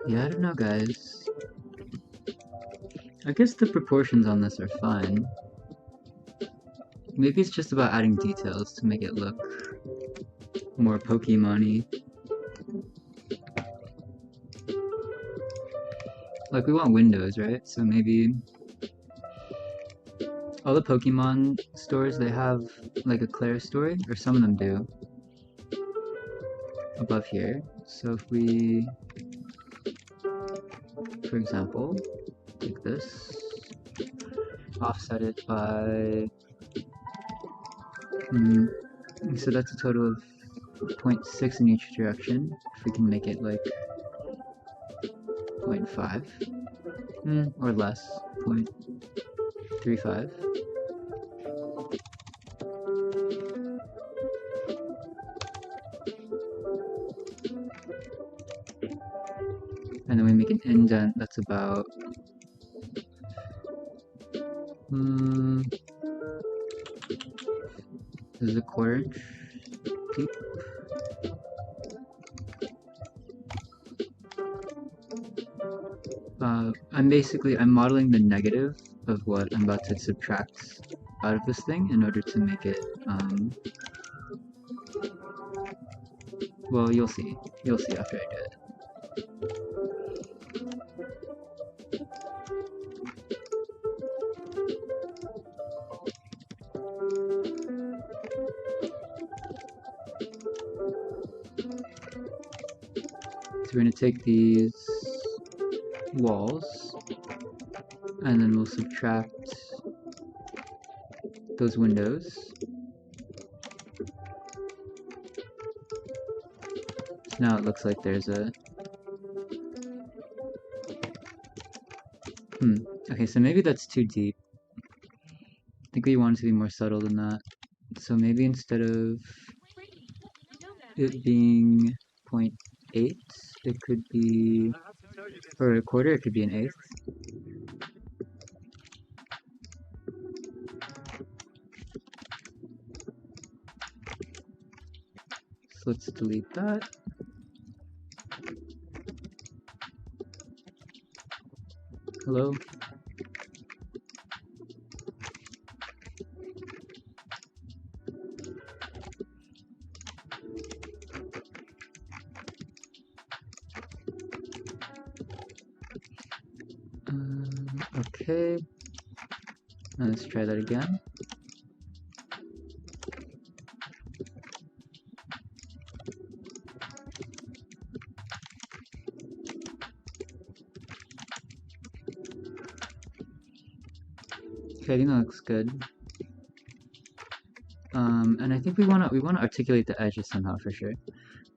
Yeah, I don't know, guys. I guess the proportions on this are fine. Maybe it's just about adding details to make it look more Pokemon-y. Like, we want windows, right? So maybe all the Pokemon stores, they have like a Claire story, or some of them do, above here. So if we, for example, take this, offset it by, so that's a total of 0.6 in each direction. If we can make it like 0.5, or less, 0.35. And then we make an indent that's about this is a 1/4 inch deep. I'm modeling the negative of what I'm about to subtract out of this thing in order to make it, well, you'll see after I do it. So we're going to take these walls, and then we'll subtract those windows. So now it looks like there's a... Okay, so maybe that's too deep. I think we want it to be more subtle than that. So maybe instead of it being 0.8, it could be, or a quarter, it could be an eighth. So let's delete that. Hello? Okay. Let's try that again. Okay, I think that looks good. And I think we wanna articulate the edges somehow for sure.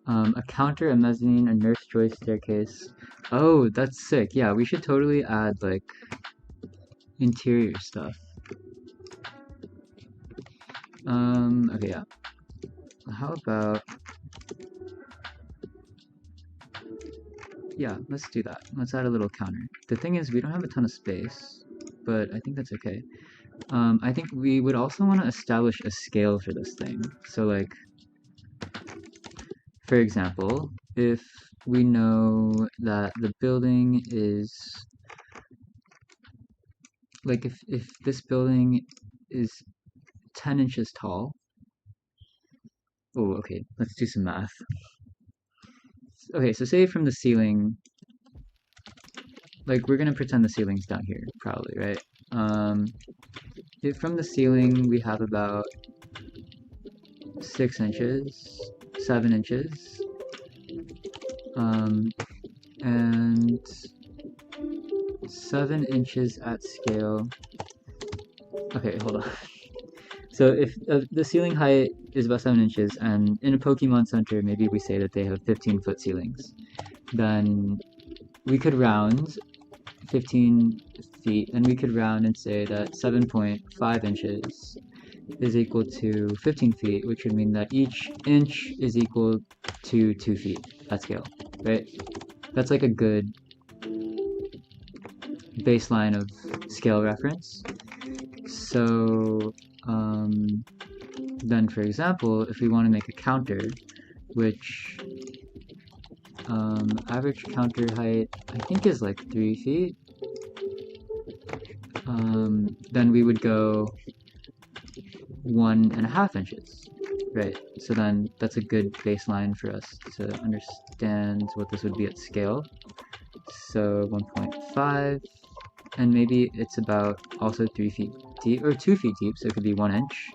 A counter, a mezzanine, a nurse joy staircase. Oh, that's sick. Yeah, we should totally add like interior stuff. Okay, yeah. How about, yeah, let's do that. Let's add a little counter. The thing is, we don't have a ton of space, but I think that's okay. I think we would also want to establish a scale for this thing. So like, for example, if we know that the building is, like if this building is 10 inches tall. Oh, okay, let's do some math. Okay, so say from the ceiling, like we're gonna pretend the ceiling's down here, probably, right? If from the ceiling we have about 6 inches, 7 inches, and 7 inches at scale. Okay, hold on. So if the ceiling height is about 7 inches, and in a Pokemon Center, maybe we say that they have 15-foot ceilings, then we could round 15 feet, and we could round and say that 7.5 inches is equal to 15 feet, which would mean that each inch is equal to 2 feet at scale, right? That's like a good baseline of scale reference. So then, for example, if we want to make a counter, which average counter height I think is like 3 feet, then we would go 1.5 inches, right? So then that's a good baseline for us to understand what this would be at scale. So 1.5, and maybe it's about also 3 feet deep, or 2 feet deep, so it could be 1 inch.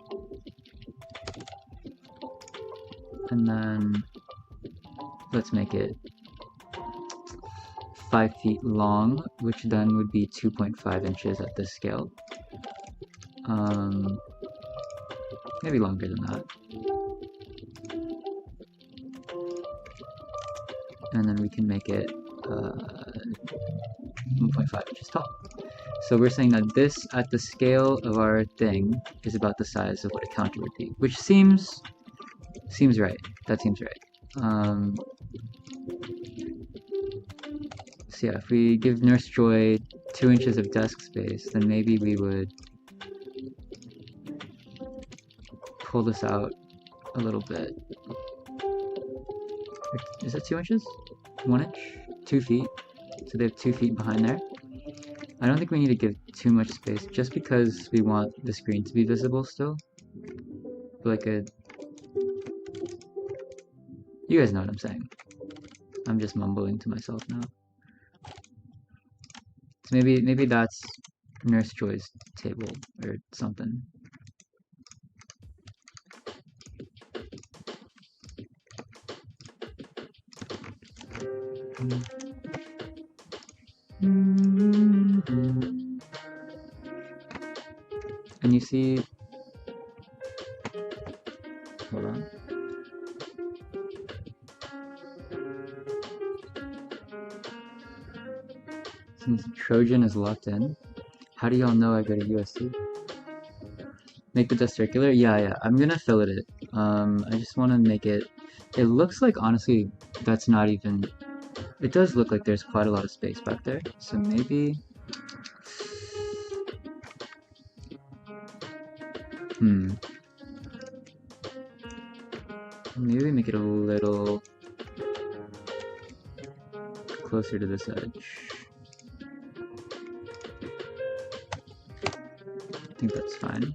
And then let's make it 5 feet long, which then would be 2.5 inches at this scale. Maybe longer than that. And then we can make it 1.5 inches tall. So we're saying that this, at the scale of our thing, is about the size of what a counter would be, which seems right. That seems right. So yeah, if we give Nurse Joy 2 inches of desk space, then maybe we would pull this out a little bit. Is that 2 inches? 1 inch? 2 feet? So they have 2 feet behind there. I don't think we need to give too much space, just because we want the screen to be visible still. Like a... You guys know what I'm saying. I'm just mumbling to myself now. So maybe that's Nurse Joy's table or something. And you see, hold on. Since Trojan is locked in, How do y'all know I go to USC? Make the desk circular? Yeah, I'm gonna fillet it. I just want to make it... It looks like, honestly, that's not even... It does look like there's quite a lot of space back there, so maybe... Maybe make it a little closer to this edge. I think that's fine.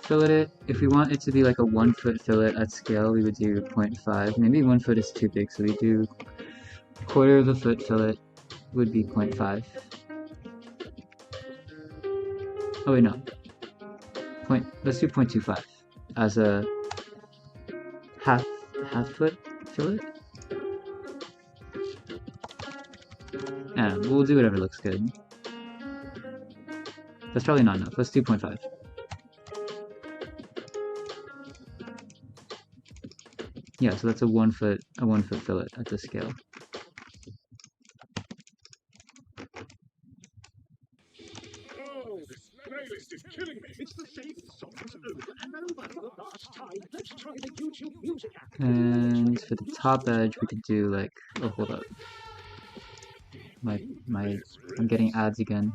Fillet it. If we want it to be like a 1 foot fillet at scale, we would do 0.5. Maybe 1 foot is too big, so we do quarter of a foot fillet would be 0.5. Oh wait, no. Let's do 0.25 as a half foot fillet. Yeah, we'll do whatever looks good. That's probably not enough. Let's do 0.5. Yeah, so that's a 1 foot fillet at this scale. Oh, this playlist is killing me. It's the same songs over and over for the last time. Let's try the YouTube music app. And for the top edge, we could do like... Oh, hold up. I'm getting ads again.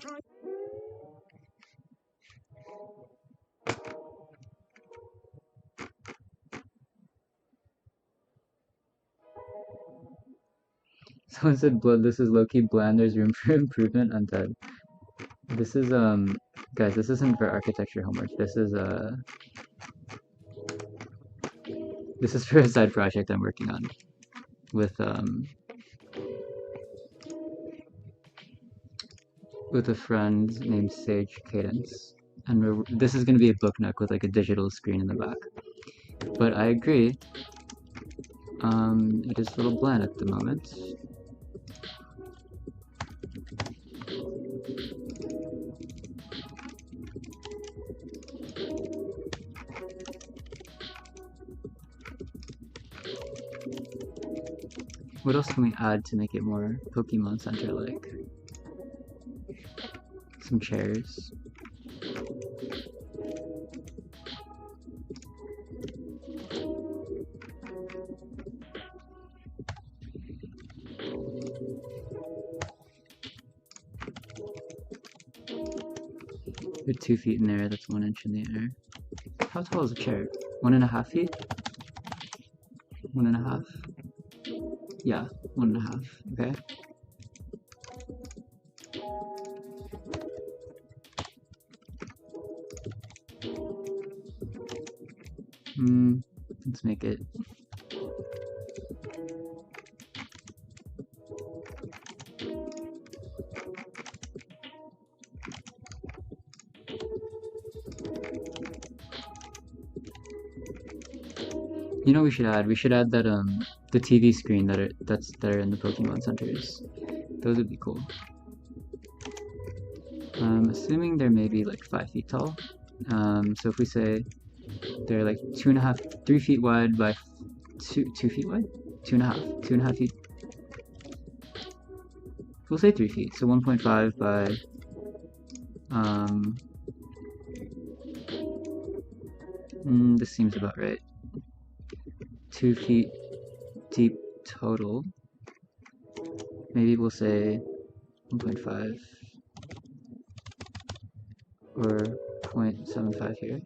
Someone said, "Blood, this is low-key bland. There's room for improvement." I'm dead. This is guys, this isn't for architecture homework. This is for a side project I'm working on with a friend named Sage Cadence, and this is gonna be a Booknook with like a digital screen in the back. But I agree, it is a little bland at the moment. What else can we add to make it more Pokemon Center-like? Some chairs. Put 2 feet in there, that's 1 inch in the air. How tall is a chair? 1.5 feet? 1.5? Yeah, 1.5, okay. Let's make it. You know what we should add? We should add that the TV screen that are in the Pokemon centers. Those would be cool. Assuming they're maybe like 5 feet tall. So if we say they're like 3 feet wide by 2 feet wide? 2.5 feet. We'll say 3 feet, so 1.5 by this seems about right. 2 feet deep total. Maybe we'll say 1.5 or 0.75 here.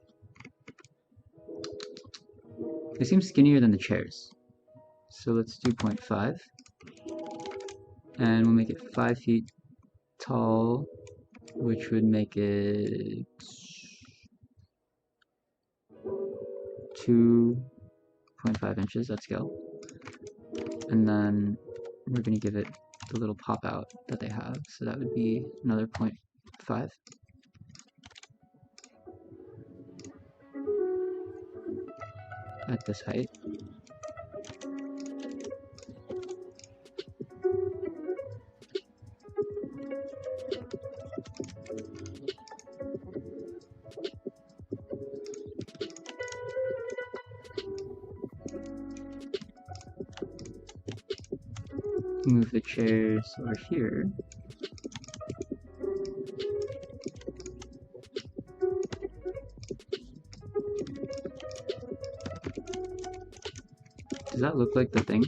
They seem skinnier than the chairs. So let's do 0.5. And we'll make it 5 feet tall, which would make it 2 0.5 inches at scale. And then we're going to give it the little pop out that they have, so that would be another 0.5. At this height. Move the chairs over here. Does that look like the thing?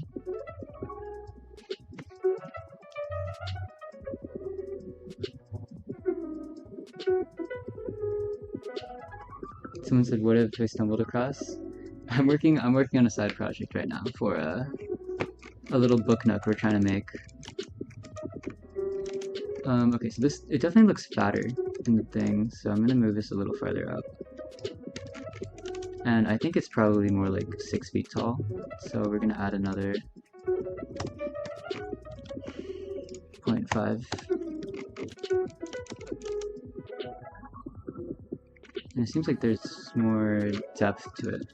Someone said, "What if I stumbled across?" I'm working on a side project right now for a little book nook we're trying to make. Okay, so it definitely looks fatter in the thing, so I'm gonna move this a little farther up. And I think it's probably more like 6 feet tall, so we're gonna add another 0.5. And it seems like there's more depth to it.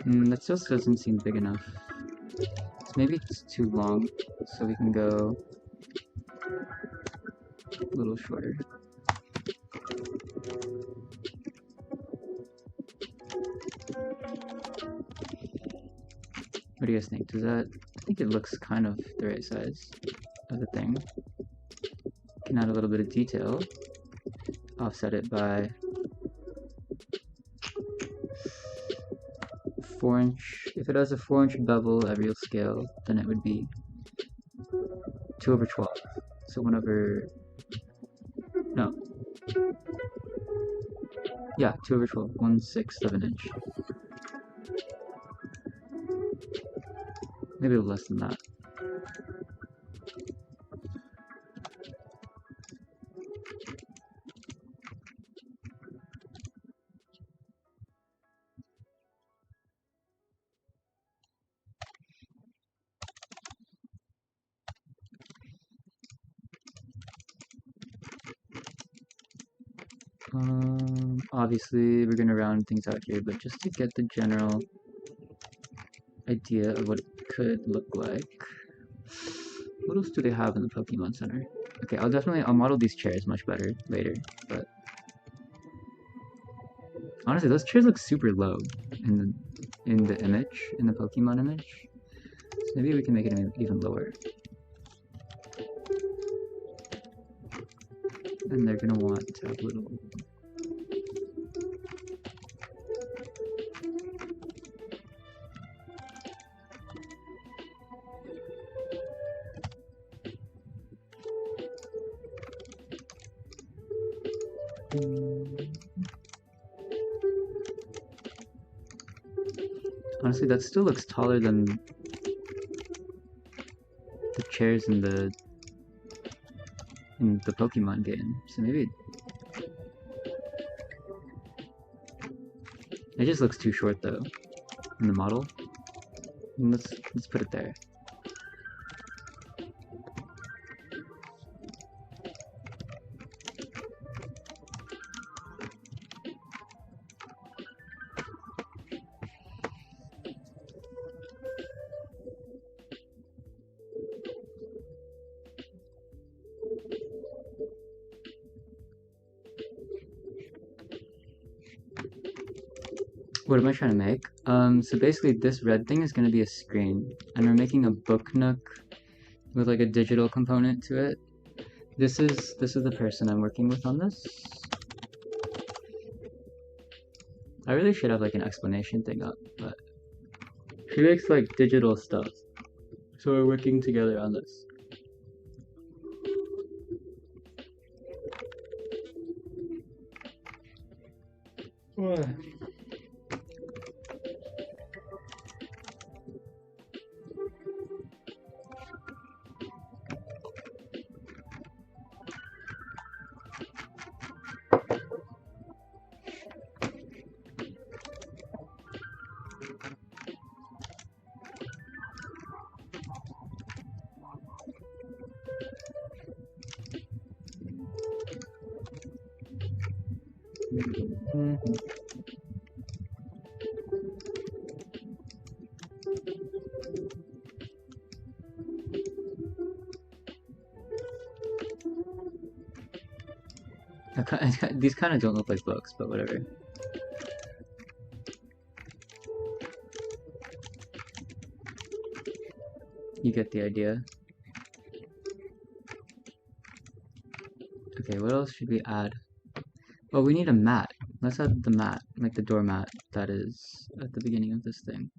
That still doesn't seem big enough. So maybe it's too long, so we can go a little shorter. What do you guys think? Does that... I think it looks kind of the right size of the thing. Can add a little bit of detail. Offset it by 4-inch. If it has a 4-inch bevel at real scale, then it would be 2/12. So 1/... no. Yeah, 2/12. 1/6 of an inch. Maybe less than that. Obviously, we're gonna round things out here, but just to get the general idea of what it could look like. What else do they have in the Pokemon Center? Okay, I'll model these chairs much better later, but honestly, those chairs look super low in the image, in the Pokemon image. So maybe we can make it even lower. And they're gonna want to have little... Honestly, that still looks taller than the chairs in the Pokemon game. So maybe it just looks too short though in the model. And let's put it there. What am I trying to make? So basically this red thing is going to be a screen, and we're making a Booknook with like a digital component to it. This is the person I'm working with on this. I really should have like an explanation thing up, but she makes like digital stuff. So we're working together on this. These kind of don't look like books, but whatever. You get the idea. Okay, what else should we add? Oh, we need a mat. Let's add the mat, like the doormat that is at the beginning of this thing.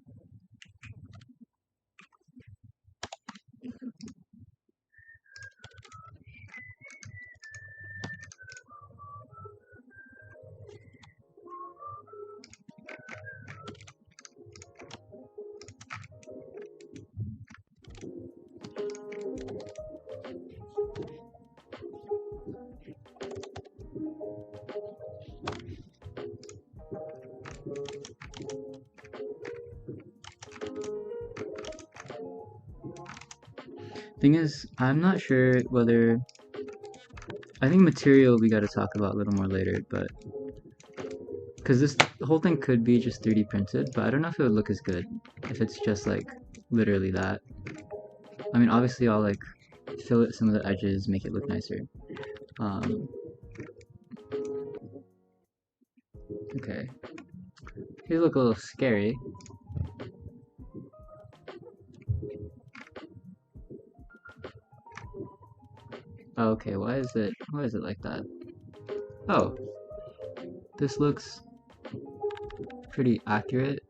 Thing is, I'm not sure whether... I think material we gotta talk about a little more later, but... Because this whole thing could be just 3D printed, but I don't know if it would look as good if it's just like literally that. I mean, obviously I'll like fillet some of the edges, make it look nicer. Okay. These look a little scary. Oh, okay, why is it like that? Oh, this looks pretty accurate.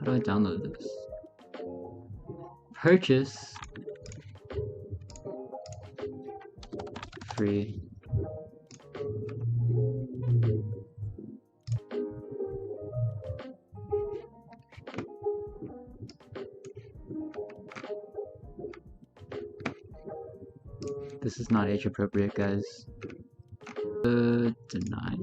How do I download this? Purchase. Free. This is not age appropriate, guys. Deny.